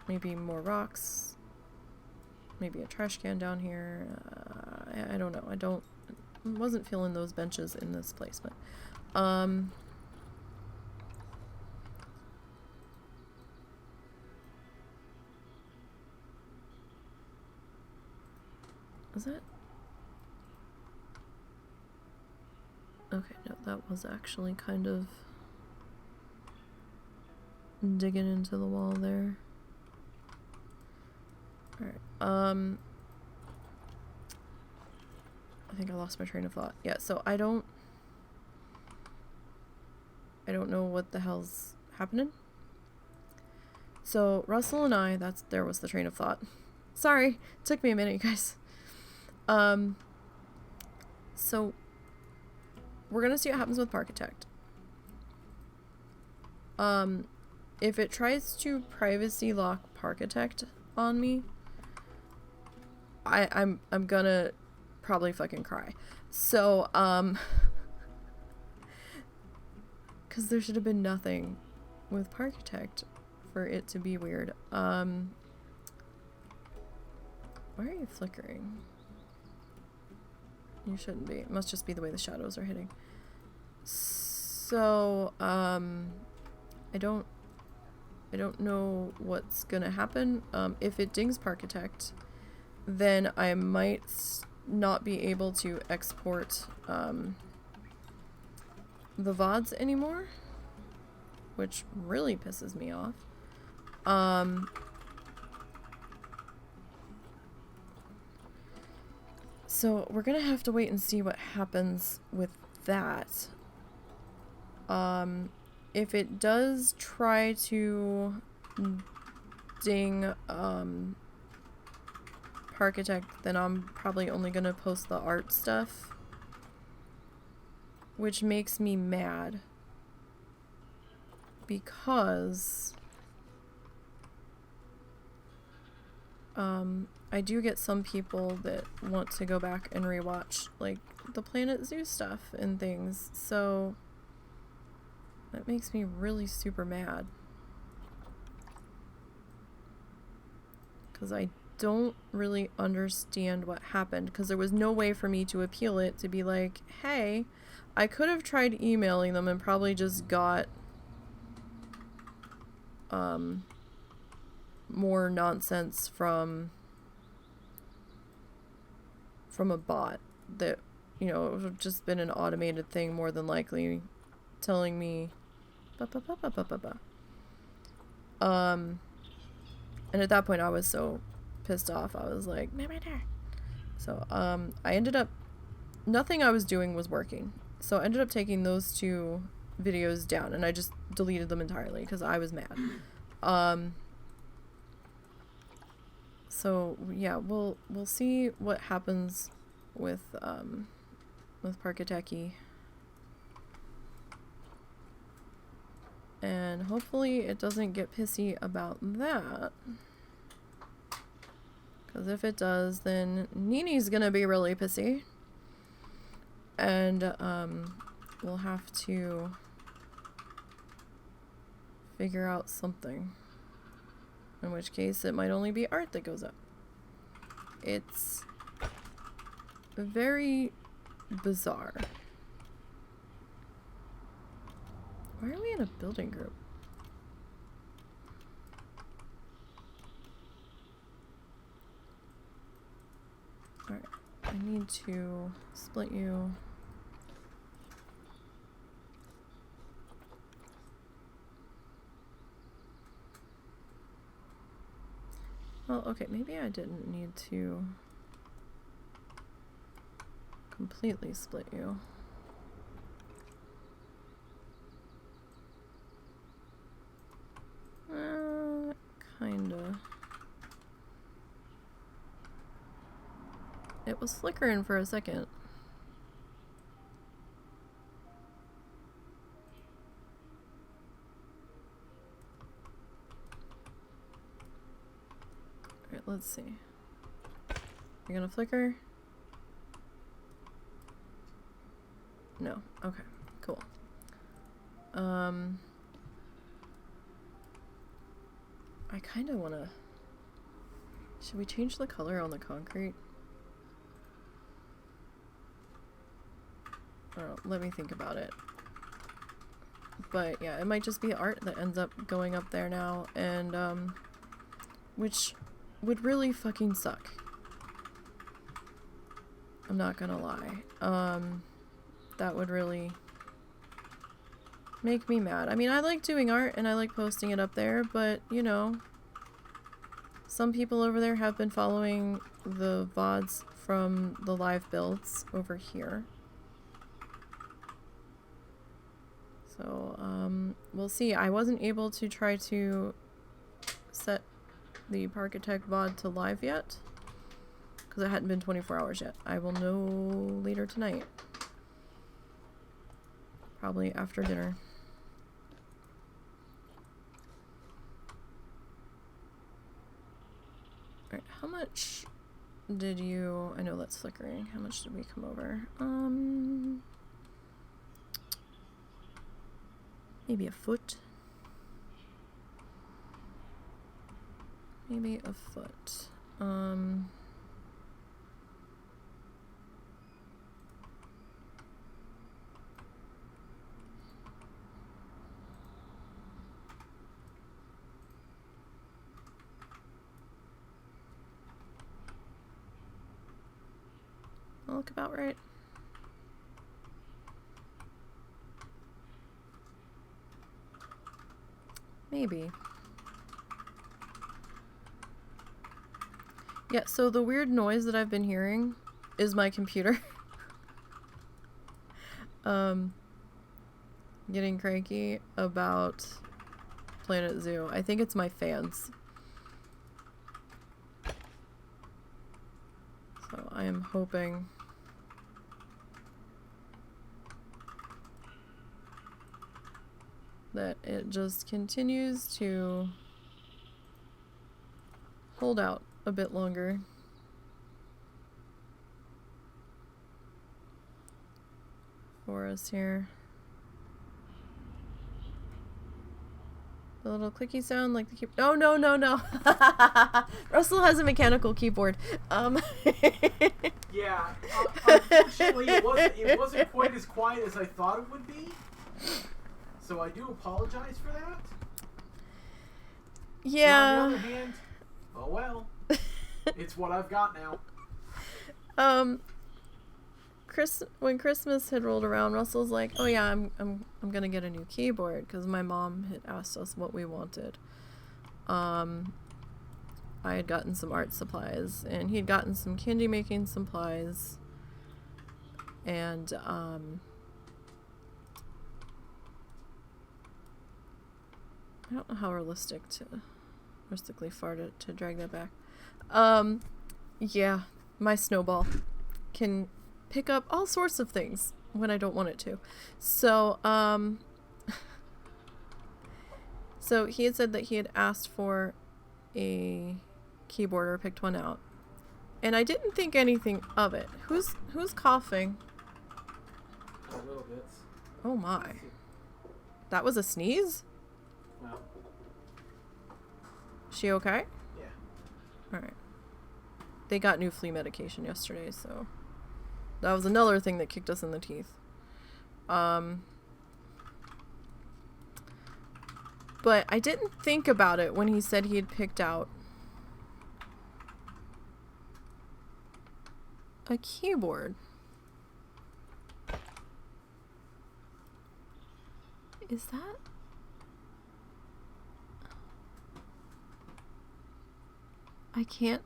Maybe more rocks. Maybe a trash can down here. I don't know. Wasn't feeling those benches in this placement. Is that? Okay, no, that was actually kind of digging into the wall there. Alright, I think I lost my train of thought. Yeah, so I don't know what the hell's happening. So Russell and I, there was the train of thought. Sorry, took me a minute, you guys. So we're gonna see what happens with Parkitect. If it tries to privacy lock Parkitect on me, I'm gonna probably fucking cry. So, because there should have been nothing with Parkitect for it to be weird. Why are you flickering? You shouldn't be. It must just be the way the shadows are hitting. So, I don't know what's gonna happen. If it dings Parkitect, then I might not be able to export the VODs anymore, which really pisses me off. So we're gonna have to wait and see what happens with that. If it does try to ding Parkitect, then I'm probably only gonna post the art stuff, which makes me mad because I do get some people that want to go back and rewatch like the Planet Zoo stuff and things, so that makes me really super mad because I don't really understand what happened, because there was no way for me to appeal it to be like, hey, I could have tried emailing them and probably just got more nonsense from a bot that, you know, it would have just been an automated thing more than likely telling me and at that point I was so pissed off. I was like, so I ended up, nothing I was doing was working, so I ended up taking those two videos down and I just deleted them entirely because I was mad. So yeah, we'll see what happens with Parkiteki, and hopefully it doesn't get pissy about that, Because if it does, then Nini's gonna be really pissy. And, we'll have to figure out something. In which case, it might only be art that goes up. It's very bizarre. Why are we in a building group? Alright, I need to split you. Well, okay, maybe I didn't need to completely split you. Kinda. It was flickering for a second. Alright, let's see. You're gonna flicker? No. Okay, cool. I kinda wanna... Should we change the color on the concrete? Oh, let me think about it. But yeah, it might just be art that ends up going up there now, and which would really fucking suck. I'm not gonna lie. That would really make me mad. I mean, I like doing art and I like posting it up there, but you know, some people over there have been following the VODs from the live builds over here. So, we'll see. I wasn't able to try to set the Parkitect VOD to live yet, because it hadn't been 24 hours yet. I will know later tonight. Probably after dinner. Alright, how much did you... I know that's flickering. How much did we come over? Maybe a foot. Maybe a foot. That'll look about right. Maybe. Yeah, so the weird noise that I've been hearing is my computer. Getting cranky about Planet Zoo. I think it's my fans. So I am hoping that it just continues to hold out a bit longer. For us here. The little clicky sound like the keyboard. Oh, no, no, no. Russell has a mechanical keyboard. Yeah, unfortunately it wasn't quite as quiet as I thought it would be. So I do apologize for that. Yeah. But on the other hand, oh well. It's what I've got now. When Christmas had rolled around, Russell's like, "Oh yeah, I'm gonna get a new keyboard," because my mom had asked us what we wanted. I had gotten some art supplies, and he had gotten some candy making supplies, and I don't know how realistically far to drag that back. Yeah, my snowball can pick up all sorts of things when I don't want it to. So, so he had said that he had asked for a keyboard or picked one out. And I didn't think anything of it. Who's coughing? A little bits. Oh my. That was a sneeze? No. She okay? Yeah. Alright. They got new flea medication yesterday, so that was another thing that kicked us in the teeth. But I didn't think about it when he said he had picked out a keyboard. Is that? I can't.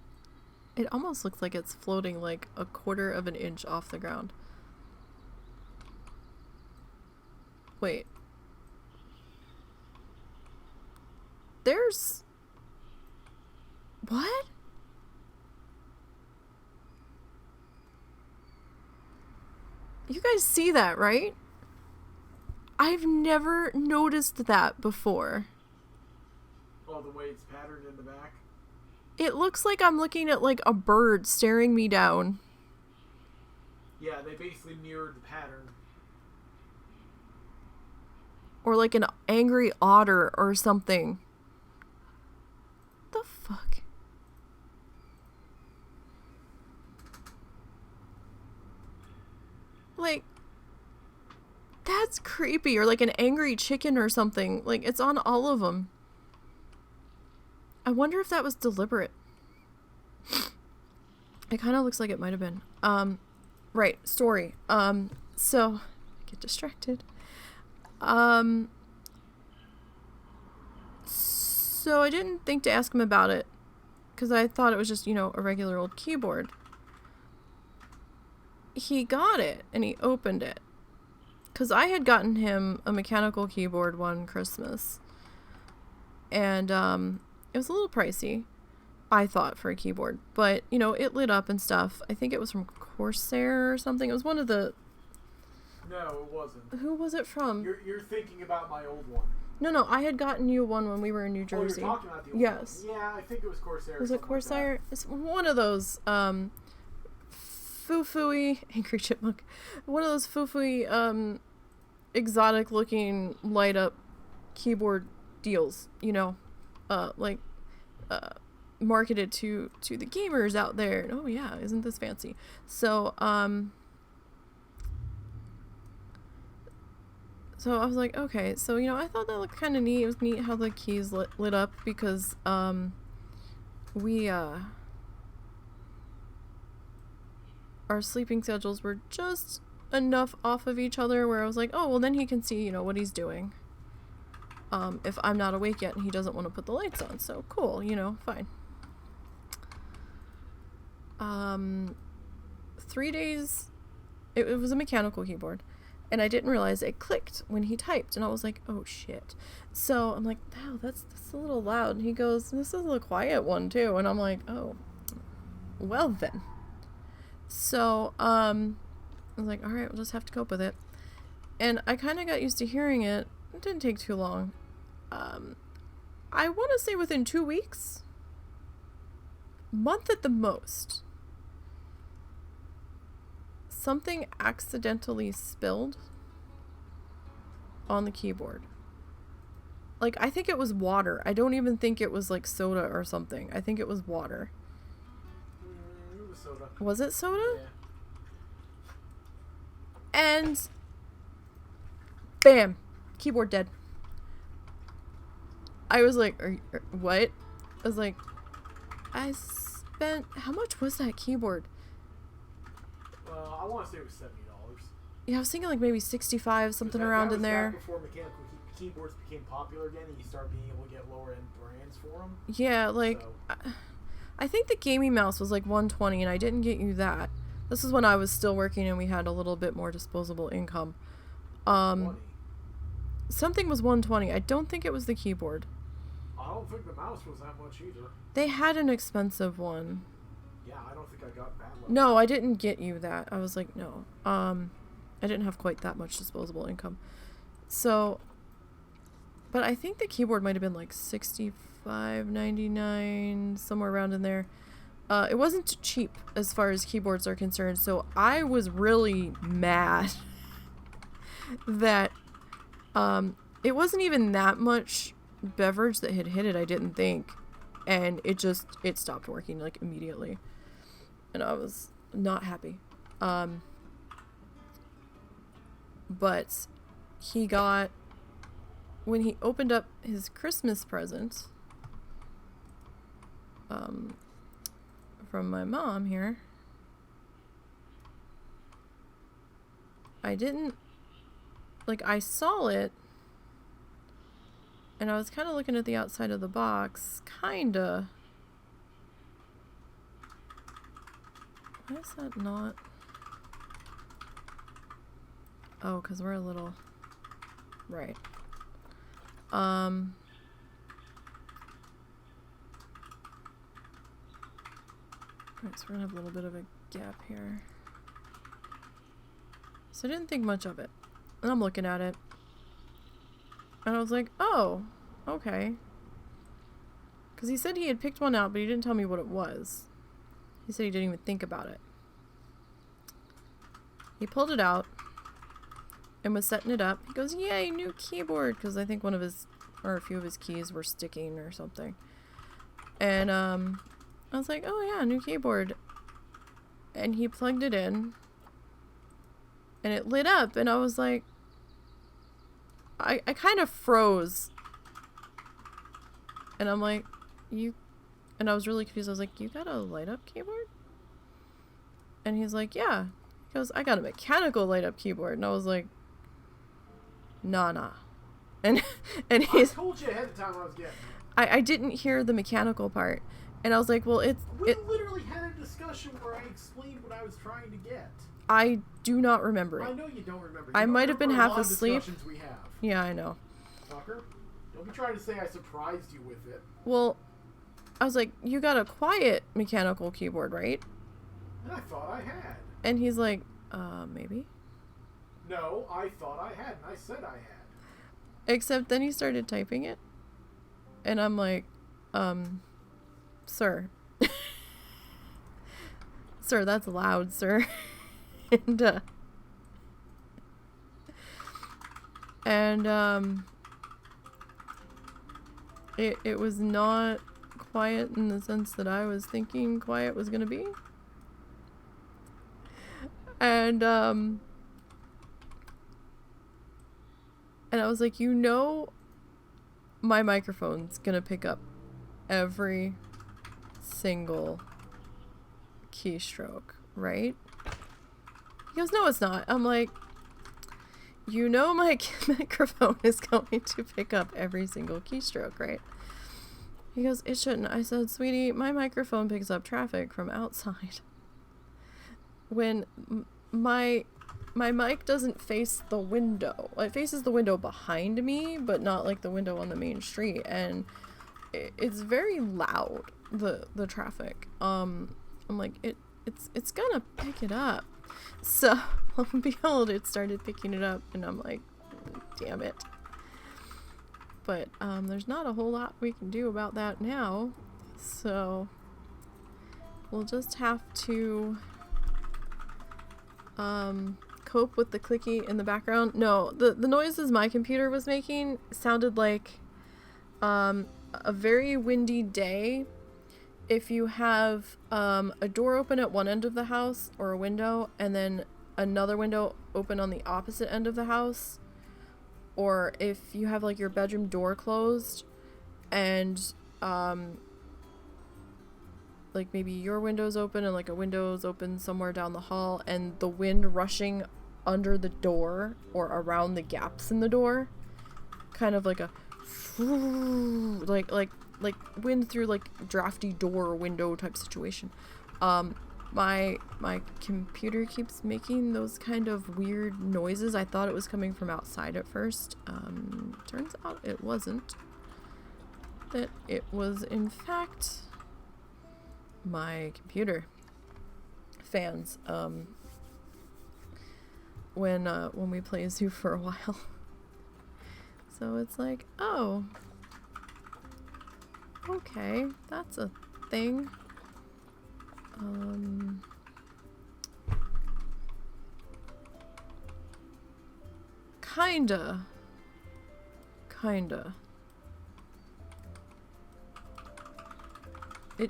It almost looks like it's floating like a quarter of an inch off the ground. Wait. There's... What? You guys see that, right? I've never noticed that before. Oh, the way it's patterned in the back? It looks like I'm looking at like a bird staring me down. Yeah, they basically mirrored the pattern. Or like an angry otter or something. The fuck? Like, that's creepy. Or like an angry chicken or something. Like, it's on all of them. I wonder if that was deliberate. It kind of looks like it might have been. Right, story. So, I get distracted. So I didn't think to ask him about it, because I thought it was just, you know, a regular old keyboard. He got it, and he opened it. Because I had gotten him a mechanical keyboard one Christmas. And, it was a little pricey, I thought, for a keyboard. But, you know, it lit up and stuff. I think it was from Corsair or something. It was one of the... No, it wasn't. Who was it from? You're thinking about my old one. No, I had gotten you one when we were in New Oh, Jersey. you're talking about the old Yes. one. Yeah, I think it was Corsair. Was it Corsair? It's one of those, foo-fooey... Angry Chipmunk. One of those foo-fooey, exotic-looking light-up keyboard deals, you know? Marketed to the gamers out there. Oh yeah, isn't this fancy? So I was like, okay, so, you know, I thought that looked kind of neat. It was neat how the keys lit up, because we our sleeping schedules were just enough off of each other where I was like, oh, well, then he can see, you know, what he's doing. If I'm not awake yet and he doesn't want to put the lights on. So cool, you know, fine. 3 days, it was a mechanical keyboard, and I didn't realize it clicked when he typed, and I was like, oh shit. So I'm like, wow, that's a little loud. And he goes, this is a quiet one too. And I'm like, oh, well then. So, I was like, all right, we'll just have to cope with it. And I kind of got used to hearing it. It didn't take too long. I want to say within 2 weeks, month at the most, something accidentally spilled on the keyboard. Like, I think it was water. I don't even think it was like soda or something. I think it was water. It was soda. Was it soda? Yeah. And bam, keyboard dead. I was like, what? I was like, I spent, how much was that keyboard? I want to say it was $70. Yeah, I was thinking like maybe 65, something around in there. Back before mechanical keyboards became popular again, and you start being able to get lower end brands for them. Yeah, like, so. I think the gaming mouse was like $120, and I didn't get you that. This is when I was still working and we had a little bit more disposable income. Something was $120. I don't think it was the keyboard. I don't think the mouse was that much either. They had an expensive one. Yeah, I don't think I got that one. No, I didn't get you that. I was like, no. I didn't have quite that much disposable income. So, but I think the keyboard might have been like $65.99, somewhere around in there. it wasn't cheap as far as keyboards are concerned, so I was really mad that it wasn't even that much beverage that had hit it, I didn't think, and it stopped working like immediately, and I was not happy. But he got, when he opened up his Christmas present from my mom here, I didn't, like, I saw it, and I was kind of looking at the outside of the box, kinda. Why is that not? Oh, because we're a little... Right. Right, so we're gonna have a little bit of a gap here. So I didn't think much of it. And I'm looking at it. And I was like, oh, okay. Because he said he had picked one out, but he didn't tell me what it was. He said he didn't even think about it. He pulled it out and was setting it up. He goes, yay, new keyboard, because I think one of his, or a few of his keys were sticking or something. And I was like, oh yeah, new keyboard. And he plugged it in, and it lit up, and I was like, I kind of froze. And I'm like, and I was really confused. I was like, you got a light up keyboard? And he's like, yeah. He goes, I got a mechanical light up keyboard. And I was like, nah. And he's... I told you ahead of time I was getting it. I didn't hear the mechanical part. And I was like, well, We literally had a discussion where I explained what I was trying to get. I do not remember it. I know you don't remember. I might have been half asleep. We have. Yeah, I know. Fucker. Don't be trying to say I surprised you with it. Well, I was like, you got a quiet mechanical keyboard, right? And I thought I had. And he's like, maybe? No, I thought I had, and I said I had. Except then he started typing it. And I'm like, sir. Sir, that's loud, sir. And it was not quiet in the sense that I was thinking quiet was gonna be. And I was like, you know, my microphone's gonna pick up every single keystroke, right? He goes, no, it's not. I'm like, you know my microphone is going to pick up every single keystroke, right? He goes, it shouldn't. I said, sweetie, my microphone picks up traffic from outside. When my mic doesn't face the window. It faces the window behind me, but not like the window on the main street. And it's very loud, the traffic. I'm like, it's gonna pick it up. So, lo and behold, it started picking it up, and I'm like, damn it. But, there's not a whole lot we can do about that now, so we'll just have to, cope with the clicky in the background. No, the noises my computer was making sounded like, a very windy day. If you have a door open at one end of the house, or a window, and then another window open on the opposite end of the house, or if you have like your bedroom door closed and like maybe your window's open and like a window's open somewhere down the hall, and the wind rushing under the door or around the gaps in the door, kind of like a like wind through like drafty door or window type situation. My computer keeps making those kind of weird noises. I thought it was coming from outside at first. Turns out it wasn't. That it was in fact my computer fans. When we play Zoo for a while. So it's like, oh, okay, that's a thing. Kinda.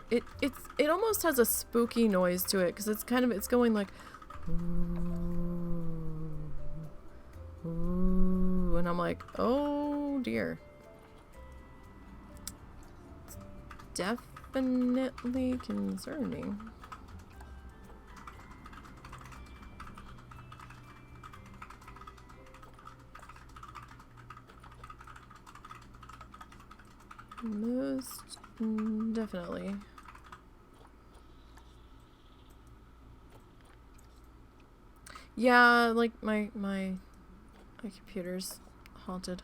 It almost has a spooky noise to it because it's going like ooh, and I'm like, oh dear. It's definitely concerning. Most definitely. Yeah, like my computer's haunted.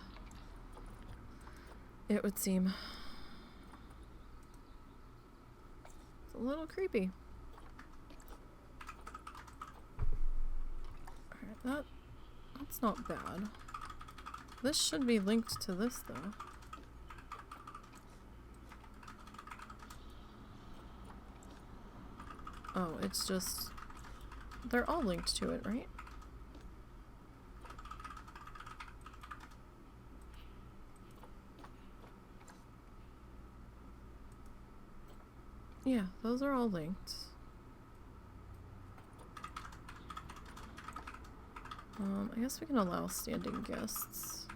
It would seem. It's a little creepy. Alright, that's not bad. This should be linked to this though. Oh, it's just... They're all linked to it, right? Yeah, those are all linked. I guess we can allow standing guests.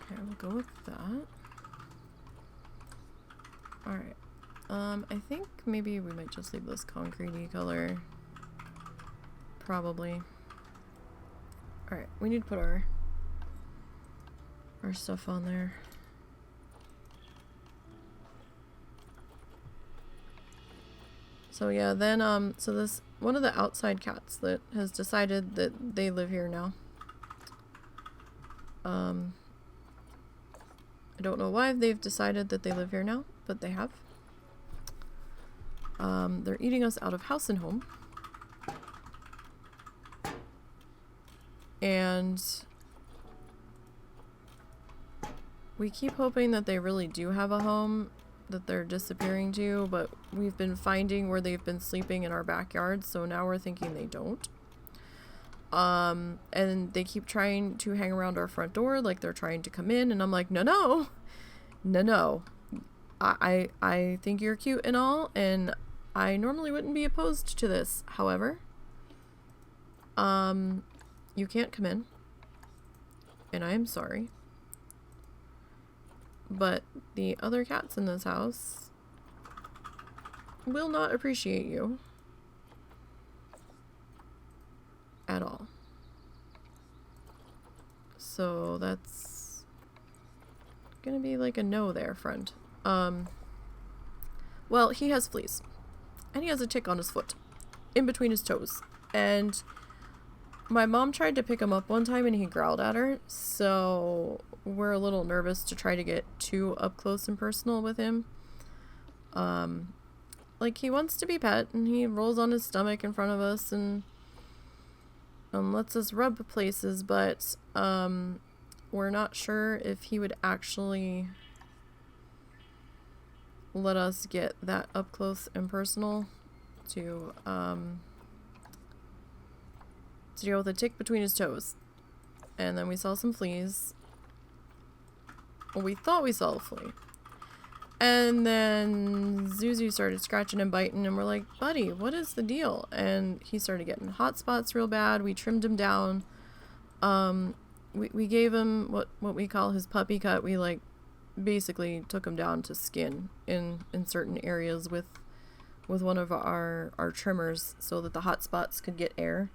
Okay, we'll go with that. Alright. I think maybe we might just leave this concrete-y color. Probably. Alright, we need to put our stuff on there. So yeah, then so this one of the outside cats that has decided that they live here now. I don't know why they've decided that they live here now, but they have. They're eating us out of house and home. And we keep hoping that they really do have a home that they're disappearing to, but we've been finding where they've been sleeping in our backyard, so now we're thinking they don't. And they keep trying to hang around our front door like they're trying to come in, and I'm like, no. I think you're cute and all, and I normally wouldn't be opposed to this. However, you can't come in, and I am sorry. But the other cats in this house will not appreciate you at all. So that's gonna be like a no there, friend. Well, he has fleas. And he has a tick on his foot. In between his toes. And my mom tried to pick him up one time and he growled at her. So we're a little nervous to try to get too up close and personal with him. Like, he wants to be pet and he rolls on his stomach in front of us and lets us rub places, but we're not sure if he would actually let us get that up close and personal to deal with a tick between his toes. And then we saw some fleas. Well, we thought we saw a flea. And then Zuzu started scratching and biting, and we're like, buddy, what is the deal? And he started getting hot spots real bad. We trimmed him down. We gave him what we call his puppy cut. We like basically took him down to skin in certain areas with one of our trimmers so that the hot spots could get air.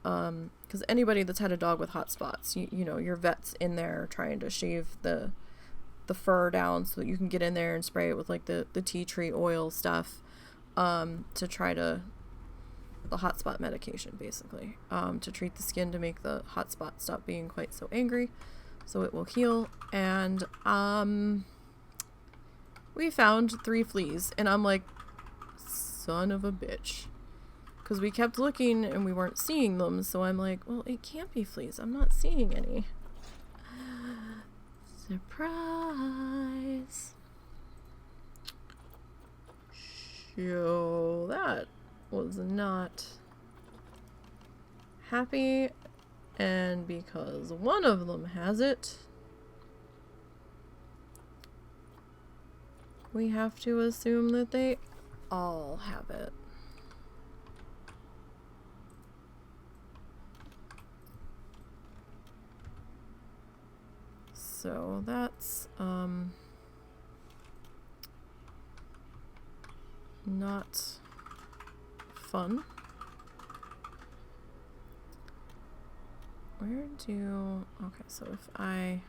Because anybody that's had a dog with hot spots, you know, your vet's in there trying to shave the fur down so that you can get in there and spray it with like the tea tree oil stuff, to try to, the hot spot medication basically, to treat the skin to make the hot spot stop being quite so angry, so it will heal. And we found 3 fleas, and I'm like, son of a bitch. Because we kept looking and we weren't seeing them, so I'm like, well, it can't be fleas. I'm not seeing any. Surprise! So that was not happy, and because one of them has it, we have to assume that they all have it. So that's not fun. Where do... Okay, so if I...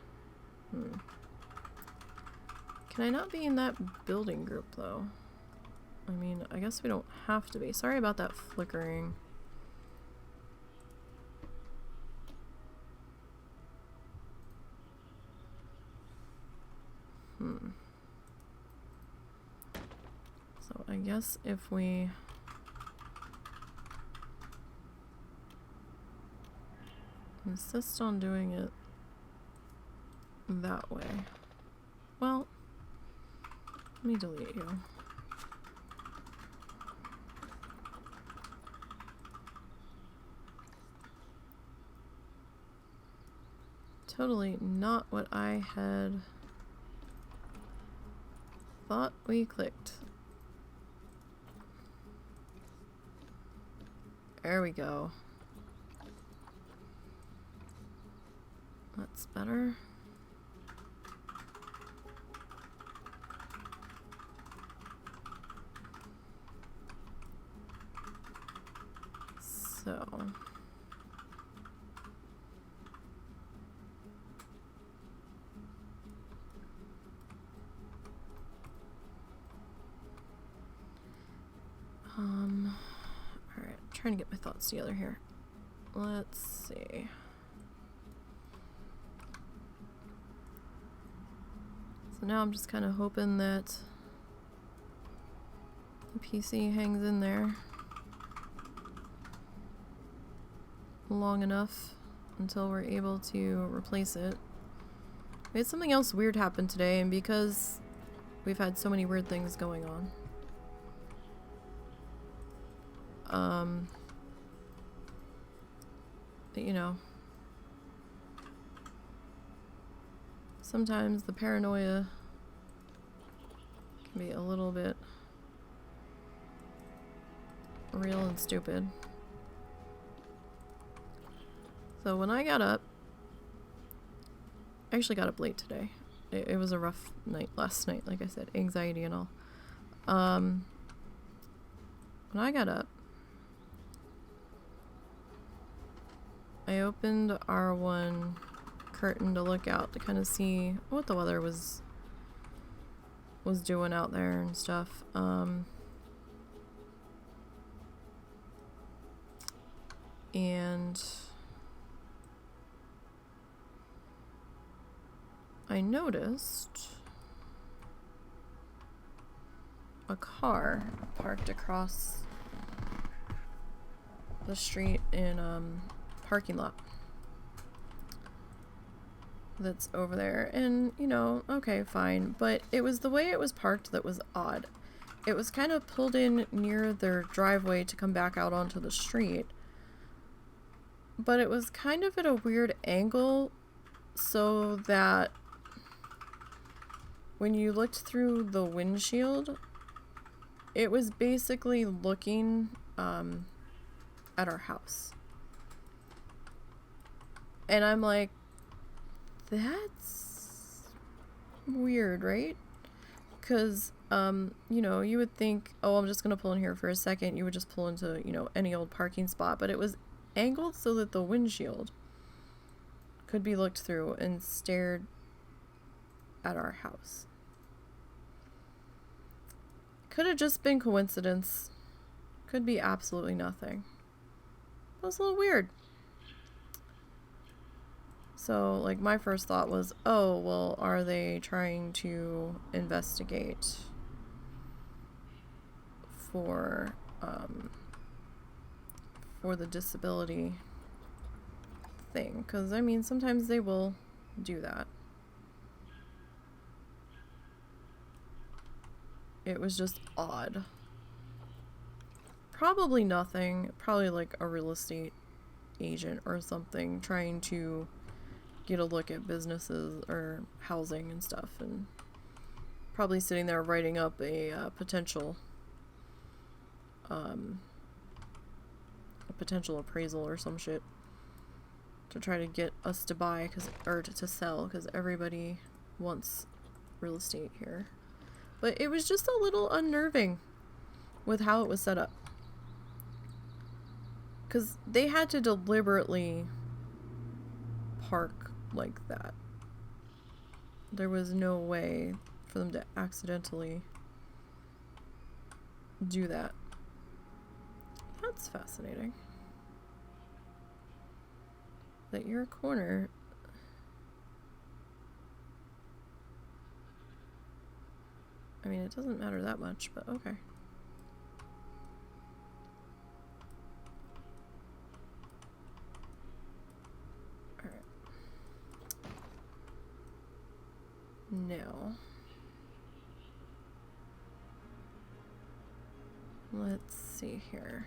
Can I not be in that building group, though? I mean, I guess we don't have to be. Sorry about that flickering. So I guess if we... insist on doing it that way. Well, let me delete you. Totally not what I had thought we clicked. There we go. That's better. So alright, trying to get my thoughts together here. Let's see. So now I'm just kind of hoping that the PC hangs in there long enough until we're able to replace it. We had something else weird happen today, and because we've had so many weird things going on, you know, sometimes the paranoia can be a little bit real and stupid. So when I got up, I actually got up late today. It was a rough night last night, like I said, anxiety and all. When I got up, I opened our one curtain to look out to kind of see what the weather was doing out there and stuff. And I noticed a car parked across the street in parking lot that's over there, and you know, okay, fine, but it was the way it was parked that was odd. It was kind of pulled in near their driveway to come back out onto the street, but it was kind of at a weird angle so that when you looked through the windshield, it was basically looking at our house. And I'm like, that's weird, right? Because, you know, you would think, oh, I'm just going to pull in here for a second. You would just pull into, you know, any old parking spot. But it was angled so that the windshield could be looked through and stared at our house. Could have just been coincidence. Could be absolutely nothing. It was a little weird. So, like, my first thought was, oh, well, are they trying to investigate for, for the disability thing, because I mean sometimes they will do that. It was just odd. Probably nothing, probably like a real estate agent or something trying to get a look at businesses or housing and stuff, and probably sitting there writing up a potential appraisal or some shit to try to get us to buy, or to sell, because everybody wants real estate here. But it was just a little unnerving with how it was set up, because they had to deliberately park like that. There was no way for them to accidentally do that. That's fascinating. That your corner... I mean, it doesn't matter that much, but okay. Alright. Now, let's see here.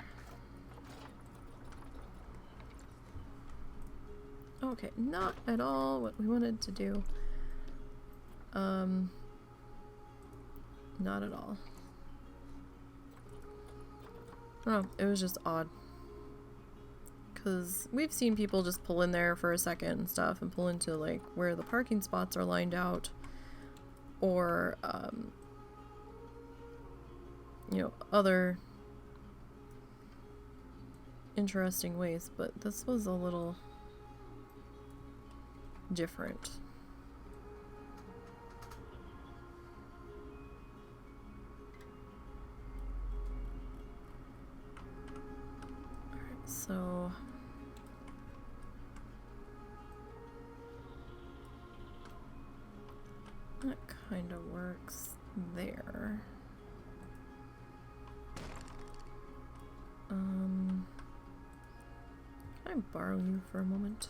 Okay, not at all what we wanted to do. Not at all. Oh, it was just odd. Because we've seen people just pull in there for a second and stuff, and pull into like where the parking spots are lined out, or you know, other interesting ways, but this was a little different. Alright, so that kind of works there. Can I borrow you for a moment?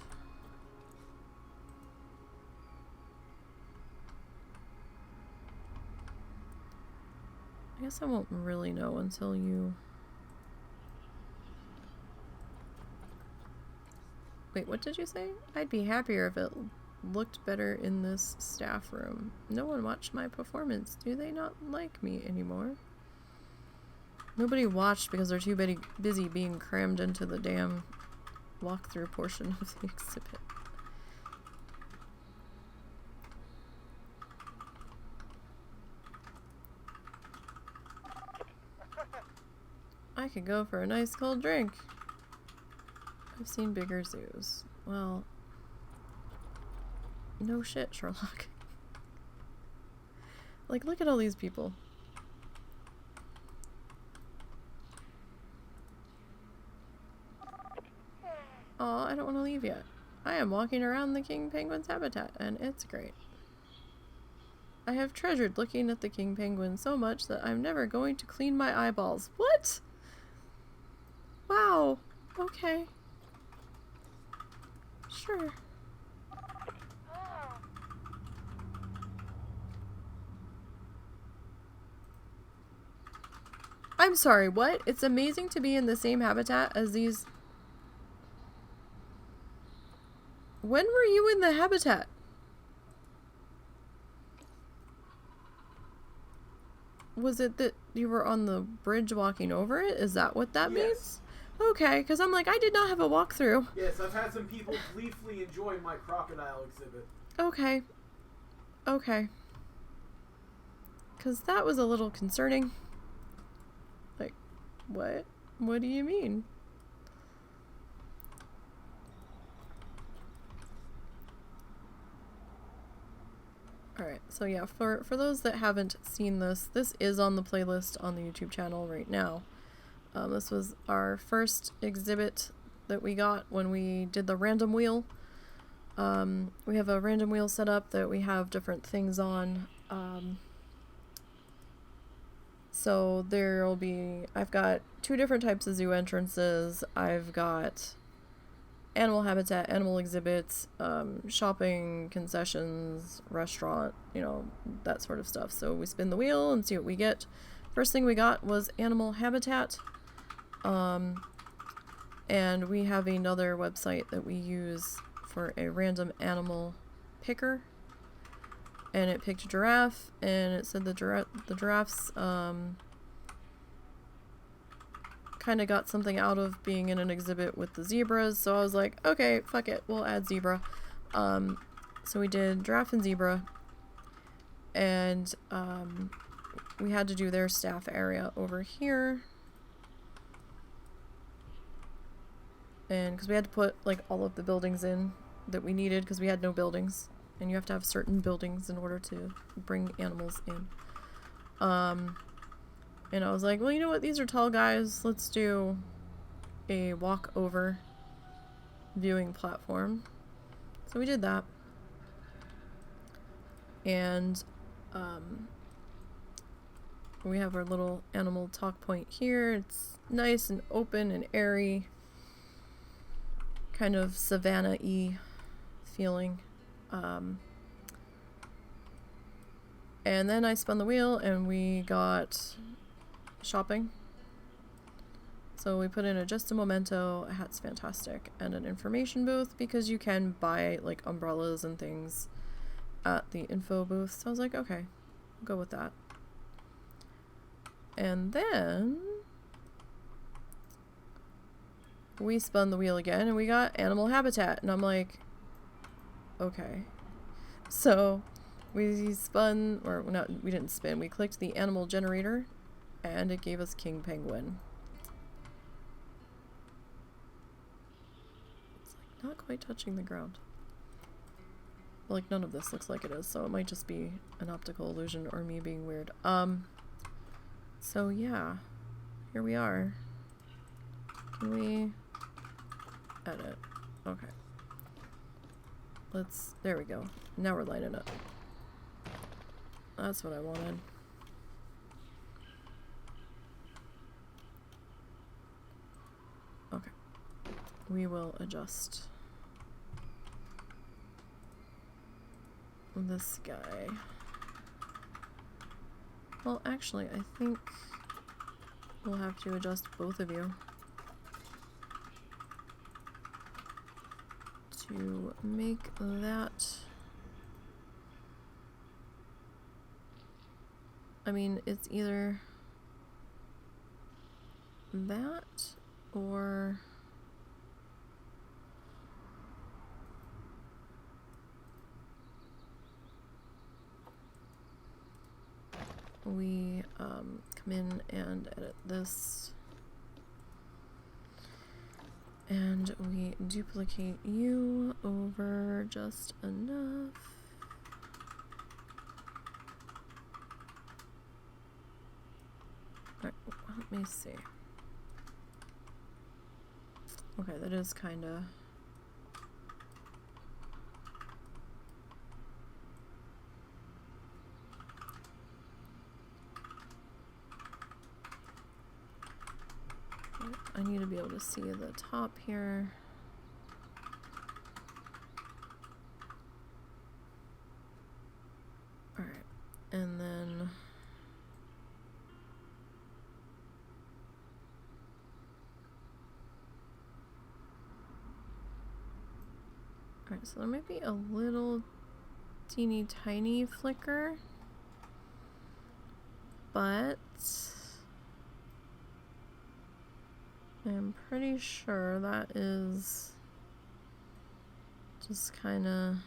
I guess I won't really know until you... Wait, what did you say? I'd be happier if it looked better in this staff room. No one watched my performance. Do they not like me anymore? Nobody watched because they're too busy being crammed into the damn walkthrough portion of the exhibit. I could go for a nice cold drink. I've seen bigger zoos. Well, no shit, Sherlock. Like, look at all these people. Aw, I don't want to leave yet. I am walking around the king penguin's habitat, and it's great. I have treasured looking at the king penguin so much that I'm never going to clean my eyeballs. What? Wow. Okay. Sure. I'm sorry, what? It's amazing to be in the same habitat as these... When were you in the habitat? Was it that you were on the bridge walking over it? Is that what that means? Okay, because I'm like, I did not have a walkthrough. Yes, I've had some people gleefully enjoy my crocodile exhibit. Okay. Okay. Because that was a little concerning. Like, what? What do you mean? Alright, so yeah, for those that haven't seen this, this is on the playlist on the YouTube channel right now. This was our first exhibit that we got when we did the random wheel. We have a random wheel set up that we have different things on. So there'll be, I've got 2 different types of zoo entrances. I've got animal habitat, animal exhibits, shopping, concessions, restaurant, you know, that sort of stuff. So we spin the wheel and see what we get. First thing we got was animal habitat. And we have another website that we use for a random animal picker. And it picked a giraffe, and it said the giraffes kind of got something out of being in an exhibit with the zebras, so I was like, okay, fuck it, we'll add zebra. So we did giraffe and zebra, and we had to do their staff area over here. And because we had to put like all of the buildings in that we needed because we had no buildings. And you have to have certain buildings in order to bring animals in. And I was like, well, you know what? These are tall guys. Let's do a walk over viewing platform. So we did that. And we have our little animal talk point here. It's nice and open and airy. Kind of savanna-y feeling. And then I spun the wheel and we got shopping. So we put in just a memento, a hat's fantastic, and an information booth because you can buy like umbrellas and things at the info booth. So I was like, okay, I'll go with that. And then we spun the wheel again and we got animal habitat, and I'm like, okay. So we spun, or not, we didn't spin, we clicked the animal generator and it gave us king penguin. It's like not quite touching the ground. Like none of this looks like it is, so it might just be an optical illusion or me being weird. So yeah, here we are. Can we edit? Okay. There we go. Now we're lining up. That's what I wanted. Okay. We will adjust this guy. Well, actually, I think we'll have to adjust both of you to make that. I mean, it's either that or we come in and edit this, and we duplicate you over just enough. Alright, let me see. Okay, that is kinda... I need to be able to see the top here. Alright, and then... Alright, so there might be a little teeny tiny flicker, but I'm pretty sure that is just kind of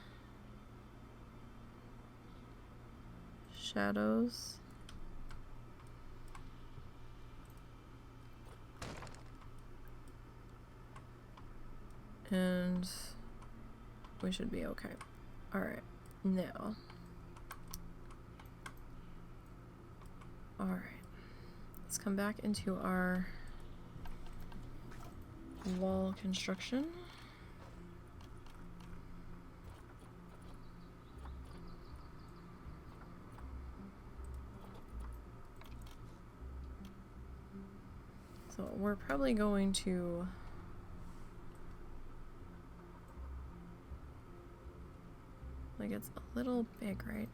shadows. And we should be okay. Alright, now. Alright. Let's come back into our wall construction. So we're probably going to like it's a little big, right?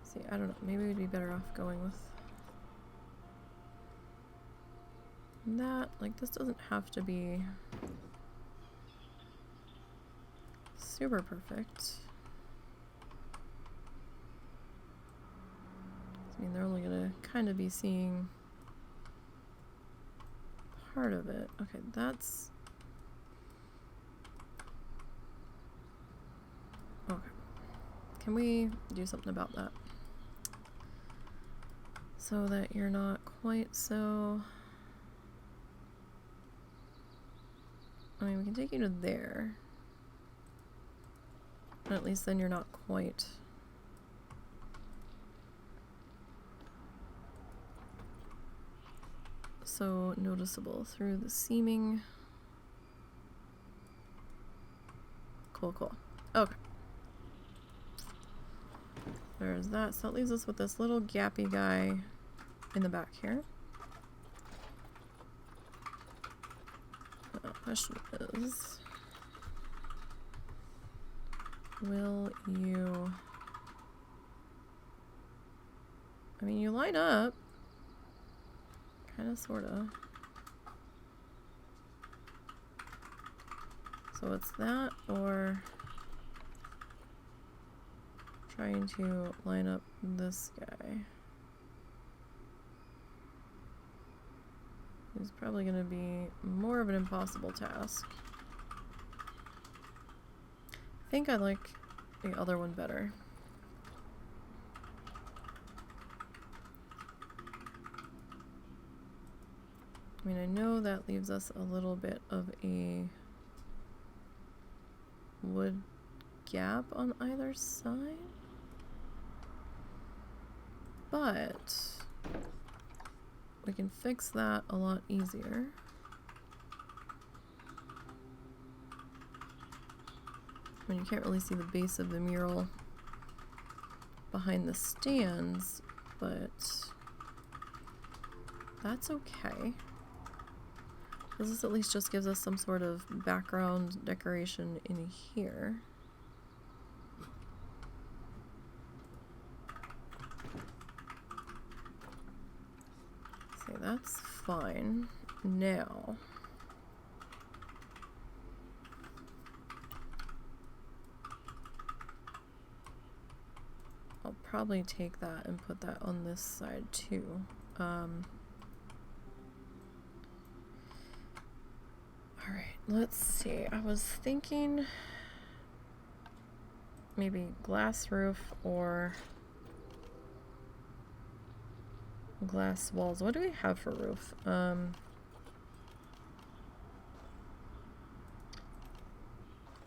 See, I don't know. Maybe we'd be better off going with that. Like, this doesn't have to be super perfect. I mean, they're only gonna kind of be seeing part of it. Okay, that's... Okay. Can we do something about that? So that you're not quite so... I mean, we can take you to there. But at least then you're not quite... so noticeable through the seaming. Cool, cool. Okay. There's that. So that leaves us with this little gappy guy in the back here. The question is, will you... I mean, you line up. Kind of, sort of. So it's that, or trying to line up this guy. It's probably going to be more of an impossible task. I think I like the other one better. I mean, I know that leaves us a little bit of a wood gap on either side, but we can fix that a lot easier. I mean, you can't really see the base of the mural behind the stands, but that's okay. This at least just gives us some sort of background decoration in here. See, that's fine. Now, I'll probably take that and put that on this side too. Alright, let's see. I was thinking maybe glass roof or glass walls. What do we have for roof? Let's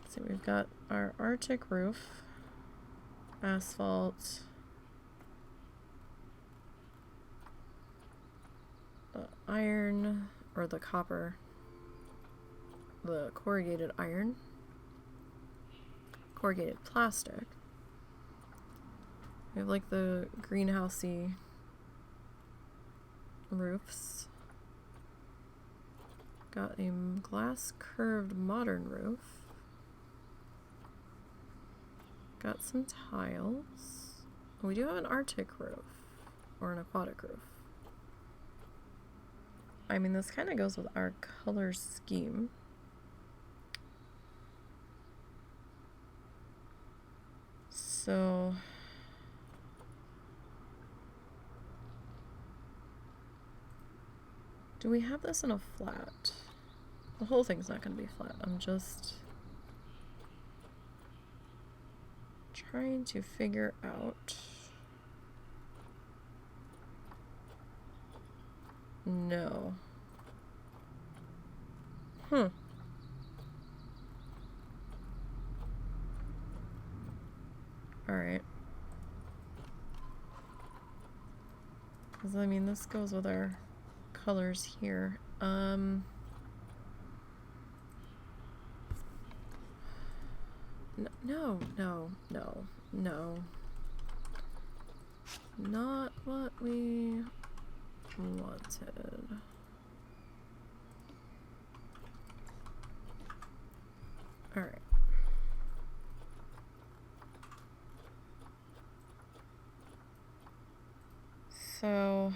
see, we've got our Arctic roof, asphalt, the iron, or the copper, the corrugated iron, corrugated plastic. We have like the greenhousey roofs. Got a glass curved modern roof. Got some tiles. We do have an Arctic roof or an aquatic roof. I mean, this kind of goes with our color scheme. So do we have this in a flat? The whole thing's not going to be flat. I'm just trying to figure out. No. Alright. Because, I mean, this goes with our colors here. No, no, no, no. Not what we wanted. Alright. So...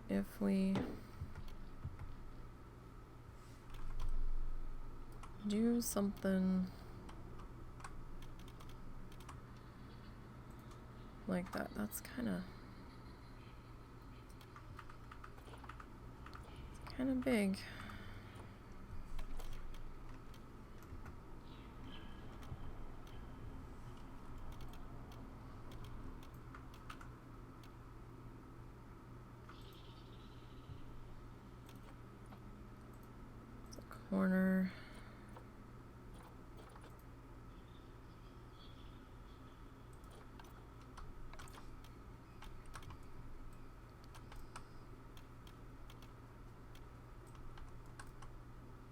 if we do something like that, that's kind of big. It's a corner.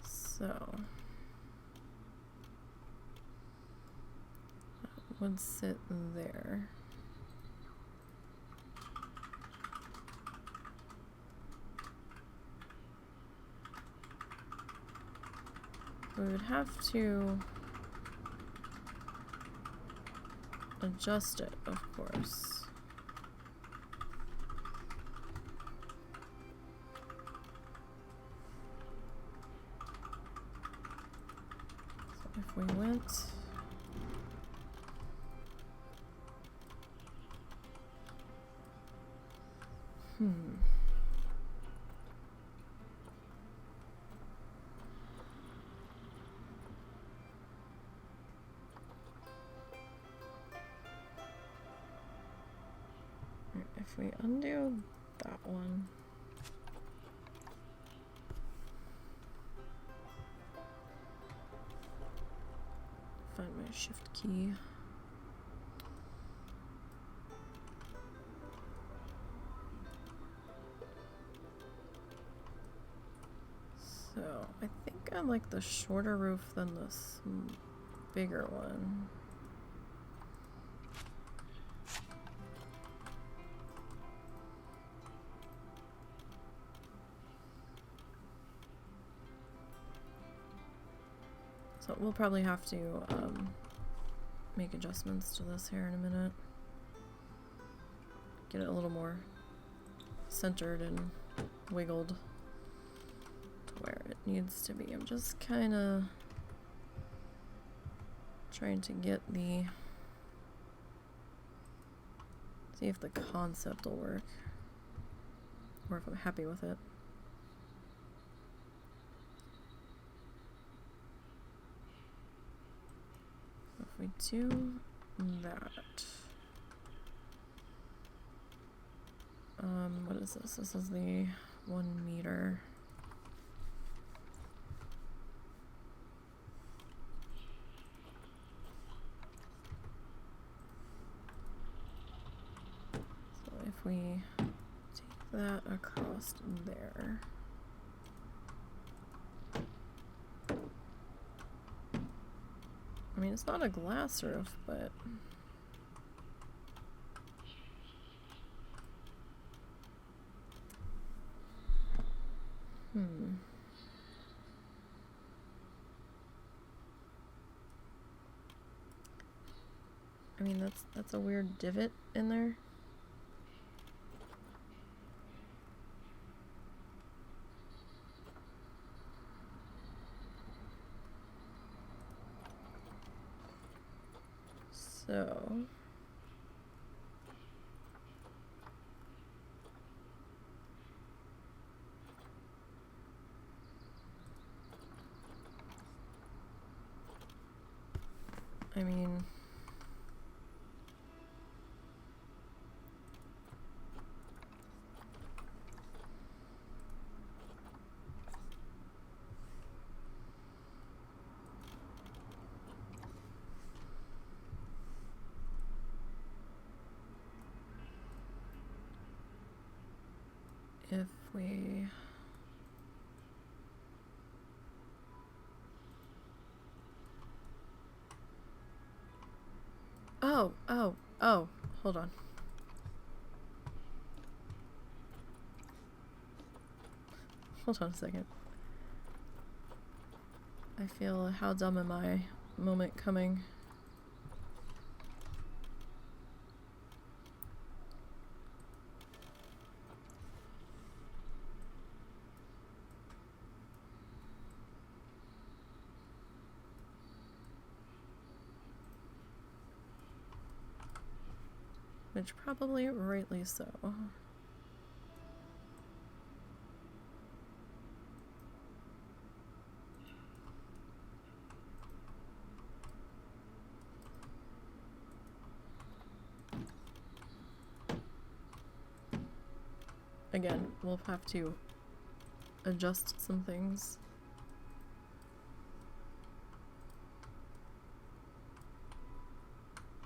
So that would sit there. We would have to adjust it, of course. If we went if we undo that one, find my shift key. So I think I like the shorter roof than this bigger one. So we'll probably have to make adjustments to this here in a minute. Get it a little more centered and wiggled to where it needs to be. I'm just kind of trying to get the... see if the concept will work. Or if I'm happy with it. If we do that, what is this? This is the 1 meter. So if we take that across there. I mean, it's not a glass roof, but... I mean, that's a weird divot in there. So... I mean... if we... Oh, hold on. Hold on a second. I feel how dumb am I moment coming. Which probably rightly so. Again, we'll have to adjust some things.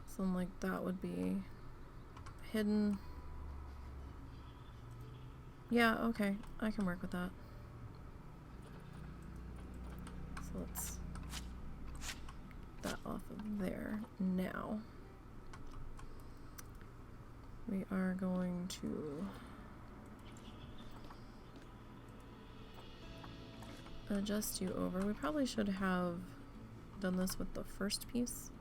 Something like that would be hidden. Yeah, okay, I can work with that. So let's get that off of there. Now we are going to adjust you over. We probably should have done this with the first piece.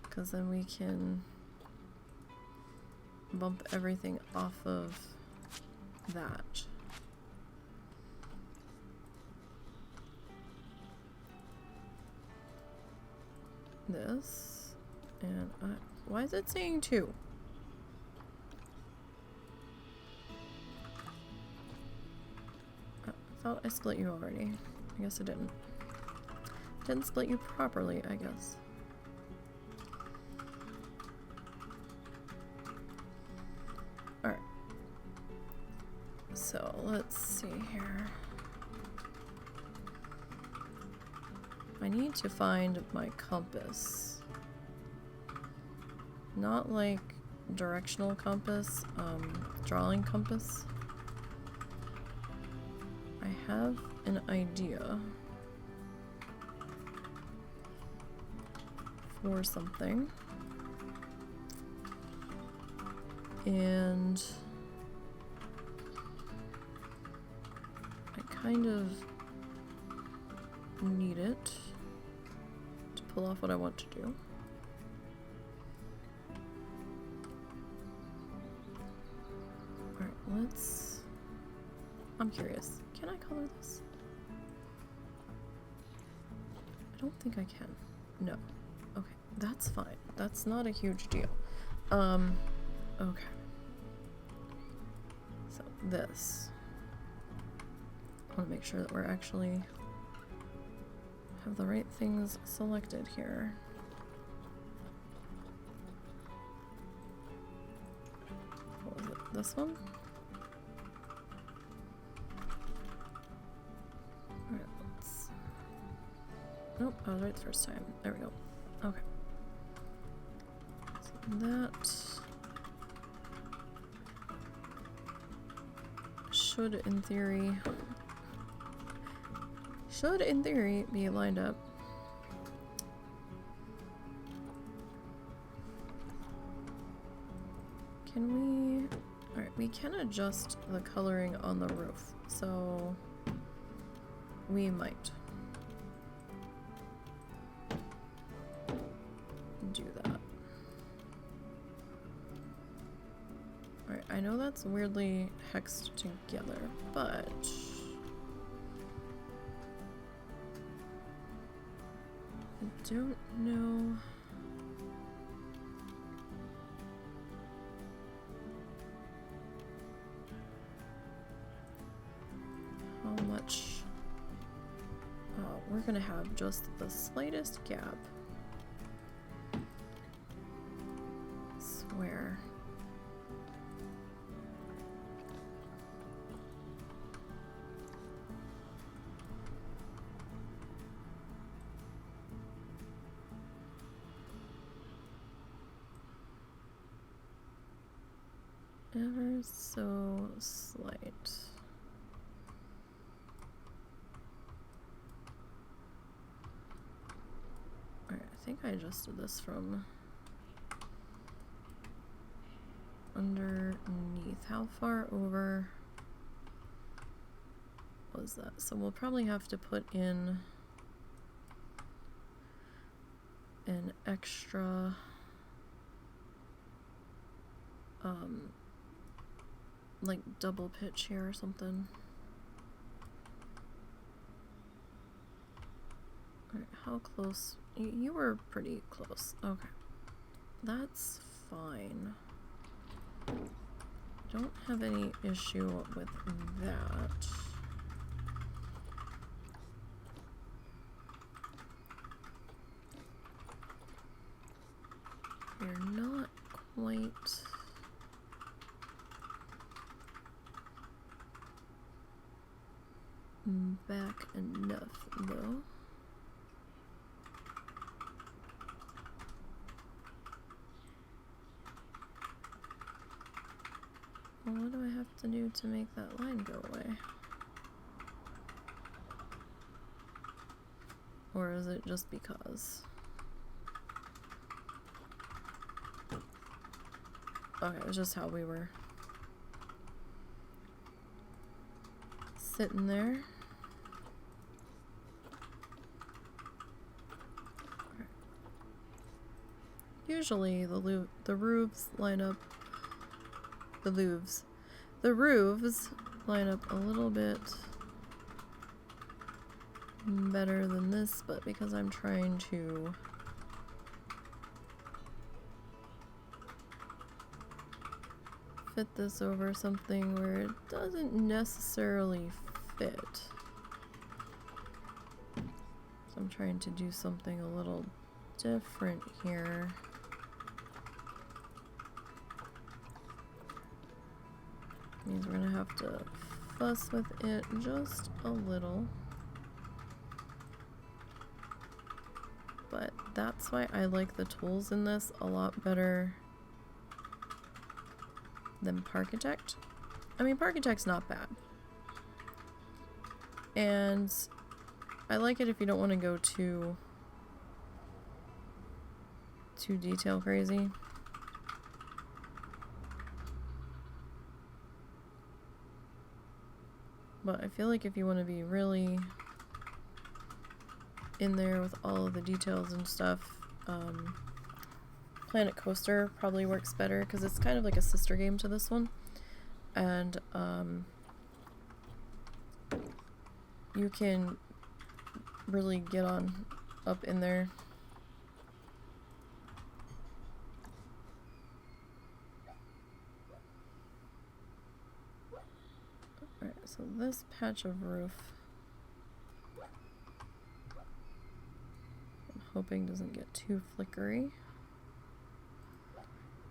Because then we can bump everything off of that. This, and why is it saying 2? I thought I split you already. I guess I didn't. Didn't split you properly, I guess. Alright. So, let's see here. I need to find my compass. Not like directional compass, drawing compass. I have an idea for something. And I kind of need it to pull off what I want to do. Alright, let's... I'm curious. Can I color this? I don't think I can. No. Okay, that's fine. That's not a huge deal. Okay. So this. I want to make sure that we're actually have the right things selected here. What was it? This one? Alright, let's... Nope, I was right the first time. There we go. Okay. So that should, in theory, be lined up. Can we... Alright, we can adjust the coloring on the roof, so we might do that. Alright, I know that's weirdly hexed together, but I don't know. How much? We're gonna have just the slightest gap. Swear. ever so slight. Alright, I think I adjusted this from underneath. How far over was that? So we'll probably have to put in an extra like double pitch here or something. Alright, how close? You were pretty close. Okay. That's fine. Don't have any issue with that. You're not quite back enough, though. Well, what do I have to do to make that line go away? Or is it just because? Okay, it's just how we were sitting there. Okay. Usually the roofs line up. The roofs line up a little bit better than this, but because I'm trying to fit this over something where it doesn't necessarily fit. So I'm trying to do something a little different here. Means we're gonna have to fuss with it just a little. But that's why I like the tools in this a lot better than Parkitect. I mean, Parkitect's not bad. And I like it if you don't want to go too detail crazy. But I feel like if you want to be really in there with all of the details and stuff, Planet Coaster probably works better because it's kind of like a sister game to this one. And you can really get on up in there. Alright, so this patch of roof, I'm hoping doesn't get too flickery.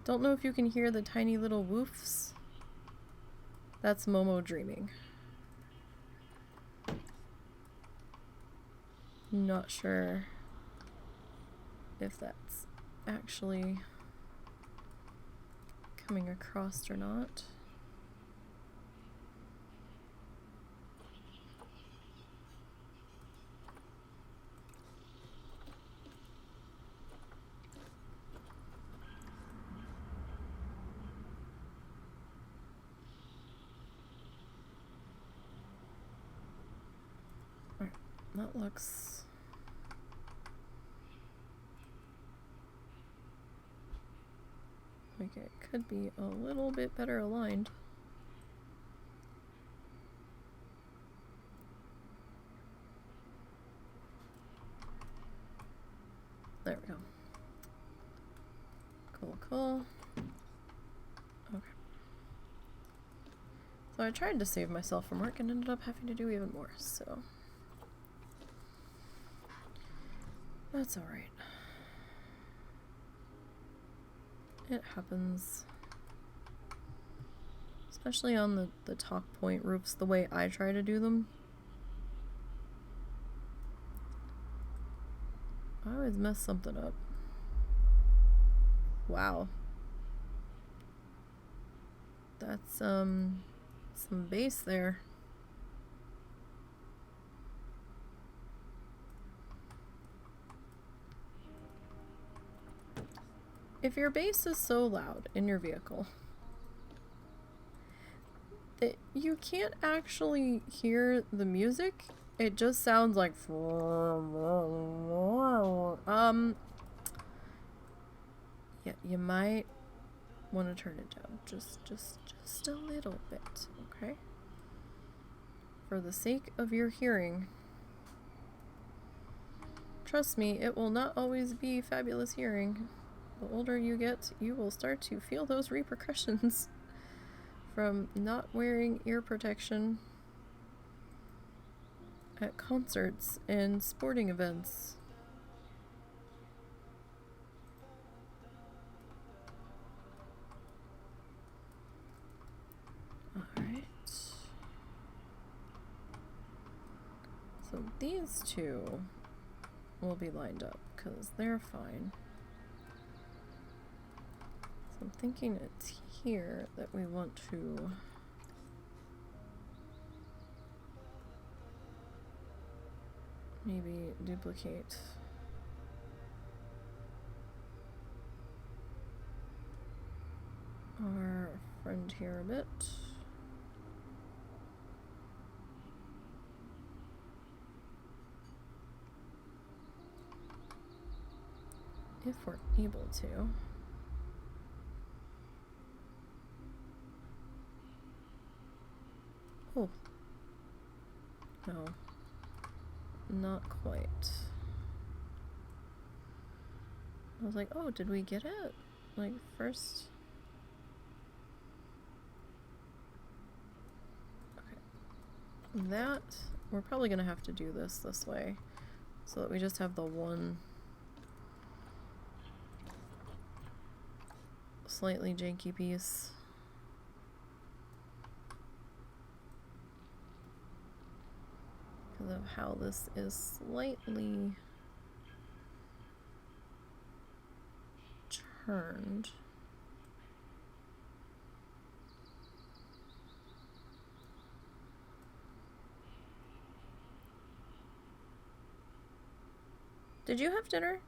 Don't know if you can hear the tiny little woofs. That's Momo dreaming. Not sure if that's actually coming across or not. Alright, that looks like it could be a little bit better aligned. There we go. Cool, cool. Okay. So I tried to save myself from work and ended up having to do even more, so that's alright. It happens. Especially on the top point roofs, the way I try to do them. I always mess something up. Wow. That's some bass there. If your bass is so loud in your vehicle that you can't actually hear the music, it just sounds like yeah, you might want to turn it down just a little bit, okay? For the sake of your hearing. Trust me, it will not always be fabulous hearing. The older you get, you will start to feel those repercussions from not wearing ear protection at concerts and sporting events. Alright. So these two will be lined up because they're fine. I'm thinking it's here that we want to maybe duplicate our friend here a bit. If we're able to. Oh. No. Not quite. I was like, oh, did we get it? Like, first... Okay. That, we're probably gonna have to do this way, so that we just have the one slightly janky piece. Because of how this is slightly turned. Did you have dinner?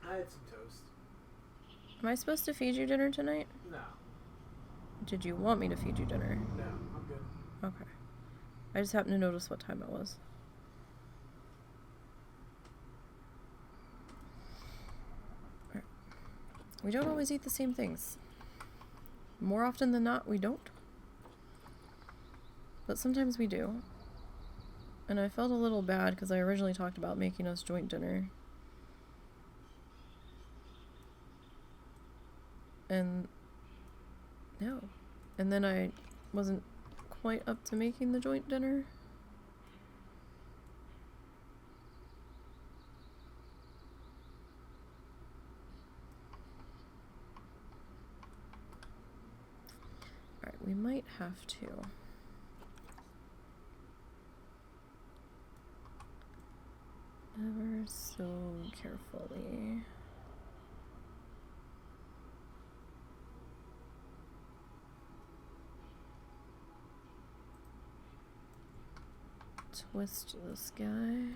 I had some toast. Am I supposed to feed you dinner tonight? No. Did you want me to feed you dinner? No, I'm good. Okay. I just happened to notice what time it was. Right. We don't always eat the same things. More often than not, we don't. But sometimes we do. And I felt a little bad because I originally talked about making us joint dinner. And no. And then I wasn't quite up to making the joint dinner. Alright, we might have to. Ever so carefully. Twist this guy.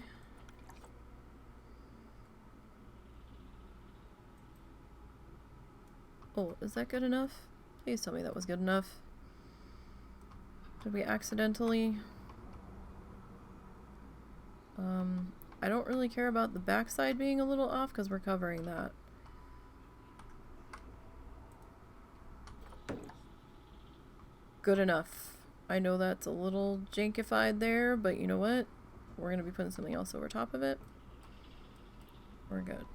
Oh, is that good enough? Please tell me that was good enough. Did we accidentally? I don't really care about the backside being a little off because we're covering that. Good enough. I know that's a little jankified there, but you know what? We're going to be putting something else over top of it. We're good.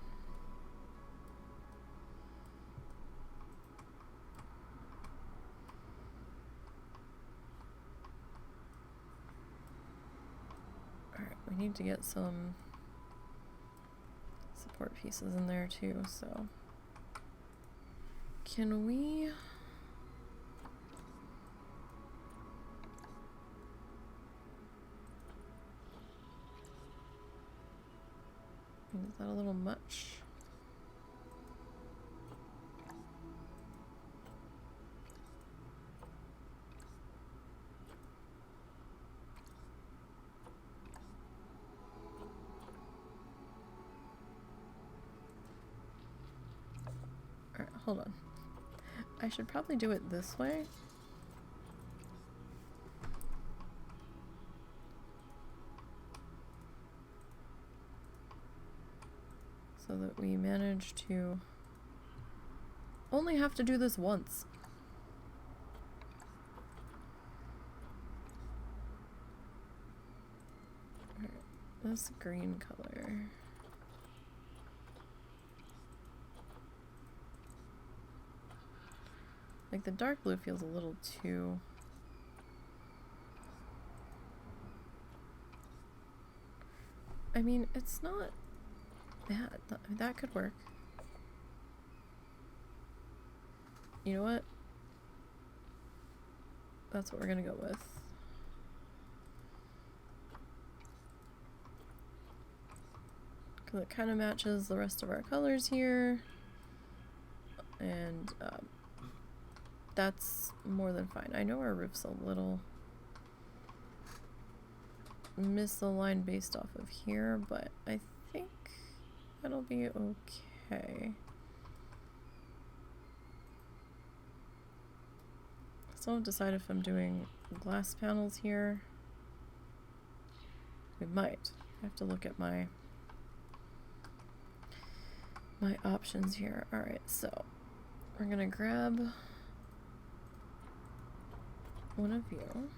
Alright, we need to get some support pieces in there too, so. Can we... Is that a little much? hold on. I should probably do it this way. So that we manage to only have to do this once. Alright, this green color. Like the dark blue feels a little too... I mean, it's not bad. That could work. You know what? That's what we're gonna go with. Because it kind of matches the rest of our colors here. And that's more than fine. I know our roof's a little misaligned based off of here, but I think that'll be okay. Still haven't decided if I'm doing glass panels here. We might. I have to look at my options here. Alright, so we're gonna grab one of you.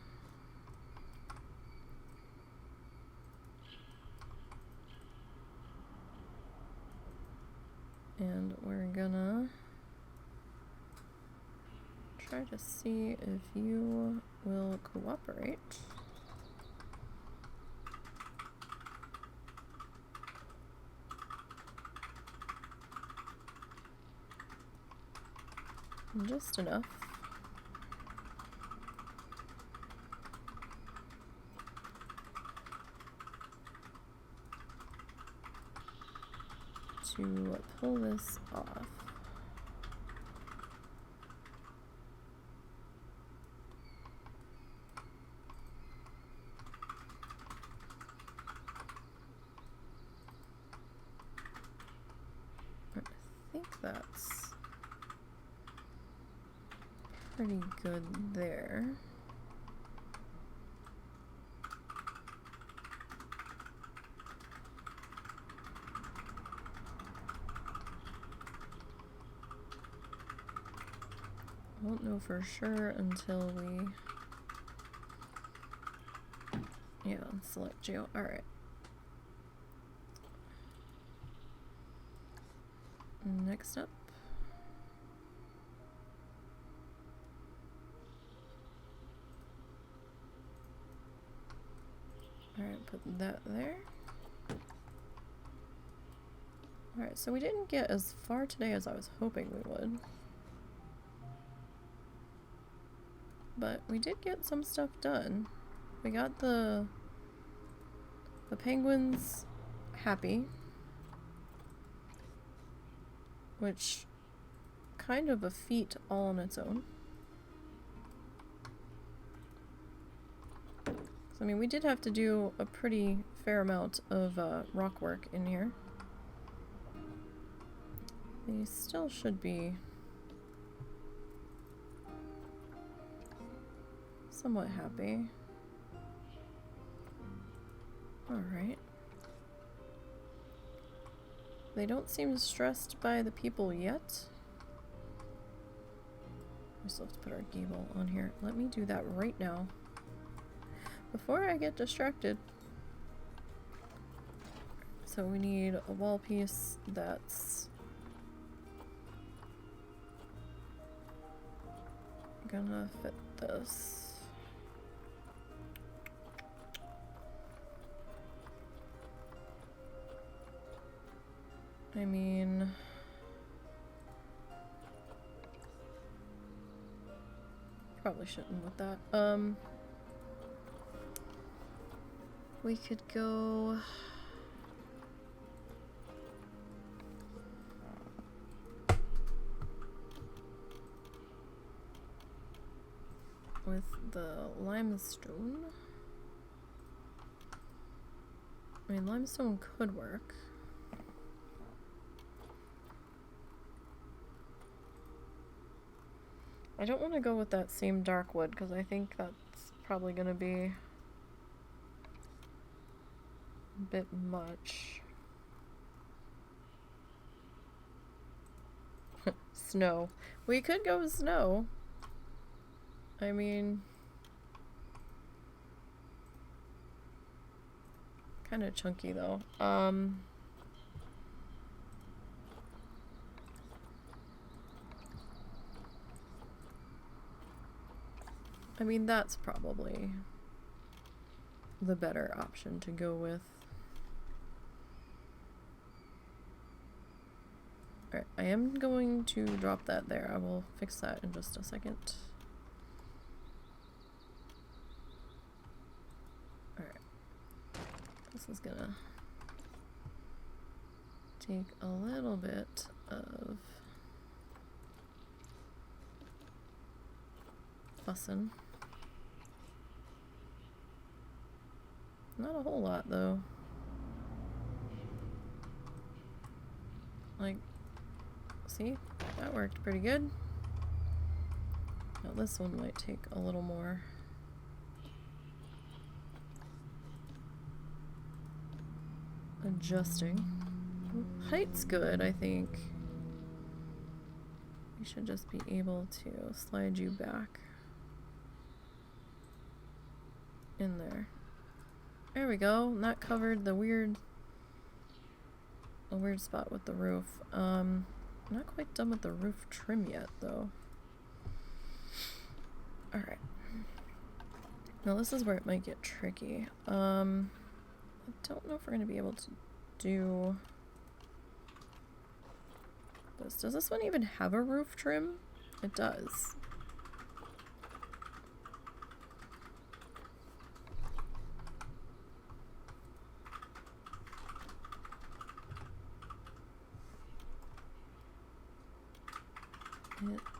And we're gonna try to see if you will cooperate. Just enough. To pull this off. I think that's pretty good there. Won't know for sure until we select geo. Alright. Next up. Alright, put that there. Alright, so we didn't get as far today as I was hoping we would. But we did get some stuff done. We got the penguins happy. Which, kind of a feat all on its own. So, I mean, we did have to do a pretty fair amount of rock work in here. They still should be somewhat happy. Alright. They don't seem stressed by the people yet. We still have to put our gable on here. Let me do that right now. Before I get distracted. So we need a wall piece that's gonna fit this. I mean, probably shouldn't with that. We could go with the limestone. I mean, limestone could work. I don't want to go with that same dark wood because I think that's probably going to be a bit much. Snow. We could go with snow. I mean, kind of chunky though. I mean, that's probably the better option to go with. Alright, I am going to drop that there. I will fix that in just a second. Alright. This is gonna take a little bit of fussing. Not a whole lot though. Like, see? That worked pretty good. Now this one might take a little more. Adjusting. Height's good, I think. We should just be able to slide you back in there. There we go. And that covered the weird spot with the roof. I'm not quite done with the roof trim yet though. Alright. Now this is where it might get tricky. I don't know if we're gonna be able to do this. Does this one even have a roof trim? It does.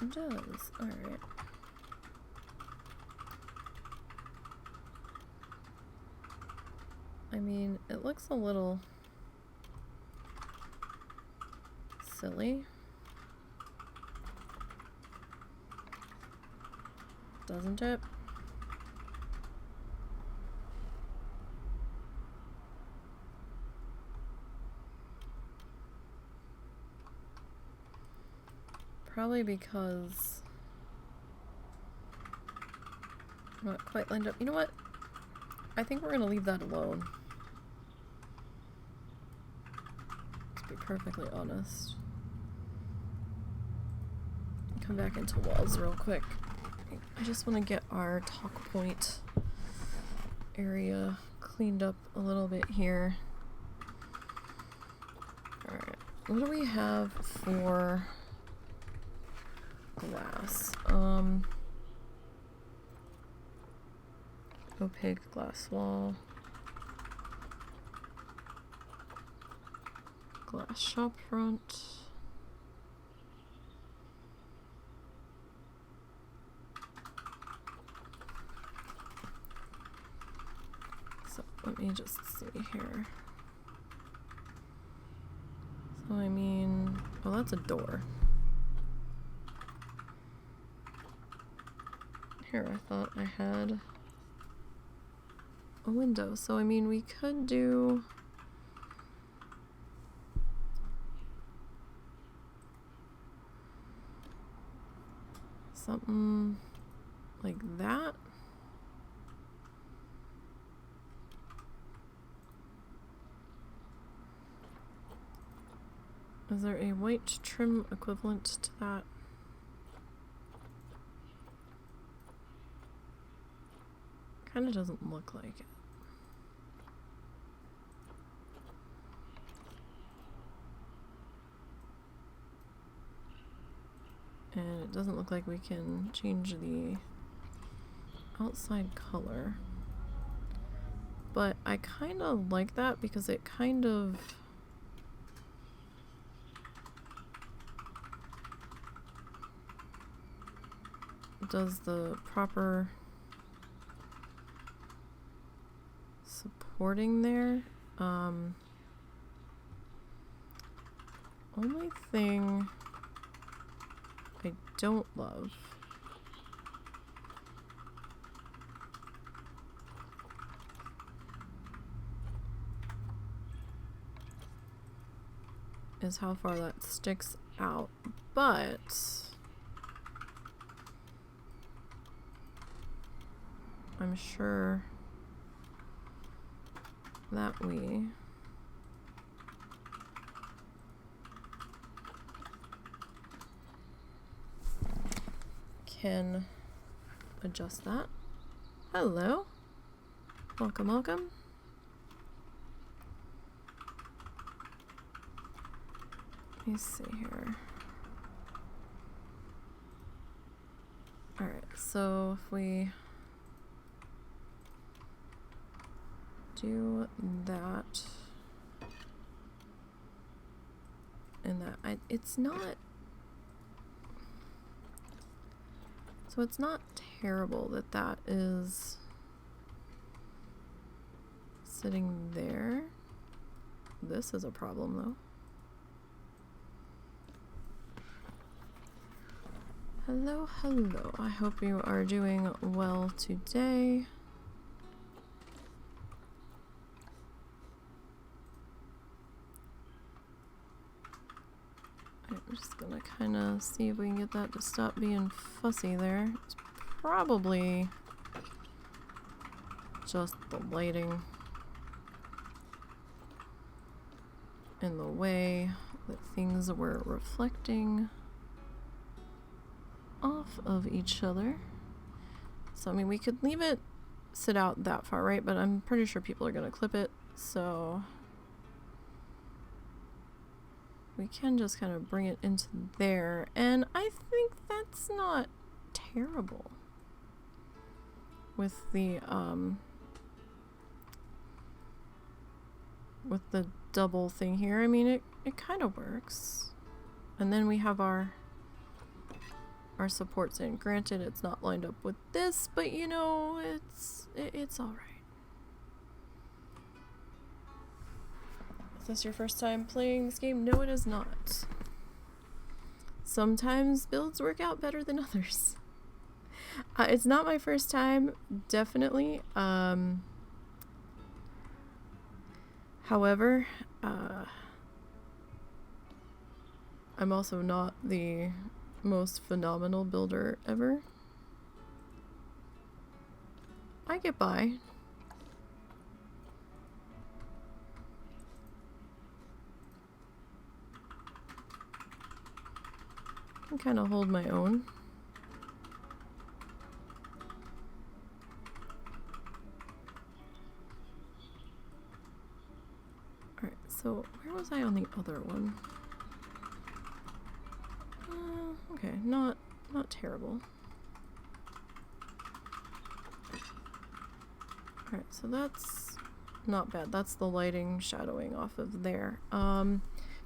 It does. Alright. I mean, it looks a little silly. Doesn't it? Probably because I'm not quite lined up. You know what? I think we're gonna leave that alone. To be perfectly honest. Come back into walls real quick. I just want to get our talk point area cleaned up a little bit here. Alright, what do we have for glass? Opaque glass wall. Glass shop front. So let me just see here. So I mean, well, that's a door. Here, I thought I had a window. So I mean, we could do something like that. Is there a white trim equivalent to that? Kind of doesn't look like it. And it doesn't look like we can change the outside color. But I kind of like that because it kind of does the proper supporting there. Only thing I don't love is how far that sticks out, but I'm sure that we can adjust that. Hello. Welcome, welcome. Let me see here. Alright, so if we do that and that, it's not, so it's not terrible that that is sitting there. This is a problem though. Hello, hello. I hope you are doing well today. I'm just gonna kind of see if we can get that to stop being fussy there. It's probably just the lighting and the way that things were reflecting off of each other. So I mean, we could leave it sit out that far, right? But I'm pretty sure people are gonna clip it, so we can just kind of bring it into there, and I think that's not terrible with the double thing here. I mean, it kind of works. And then we have our supports in. Granted, it's not lined up with this, but you know, it's all right. Is this your first time playing this game? No, it is not. Sometimes builds work out better than others. It's not my first time, definitely. However, I'm also not the most phenomenal builder ever. I get by. I can kind of hold my own. Alright, so where was I on the other one? Okay, not terrible. Alright, so that's not bad. That's the lighting shadowing off of there.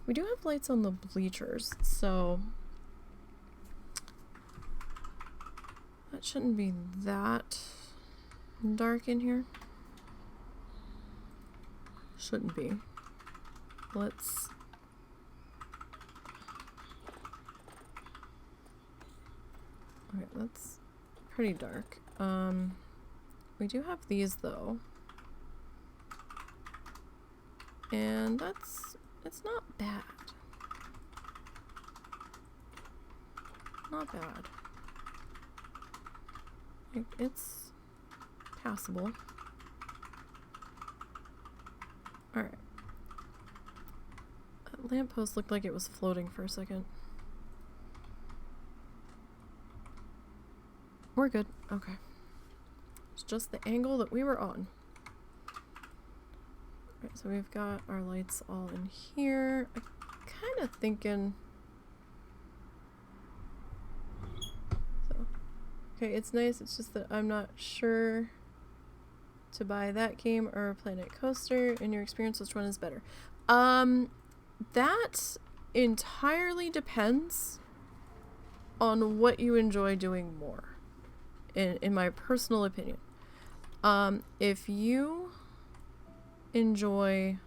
We do have lights on the bleachers, so that shouldn't be that dark in here. Shouldn't be. Let's okay, that's pretty dark. We do have these though. And it's not bad. Not bad. It's passable. Alright. That lamppost looked like it was floating for a second. We're good. Okay. It's just the angle that we were on. Alright, so we've got our lights all in here. I'm kind of thinking... So, okay, it's nice. It's just that I'm not sure to buy that game or Planet Coaster. In your experience, which one is better? That entirely depends on what you enjoy doing more. In my personal opinion. If you enjoy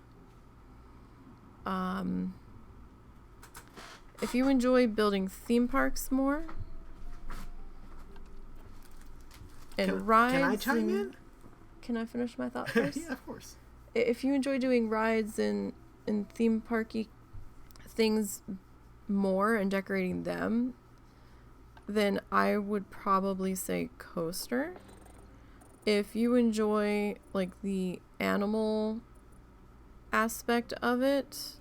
building theme parks more and rides, can I chime in? Can I finish my thought first? Yeah, of course. If you enjoy doing rides and theme parky things more and decorating them, then I would probably say coaster. If you enjoy like the animal aspect of it,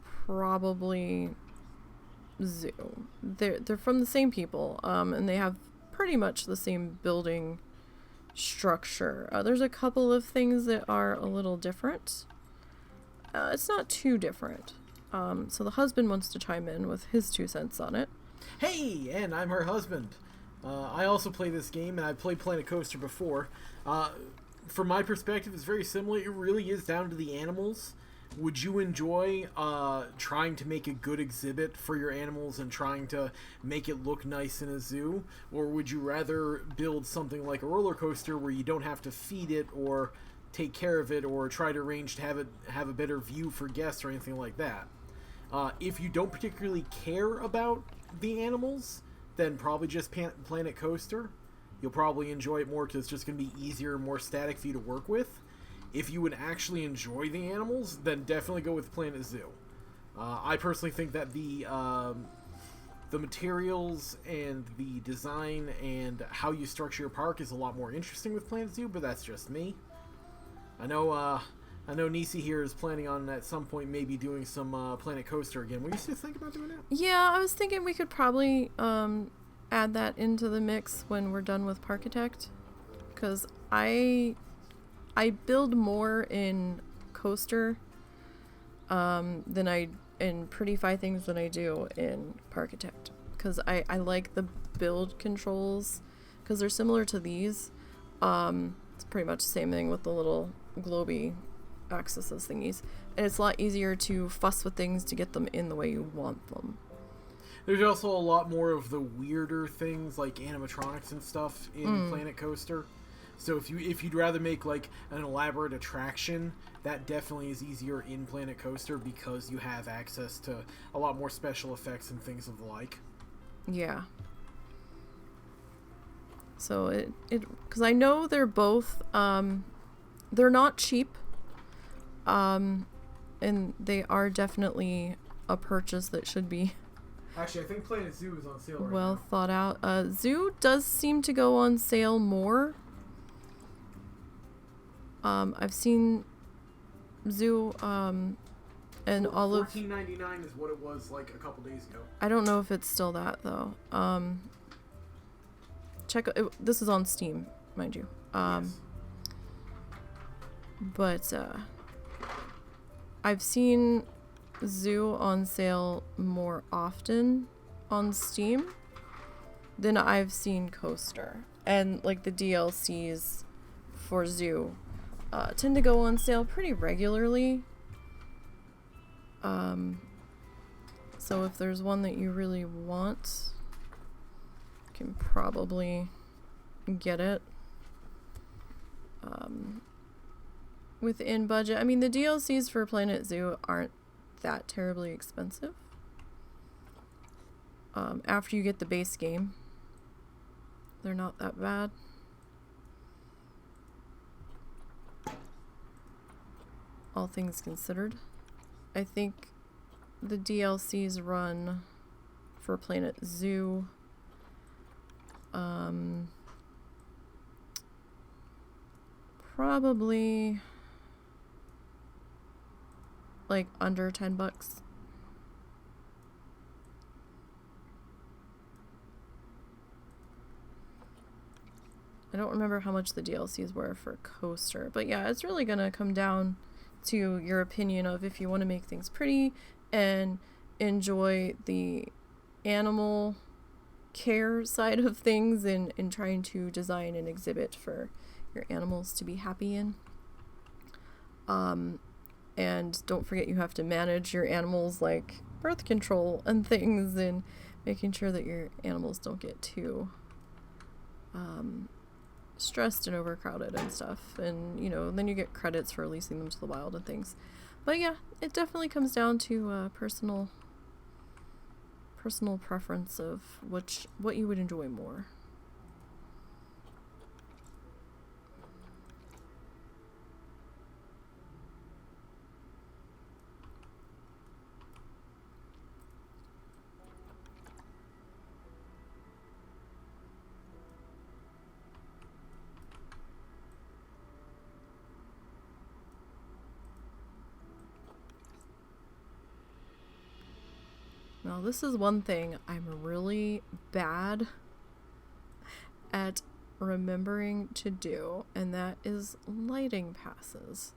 probably zoo. They're from the same people, and they have pretty much the same building structure. There's a couple of things that are a little different. It's not too different. So the husband wants to chime in with his 2 cents on it. Hey, and I'm her husband. I also play this game, and I've played Planet Coaster before. From my perspective, it's very similar. It really is down to the animals. Would you enjoy trying to make a good exhibit for your animals and trying to make it look nice in a zoo? Or would you rather build something like a roller coaster where you don't have to feed it or take care of it or try to arrange to have a better view for guests or anything like that? If you don't particularly care about the animals, then probably just Planet Coaster. You'll probably enjoy it more because it's just going to be easier and more static for you to work with. If you would actually enjoy the animals, then definitely go with Planet Zoo. I personally think that the materials and the design and how you structure your park is a lot more interesting with Planet Zoo, but that's just me. I know Nisey here is planning on at some point maybe doing some Planet Coaster again. Were you still thinking about doing that? Yeah, I was thinking we could probably add that into the mix when we're done with Parkitect, because I build more in Coaster than I in Prettyfy things than I do in Parkitect, because I like the build controls because they're similar to these. It's pretty much the same thing with the little globy axes thingies, and it's a lot easier to fuss with things to get them in the way you want them. There's also a lot more of the weirder things like animatronics and stuff in Planet Coaster. So if you'd rather make like an elaborate attraction, that definitely is easier in Planet Coaster because you have access to a lot more special effects and things of the like. Yeah. So it because I know they're both they're not cheap, and they are definitely a purchase that should be Actually, I think Planet Zoo is on sale right well now. thought out. Zoo does seem to go on sale more. I've seen Zoo and all of $14.99 is what it was like a couple days ago. I don't know if it's still that though. Check this is on Steam, mind you. Yes. But I've seen Zoo on sale more often on Steam than I've seen Coaster. And like the DLCs for Zoo tend to go on sale pretty regularly. So if there's one that you really want, you can probably get it within budget. I mean, the DLCs for Planet Zoo aren't that terribly expensive. After you get the base game, they're not that bad. All things considered. I think the DLCs run for Planet Zoo probably like under $10. I don't remember how much the DLCs were for Coaster, but yeah, it's really gonna come down to your opinion of if you want to make things pretty and enjoy the animal care side of things and trying to design an exhibit for your animals to be happy in. And don't forget you have to manage your animals like birth control and things and making sure that your animals don't get too stressed and overcrowded and stuff, and you know, then you get credits for releasing them to the wild and things. But yeah, it definitely comes down to personal preference of what you would enjoy more. Now, this is one thing I'm really bad at remembering to do, and that is lighting passes.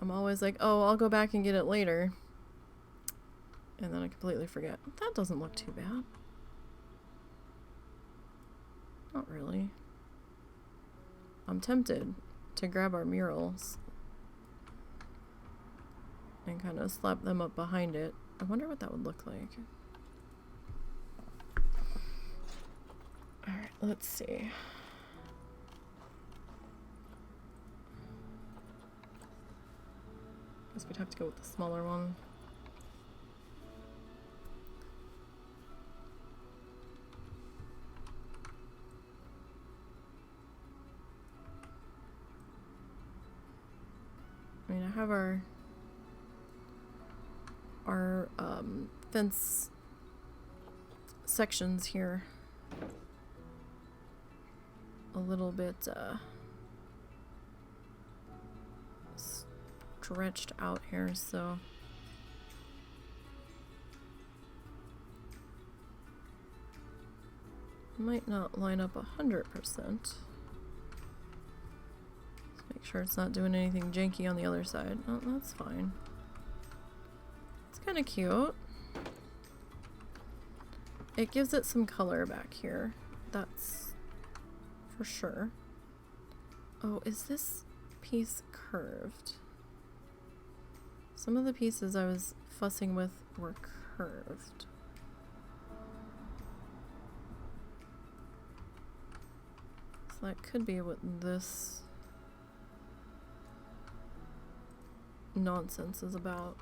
I'm always like, oh, I'll go back and get it later. And then I completely forget. That doesn't look too bad. Not really. I'm tempted to grab our murals and kind of slap them up behind it. I wonder what that would look like. Alright, let's see. Guess we'd have to go with the smaller one. I mean, I have our fence sections here a little bit stretched out here, so might not line up 100%. Make sure it's not doing anything janky on the other side. Oh, that's fine. It's kind of cute. It gives it some color back here. That's for sure. Oh, is this piece curved? Some of the pieces I was fussing with were curved. So that could be what this nonsense is about.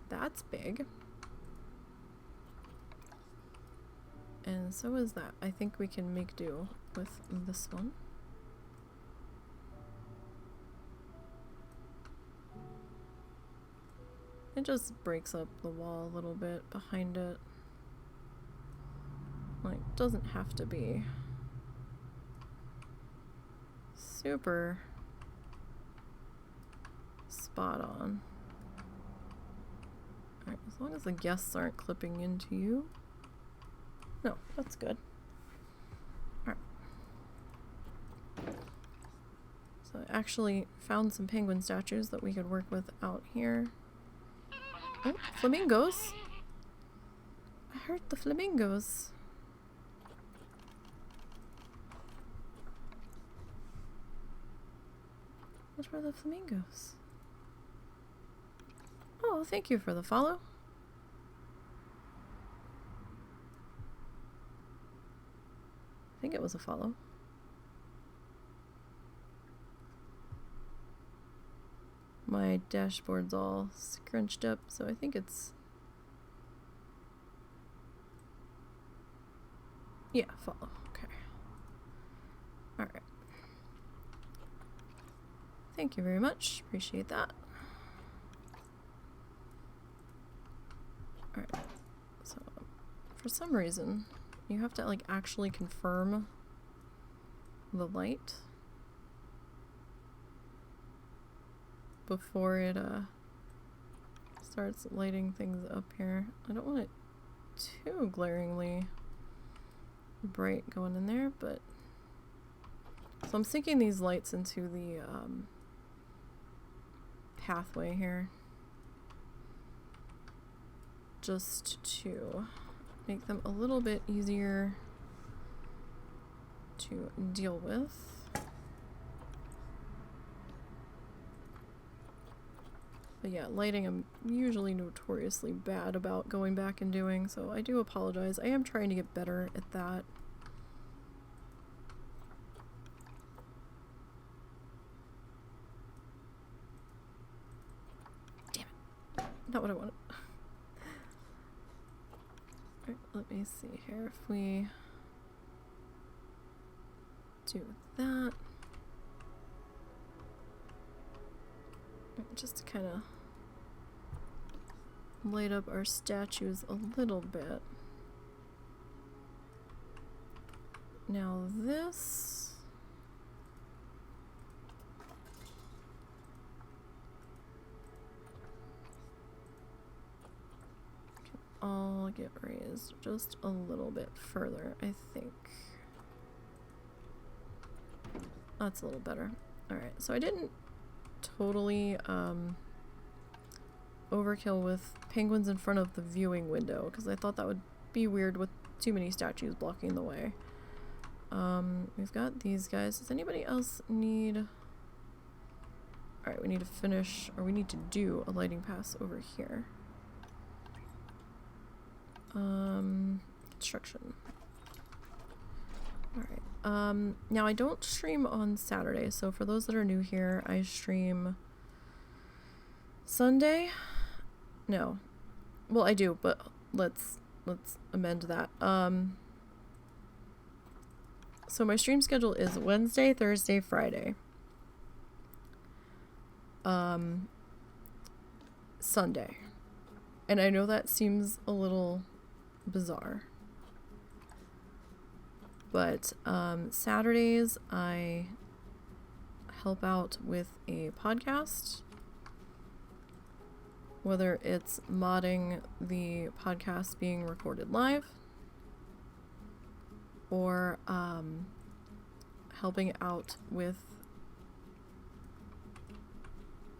That's big. And so is that. I think we can make do with this one. It just breaks up the wall a little bit behind it. Like, doesn't have to be super spot on. Alright, as long as the guests aren't clipping into you. No, that's good. Alright. So I actually found some penguin statues that we could work with out here. Oh, flamingos! I heard the flamingos. What were the flamingos? Oh, thank you for the follow. I think it was a follow. My dashboard's all scrunched up, so I think it's... Yeah, follow. Okay. Alright. Thank you very much. Appreciate that. Alright. So, for some reason, you have to, like, actually confirm the light before it starts lighting things up here. I don't want it too glaringly bright going in there, but so I'm sinking these lights into the pathway here just to make them a little bit easier to deal with. But yeah, lighting I'm usually notoriously bad about going back and doing, so I do apologize. I am trying to get better at that. Damn it. Not what I wanted. Alright, let me see here if we do that. Just to kind of light up our statues a little bit. Now this all get raised just a little bit further, I think. That's a little better. Alright, so I didn't totally overkill with penguins in front of the viewing window, because I thought that would be weird with too many statues blocking the way. We've got these guys. Does anybody else need... Alright, we need to finish, or we need to do a lighting pass over here. Construction. Alright. Now I don't stream on Saturday, so for those that are new here, I stream Sunday? No. Well, I do, but let's amend that. So my stream schedule is Wednesday, Thursday, Friday. Sunday. And I know that seems a little bizarre. But Saturdays I help out with a podcast. Whether it's modding the podcast being recorded live, or helping out with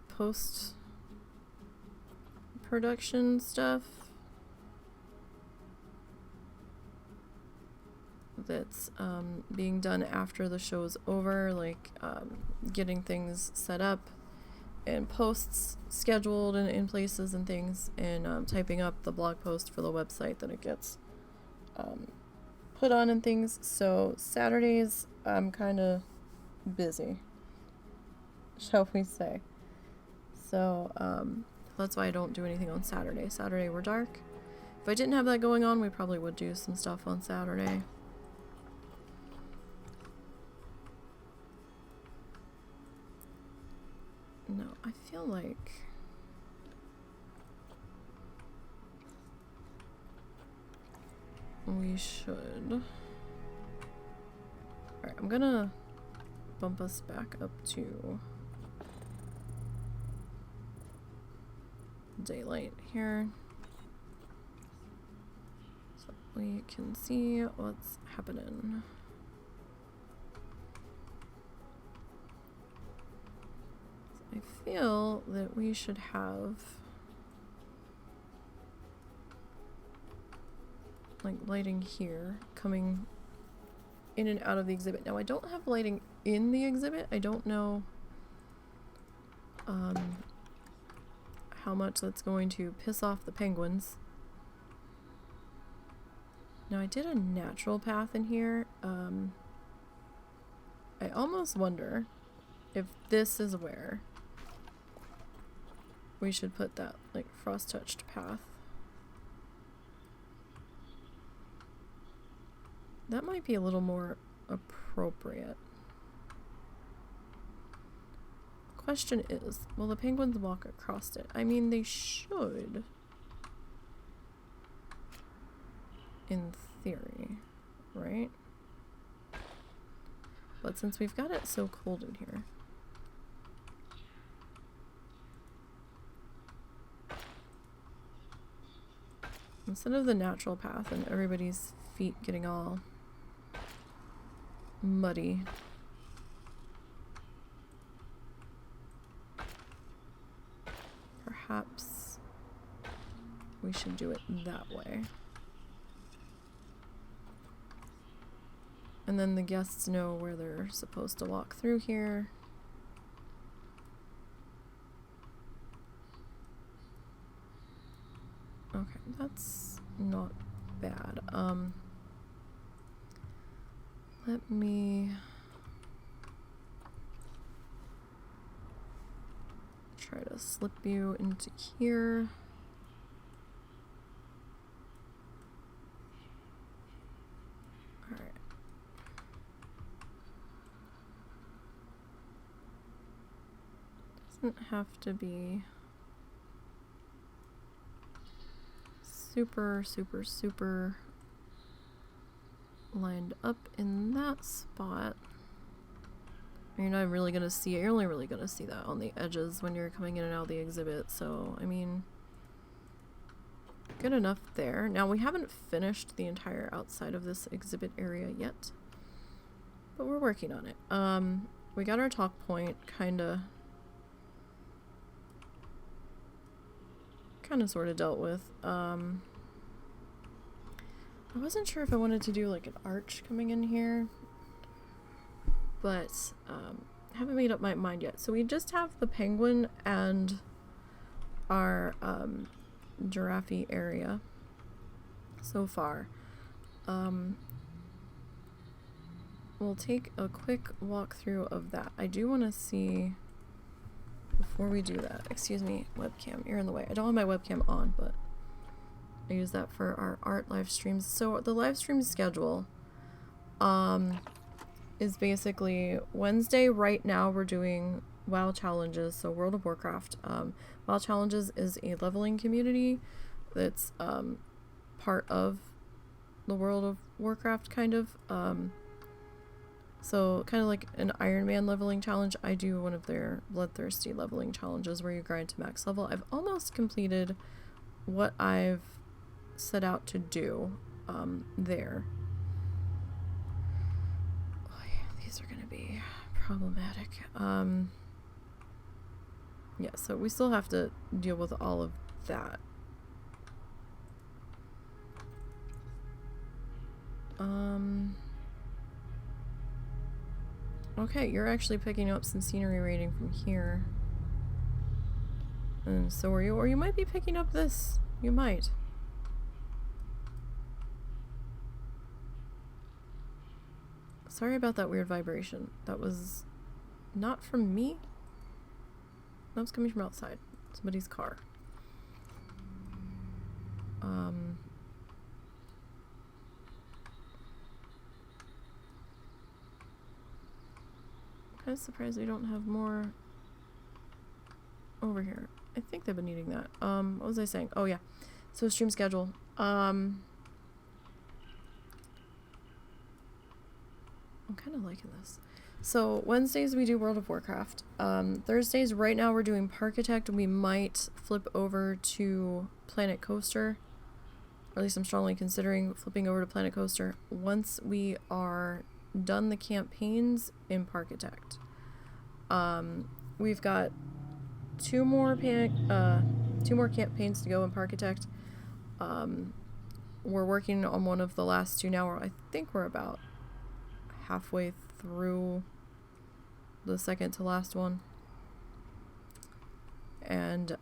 post-production stuff that's being done after the show's over, like getting things set up and posts scheduled and in places and things, and typing up the blog post for the website that it gets put on and things. So Saturdays I'm kind of busy, shall we say. So that's why I don't do anything on Saturday. Saturday we're dark. If I didn't have that going on, we probably would do some stuff on Saturday. No, I feel like we should. Alright, I'm gonna bump us back up to daylight here so we can see what's happening. I feel that we should have like lighting here coming in and out of the exhibit. Now I don't have lighting in the exhibit. I don't know how much that's going to piss off the penguins. Now I did a natural path in here. I almost wonder if this is where we should put that like frost touched path. That might be a little more appropriate. Question is, will the penguins walk across it? I mean, they should. In theory, right? But since we've got it so cold in here, instead of the natural path and everybody's feet getting all muddy, perhaps we should do it that way. And then the guests know where they're supposed to walk through here. Okay, that's not bad. Let me try to slip you into here. Alright. Doesn't have to be super lined up in that spot. You're not really gonna see it. You're only really gonna see that on the edges when you're coming in and out of the exhibit. So, I mean, good enough there. Now, we haven't finished the entire outside of this exhibit area yet, but we're working on it. We got our talk point kind of sort of dealt with. I wasn't sure if I wanted to do like an arch coming in here, but haven't made up my mind yet. So we just have the penguin and our giraffe area so far. We'll take a quick walkthrough of that. I do want to see, before we do that, excuse me, webcam, you're in the way. I don't have my webcam on, but I use that for our art live streams. So the live stream schedule is basically Wednesday. Right now we're doing WoW challenges, so World of Warcraft. WoW challenges is a leveling community that's part of the World of Warcraft, kind of. So kind of like an Iron Man leveling challenge. I do one of their Bloodthirsty leveling challenges where you grind to max level. I've almost completed what I've set out to do there. Oh yeah, these are gonna be problematic. Yeah, so we still have to deal with all of that. Okay, you're actually picking up some scenery rating from here. And so are you, or you might be picking up this. You might. Sorry about that weird vibration. That was not from me. That was coming from outside. Somebody's car. I'm surprised we don't have more over here. I think they've been needing that. What was I saying? Oh yeah. So stream schedule. I'm kind of liking this. So Wednesdays we do World of Warcraft. Thursdays right now we're doing Parkitect. We might flip over to Planet Coaster. Or at least I'm strongly considering flipping over to Planet Coaster once we are done the campaigns in Parkitect. We've got two more campaigns to go in Parkitect. We're working on one of the last two now. I think we're about halfway through the second to last one. And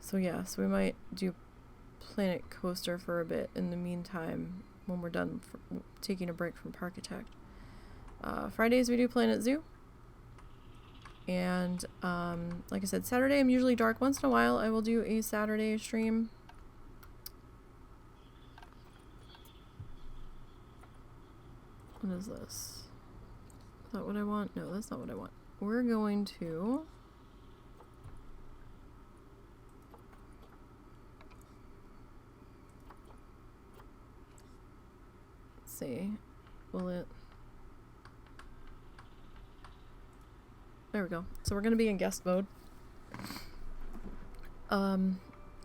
so yeah, so we might do Planet Coaster for a bit in the meantime when we're done taking a break from Parkitect. Fridays we do Planet Zoo. And like I said, Saturday I'm usually dark. Once in a while I will do a Saturday stream. What is this? Is that what I want? No, that's not what I want. We're going to... see, will it, there we go. So we're going to be in guest mode. We're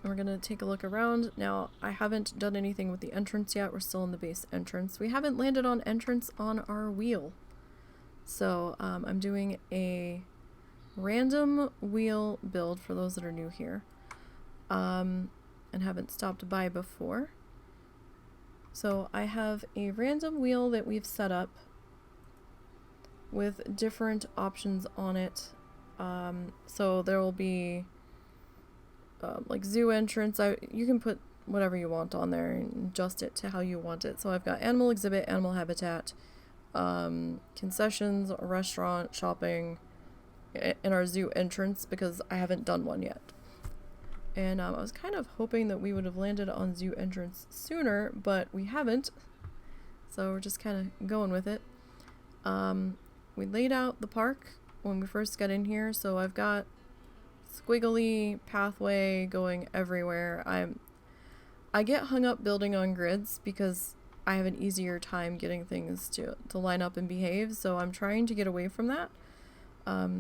going to take a look around. Now, I haven't done anything with the entrance yet. We're still in the base entrance. We haven't landed on entrance on our wheel. So, I'm doing a random wheel build for those that are new here. And haven't stopped by before. So I have a random wheel that we've set up with different options on it. So there will be like zoo entrance. You can put whatever you want on there and adjust it to how you want it. So I've got animal exhibit, animal habitat, concessions, a restaurant, shopping, and our zoo entrance because I haven't done one yet. And I was kind of hoping that we would have landed on zoo entrance sooner, but we haven't. So we're just kind of going with it. We laid out the park when we first got in here, so I've got squiggly pathway going everywhere. I get hung up building on grids because I have an easier time getting things to line up and behave, so I'm trying to get away from that.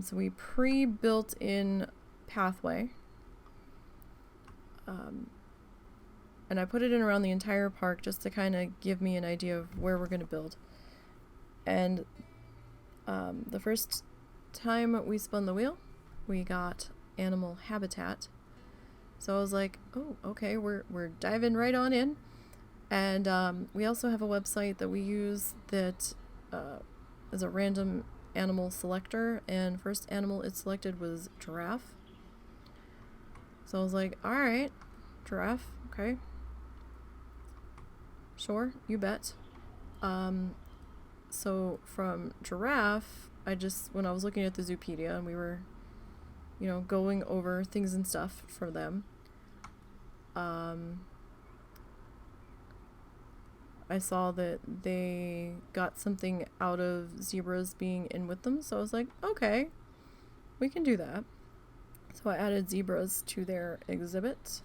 So we pre-built in pathway. And I put it in around the entire park just to kind of give me an idea of where we're going to build. And the first time we spun the wheel, we got animal habitat. So I was like, oh, okay, we're diving right on in. And we also have a website that we use that is a random animal selector, and first animal it selected was giraffe. So I was like, alright, giraffe, okay. Sure, you bet. So from giraffe, when I was looking at the Zoopedia and we were, going over things and stuff for them, I saw that they got something out of zebras being in with them, so I was like, okay, we can do that. So I added zebras to their exhibit.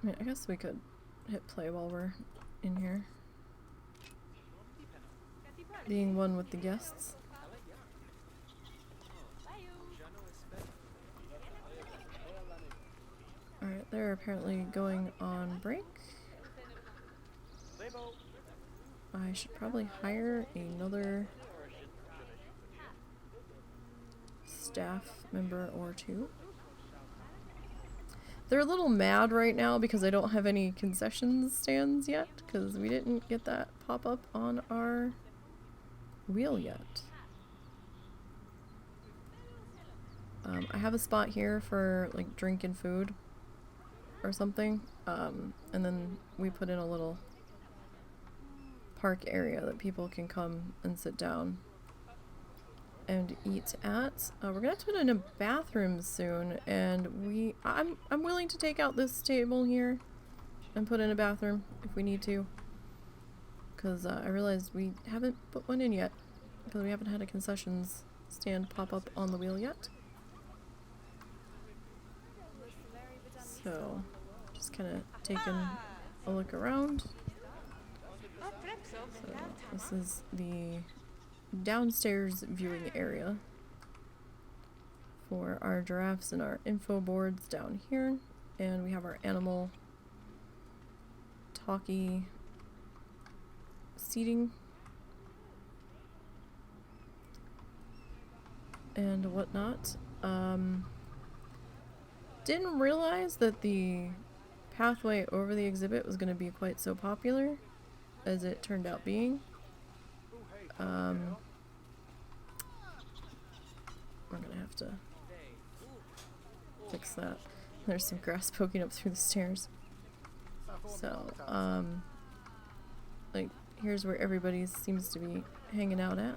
I mean, I guess we could hit play while we're in here. Being one with the guests. Alright, they're apparently going on break. I should probably hire another staff member or two. They're a little mad right now because I don't have any concession stands yet, because we didn't get that pop up on our wheel yet. I have a spot here for like drink and food or something, and then we put in a little park area that people can come and sit down and eat at. We're gonna have to put in a bathroom soon, and I'm willing to take out this table here and put in a bathroom if we need to, because I realized we haven't put one in yet because we haven't had a concessions stand pop up on the wheel yet. So just kind of taking a look around. So this is the downstairs viewing area for our giraffes and our info boards down here, and we have our animal talkie seating and whatnot. Didn't realize that the pathway over the exhibit was going to be quite so popular as it turned out being. We're gonna have to fix that. There's some grass poking up through the stairs. So, like, here's where everybody seems to be hanging out at.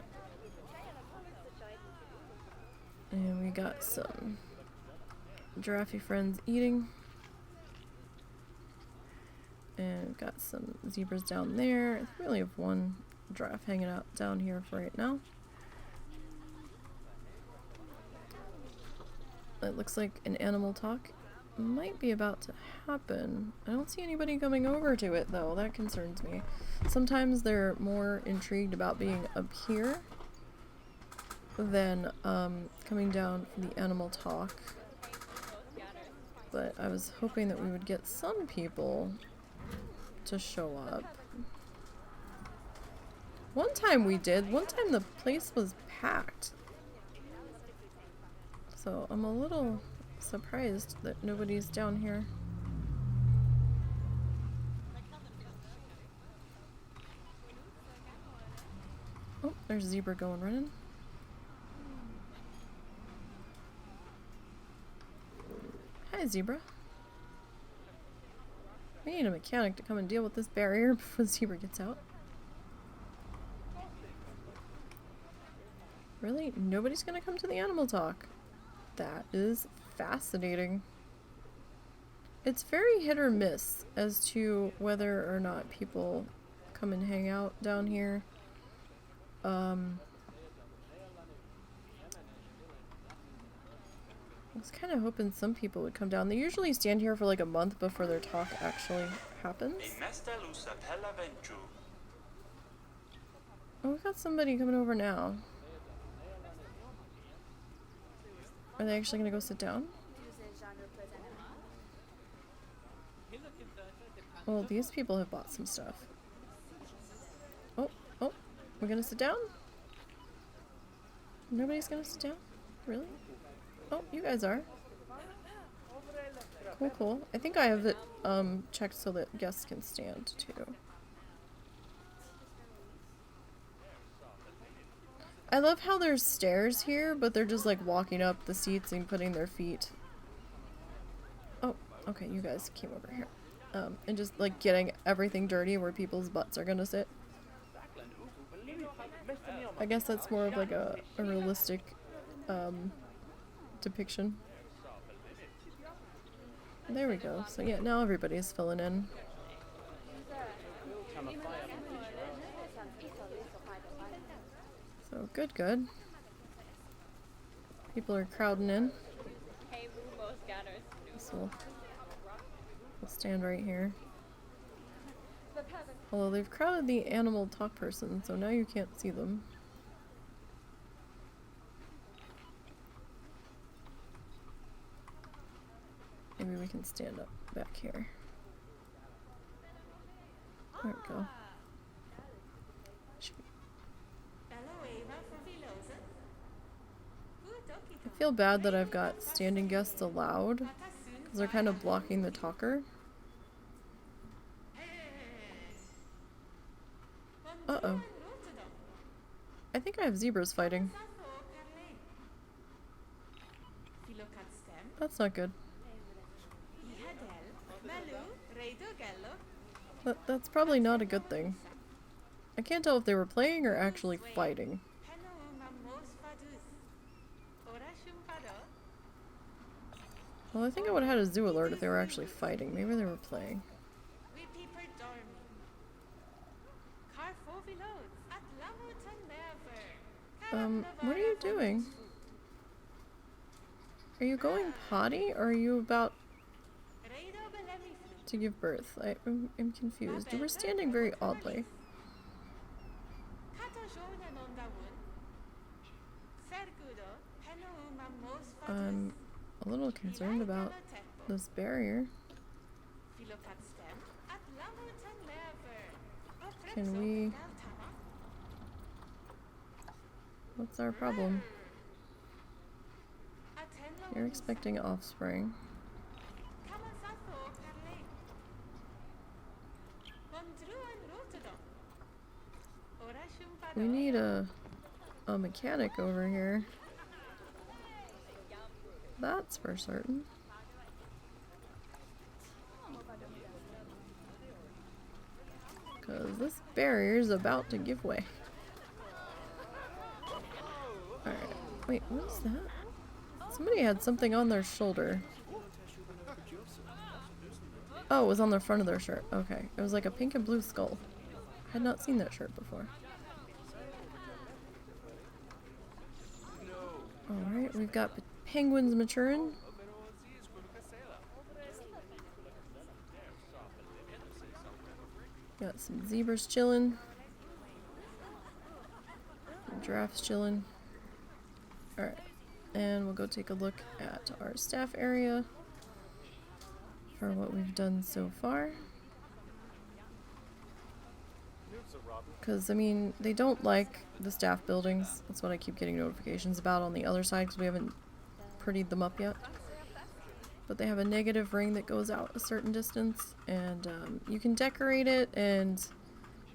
And we got some giraffe friends eating. And we've got some zebras down there. I think we only have one giraffe hanging out down here for right now. It looks like an animal talk might be about to happen. I don't see anybody coming over to it though. That concerns me. Sometimes they're more intrigued about being up here than coming down for the animal talk. But I was hoping that we would get some people to show up. One time we did. One time the place was packed. So I'm a little surprised that nobody's down here. Oh, there's a zebra going running. Hi, zebra. We need a mechanic to come and deal with this barrier before the zebra gets out. Really? Nobody's gonna come to the animal talk? That is fascinating. It's very hit or miss as to whether or not people come and hang out down here. was kind of hoping some people would come down. They usually stand here for like a month before their talk actually happens. Oh, we got somebody coming over now. Are they actually gonna go sit down? Well, these people have bought some stuff. Oh, oh, we're gonna sit down? Nobody's gonna sit down? Really? Oh, you guys are. Cool, cool. I think I have it checked so that guests can stand too. I love how there's stairs here, but they're just like walking up the seats and putting their feet. Oh, okay, you guys came over here. And just like getting everything dirty where people's butts are gonna sit. I guess that's more of like a realistic depiction. There we go. So yeah, now everybody's filling in. So good, good. People are crowding in. So we'll stand right here. Although they've crowded the animal talk person, so now you can't see them. Maybe we can stand up back here. There we go. I feel bad that I've got standing guests allowed, because they're kind of blocking the talker. Uh-oh. I think I have zebras fighting. That's not good. That's probably not a good thing. I can't tell if they were playing or actually fighting. Well, I think I would have had a zoo alert if they were actually fighting. Maybe they were playing. What are you doing? Are you going potty, or are you about to give birth? I'm confused. You were standing very oddly. I'm a little concerned about this barrier. Can we... What's our problem? You're expecting offspring. We need a mechanic over here. That's for certain. Because this barrier is about to give way. Alright. Wait, what is that? Somebody had something on their shoulder. Oh, it was on the front of their shirt. Okay. It was like a pink and blue skull. I had not seen that shirt before. Alright, we've got penguins maturing. Got some zebras chilling. Some giraffes chilling. Alright, and we'll go take a look at our staff area for what we've done so far. Because, I mean, they don't like the staff buildings. That's what I keep getting notifications about on the other side, because we haven't prettied them up yet. But they have a negative ring that goes out a certain distance, and you can decorate it and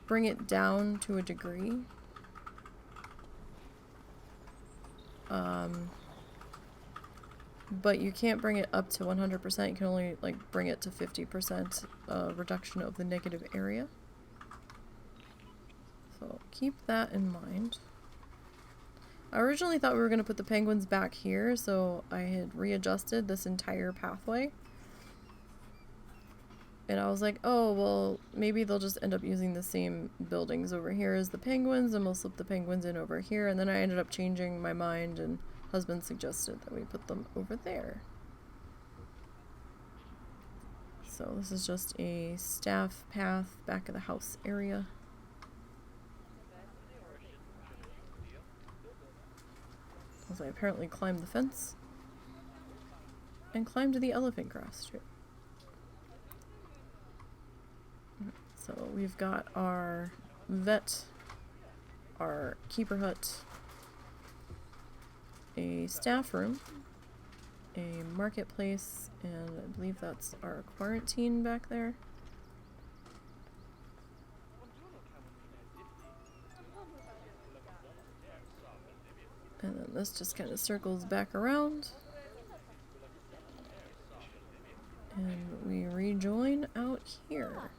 bring it down to a degree. But you can't bring it up to 100%. You can only like bring it to 50% reduction of the negative area. So keep that in mind. I originally thought we were going to put the penguins back here, so I had readjusted this entire pathway. And I was like, oh, well, maybe they'll just end up using the same buildings over here as the penguins, and we'll slip the penguins in over here. And then I ended up changing my mind and husband suggested that we put them over there. So this is just a staff path back of the house area. As I apparently climbed the fence and climbed the elephant grass too. So we've got our vet, our keeper hut, a staff room, a marketplace, and I believe that's our quarantine back there. And then this just kind of circles back around. And we rejoin out here.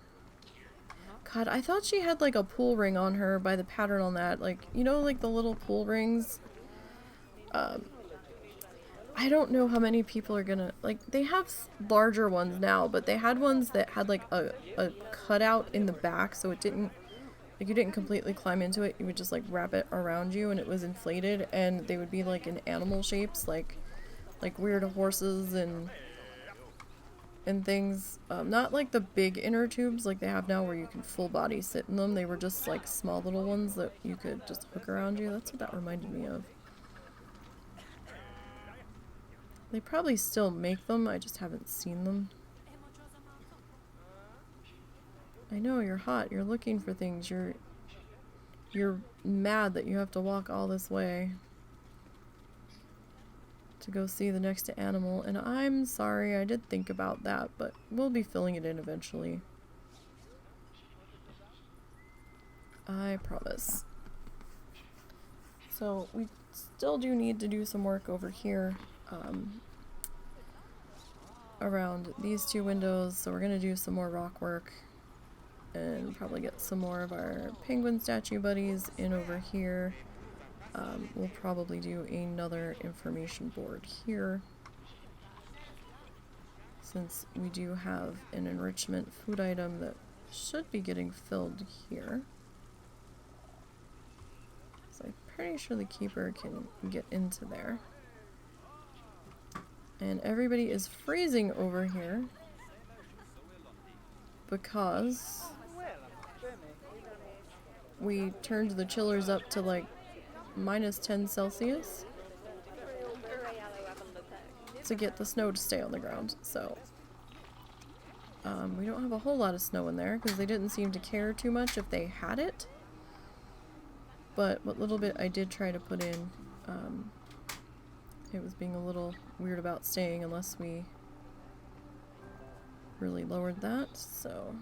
God, I thought she had like a pool ring on her by the pattern on that. Like, you know, like the little pool rings? I don't know how many people are gonna, like, they have larger ones now, but they had ones that had like a cutout in the back, so it didn't, like, you didn't completely climb into it. You would just like wrap it around you and it was inflated, and they would be like in animal shapes, like weird horses and things. Not like the big inner tubes like they have now where you can full body sit in them. They were just like small little ones that you could just hook around you. That's what that reminded me of. They probably still make them, I just haven't seen them. I know, you're hot, you're looking for things, you're mad that you have to walk all this way to go see the next animal, and I'm sorry, I did think about that, but we'll be filling it in eventually. I promise. So, we still do need to do some work over here. Around these two windows, so we're gonna do some more rock work and probably get some more of our penguin statue buddies in over here. We'll probably do another information board here, since we do have an enrichment food item that should be getting filled here. So I'm pretty sure the keeper can get into there. And everybody is freezing over here because we turned the chillers up to like -10 Celsius to get the snow to stay on the ground. So we don't have a whole lot of snow in there because they didn't seem to care too much if they had it. But what little bit I did try to put in, it was being a little weird about staying unless we really lowered that. So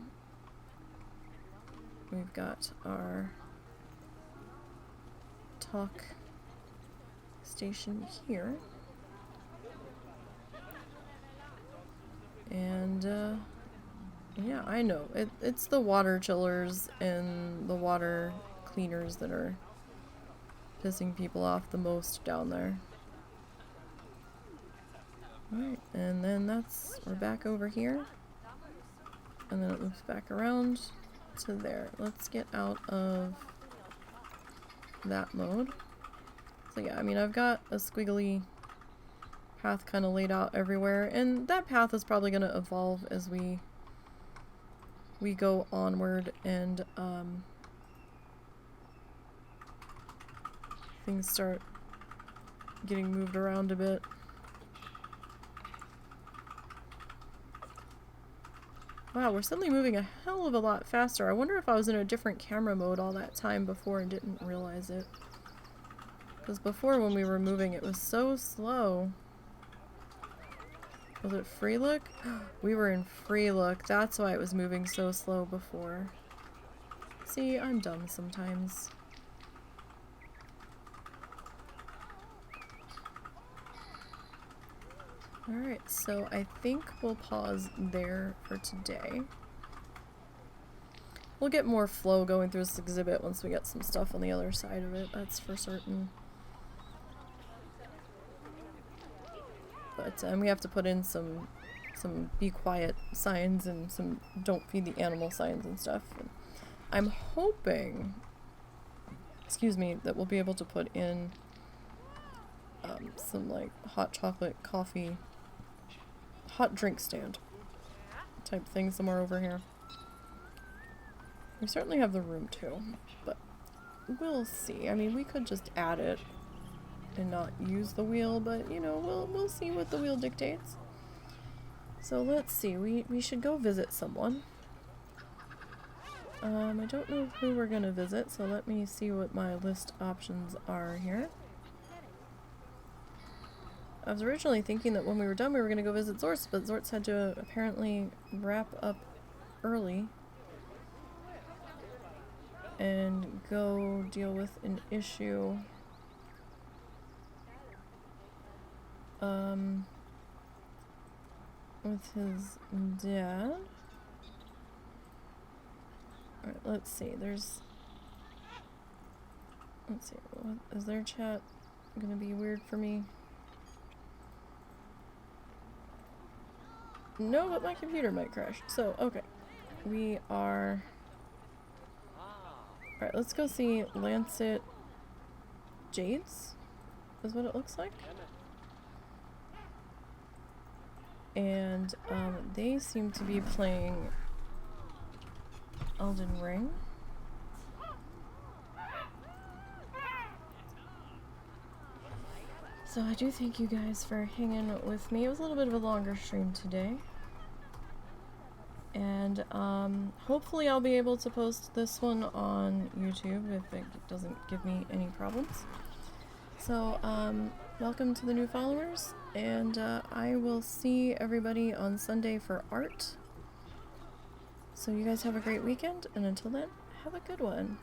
we've got our talk station here. And yeah, I know. It's the water chillers and the water cleaners that are pissing people off the most down there. Alright, and then we're back over here. And then it loops back around to there. Let's get out of that mode. So yeah, I mean, I've got a squiggly path kind of laid out everywhere, and that path is probably going to evolve as we go onward, and things start getting moved around a bit. Wow, we're suddenly moving a hell of a lot faster. I wonder if I was in a different camera mode all that time before and didn't realize it. Because before, when we were moving, it was so slow. Was it free look? We were in free look. That's why it was moving so slow before. See, I'm dumb sometimes. Alright, so I think we'll pause there for today. We'll get more flow going through this exhibit once we get some stuff on the other side of it, that's for certain. But we have to put in some be quiet signs and some don't feed the animal signs and stuff. And I'm hoping, excuse me, that we'll be able to put in some like hot chocolate coffee, hot drink stand type thing somewhere over here. We certainly have the room too, but we'll see. I mean, we could just add it and not use the wheel, but you know, we'll see what the wheel dictates. So let's see. We should go visit someone. I don't know who we're gonna visit, so let me see what my list options are here. I was originally thinking that when we were done we were gonna go visit Zortz, but Zortz had to apparently wrap up early and go deal with an issue. With his dad. Alright, let's see. Let's see. What, is their chat gonna be weird for me? No, but my computer might crash. So, okay. We are... Alright, let's go see Lancet Jades, is what it looks like. And, they seem to be playing Elden Ring. So I do thank you guys for hanging with me. It was a little bit of a longer stream today. And hopefully I'll be able to post this one on YouTube if it doesn't give me any problems. So welcome to the new followers, and I will see everybody on Sunday for art. So you guys have a great weekend, and until then, have a good one.